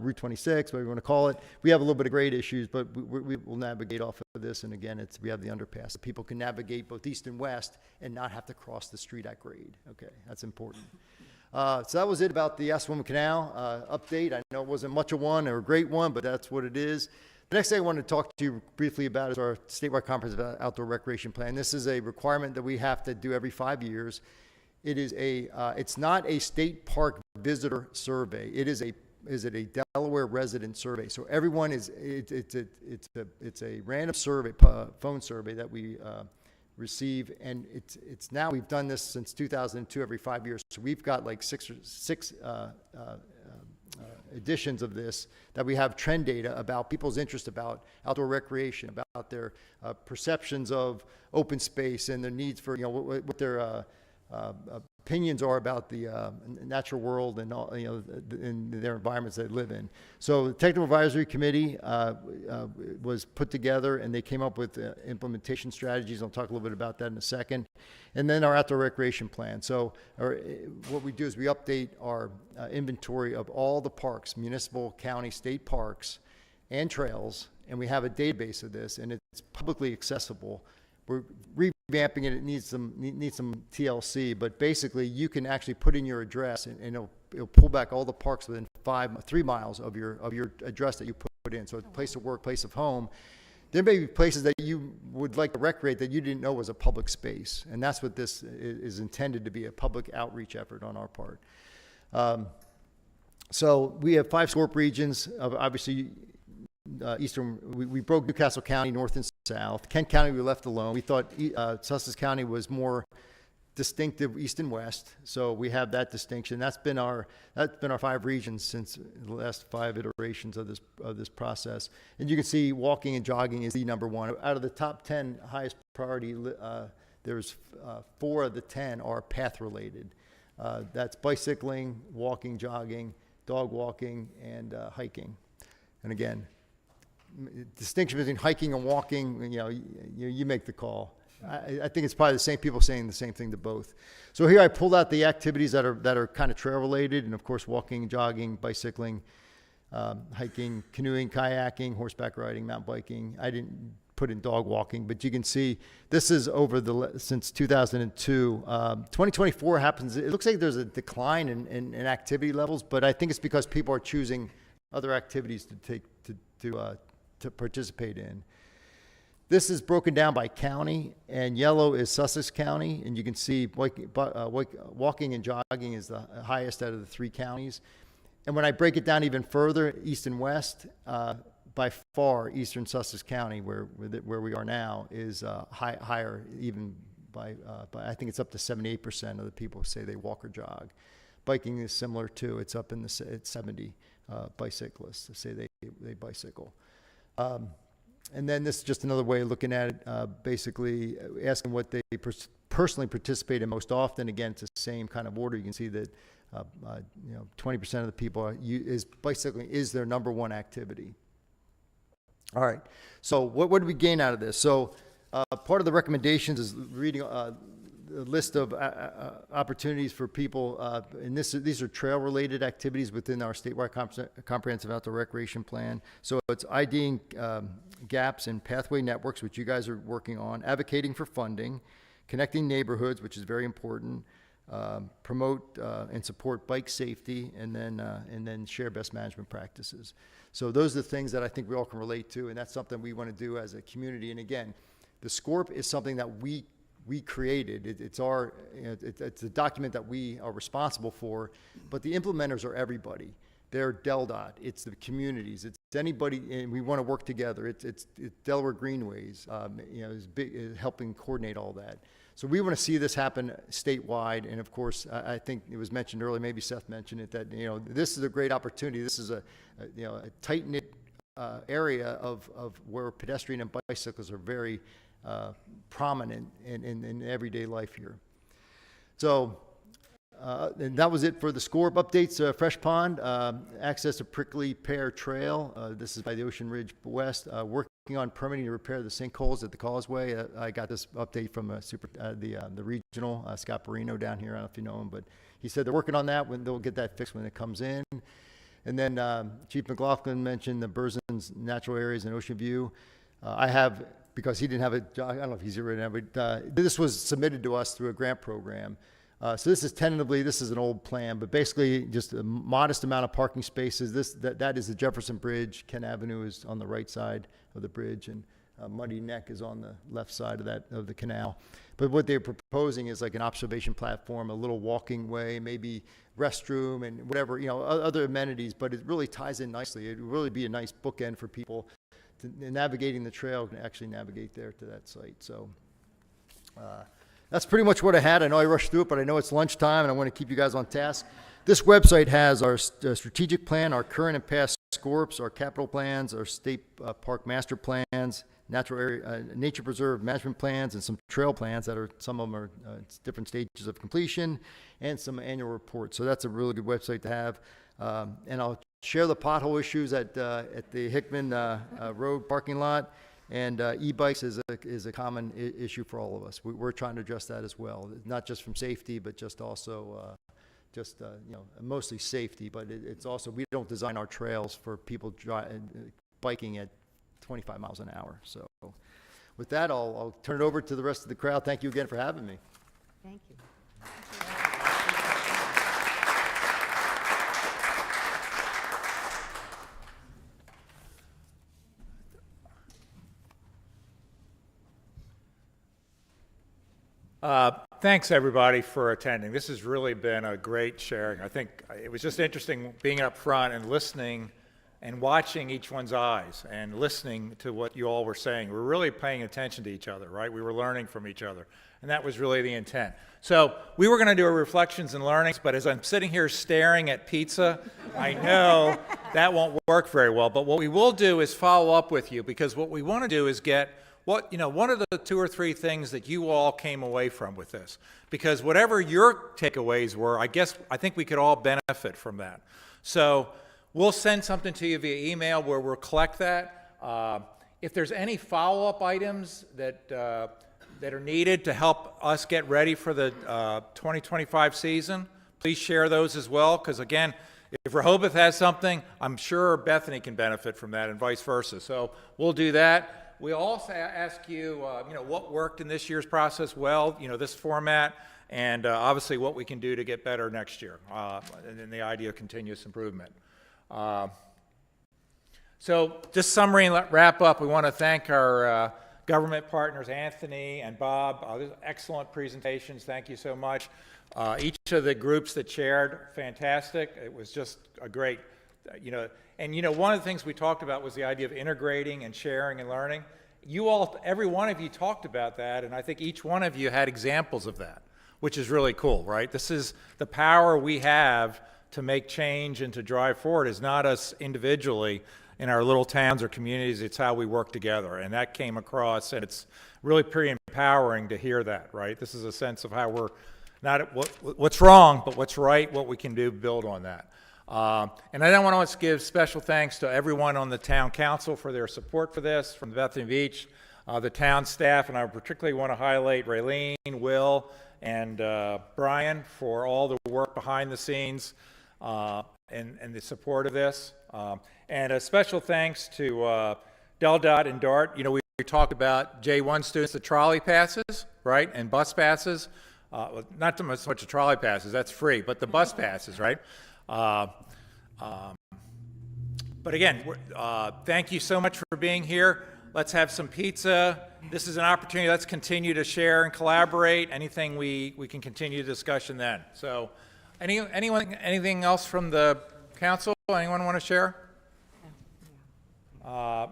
Route 26, whatever you want to call it. We have a little bit of grade issues, but we will navigate off of this. And again, we have the underpass. People can navigate both east and west and not have to cross the street at grade. Okay, that's important. So that was it about the Assateague Canal update. I know it wasn't much of one or a great one, but that's what it is. The next thing I wanted to talk to you briefly about is our statewide comprehensive outdoor recreation plan. This is a requirement that we have to do every 5 years. It is it's not a state park visitor survey. It is a Delaware resident survey. So everyone it's a random survey, phone survey that we receive, and it's now, we've done this since 2002 every 5 years. So we've got like six editions of this that we have trend data about people's interest about outdoor recreation, about their perceptions of open space and their needs for, what their opinions are about the natural world and all, in their environments they live in. So the Technical Advisory Committee was put together, and they came up with implementation strategies. I'll talk a little bit about that in a second. And then our outdoor recreation plan. So what we do is we update our inventory of all the parks, municipal, county, state parks, and trails, and we have a database of this, and it's publicly accessible. We're revamping it. It needs some TLC, but basically you can actually put in your address, and it'll pull back all the parks within 3 miles of your address that you put in. So it's place of work, place of home. There may be places that you would like to recreate that you didn't know was a public space, and that's what this is intended to be, a public outreach effort on our part. So we have 5 SCORP regions. Obviously, we broke Newcastle County north and south. Kent County we left alone. We thought Sussex County was more distinctive east and west, so we have that distinction. That's been our 5 regions since the last 5 iterations of this process. And you can see walking and jogging is the number 1 out of the top 10 highest priority. There's 4 of the 10 are path related. That's bicycling, walking, jogging, dog walking, and hiking. And again, distinction between hiking and walking, you make the call. I think it's probably the same people saying the same thing to both. So here I pulled out the activities that are kind of trail related, and of course walking, jogging, bicycling, hiking, canoeing, kayaking, horseback riding, mountain biking. I didn't put in dog walking, but you can see this is since 2002. 2024 happens. It looks like there's a decline in activity levels, but I think it's because people are choosing other activities to participate in. This is broken down by county, and yellow is Sussex County, and you can see walking and jogging is the highest out of the 3 counties. And when I break it down even further, east and west, by far, eastern Sussex County, where we are now, is higher, even by I think it's up to 78% of the people say they walk or jog. Biking is similar too. It's up in it's 70 bicyclists that say they bicycle. And then this is just another way of looking at it, basically asking what they personally participate in most often. Again, it's the same kind of order. You can see that 20% of the people bicycling is their number 1 activity. All right, so what did we gain out of this? So part of the recommendations is reading a list of opportunities for people, and these are trail-related activities within our statewide comprehensive outdoor recreation plan. So it's IDing gaps in pathway networks, which you guys are working on, advocating for funding, connecting neighborhoods, which is very important, promote and support bike safety, and then share best management practices. So those are the things that I think we all can relate to, and that's something we want to do as a community. And again, the SCORP is something that we created. It's a document that we are responsible for, but the implementers are everybody. They're DelDOT, it's the communities, it's anybody, and we want to work together. It's Delaware Greenways, is helping coordinate all that. So we want to see this happen statewide, and of course, I think it was mentioned earlier, maybe Seth mentioned it, that this is a great opportunity. This is a tight-knit area of where pedestrian and bicycles are very prominent in everyday life here. So, and that was it for the SCORP updates. Fresh Pond, access to Prickly Pear Trail. This is by the Ocean Ridge West. Working on permitting to repair the sinkholes at the causeway. I got this update from the regional, Scott Perino down here. I don't know if you know him, but he said they're working on that. When they'll get that fixed when it comes in. And then Chief McLaughlin mentioned the Burzins natural areas in Ocean View. I have, because he didn't have I don't know if he's here right now, but this was submitted to us through a grant program. So this is tentatively, this is an old plan, but basically just a modest amount of parking spaces. That is the Jefferson Bridge. Kent Avenue is on the right side of the bridge, and Muddy Neck is on the left side of the canal. But what they're proposing is like an observation platform, a little walking way, maybe restroom and whatever, other amenities, but it really ties in nicely. It would really be a nice bookend for people navigating the trail, can actually navigate there to that site. So that's pretty much what I had. I know I rushed through it, but I know it's lunchtime and I want to keep you guys on task. This website has our strategic plan, our current and past SCORPs, our capital plans, our state park master plans, natural area, nature preserve management plans, and some trail plans that some of them are different stages of completion, and some annual reports. So that's a really good website to have. And I'll share the pothole issues at the Hickman Road parking lot, and e-bikes is a common issue for all of us. We're trying to address that as well, not just from safety, but just also mostly safety. But it's also, we don't design our trails for people biking at 25 miles an hour. So With that, I'll turn it over to the rest of the crowd. Thank you again for having me. Thank you. Thanks, everybody, for attending. This has really been a great sharing. I think it was just interesting being up front and listening and watching each one's eyes and listening to what you all were saying. We're really paying attention to each other, right? We were learning from each other, and that was really the intent. So we were going to do a reflections and learnings, but as I'm sitting here staring at pizza, I know that won't work very well. But what we will do is follow up with you, because what we want to do is get one of the 2 or 3 things that you all came away from with this. Because whatever your takeaways were, I think we could all benefit from that. So we'll send something to you via email where we'll collect that. If there's any follow-up items that are needed to help us get ready for the 2025 season, please share those as well. Because again, if Rehoboth has something, I'm sure Bethany can benefit from that, and vice versa. So we'll do that. We also ask you, what worked in this year's process well, this format, and obviously what we can do to get better next year, and then the idea of continuous improvement. So just summary and wrap up, we want to thank our government partners, Anthony and Bob. Excellent presentations. Thank you so much. Each of the groups that shared, fantastic. It was just a great, one of the things we talked about was the idea of integrating and sharing and learning. Every one of you talked about that, and I think each one of you had examples of that, which is really cool, right? This is the power we have to make change and to drive forward. Is not us individually in our little towns or communities, it's how we work together, and that came across, and it's really pretty empowering to hear that, right? This is a sense of how we're not what's wrong, but what's right, what we can do, build on that. And I want to give special thanks to everyone on the town council for their support for this, from Bethany Beach, the town staff, and I particularly want to highlight Raylene, Will, and Brian for all the work behind the scenes and the support of this. And a special thanks to Del Dot and DART. We talked about J1 students, the trolley passes, right, and bus passes. Not so much the trolley passes, that's free, but the bus passes, right? But again, thank you so much for being here. Let's have some pizza. This is an opportunity. Let's continue to share and collaborate. Anything we can continue the discussion then. So anything else from the council? Anyone want to share?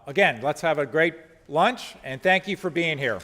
Again, let's have a great lunch, and thank you for being here.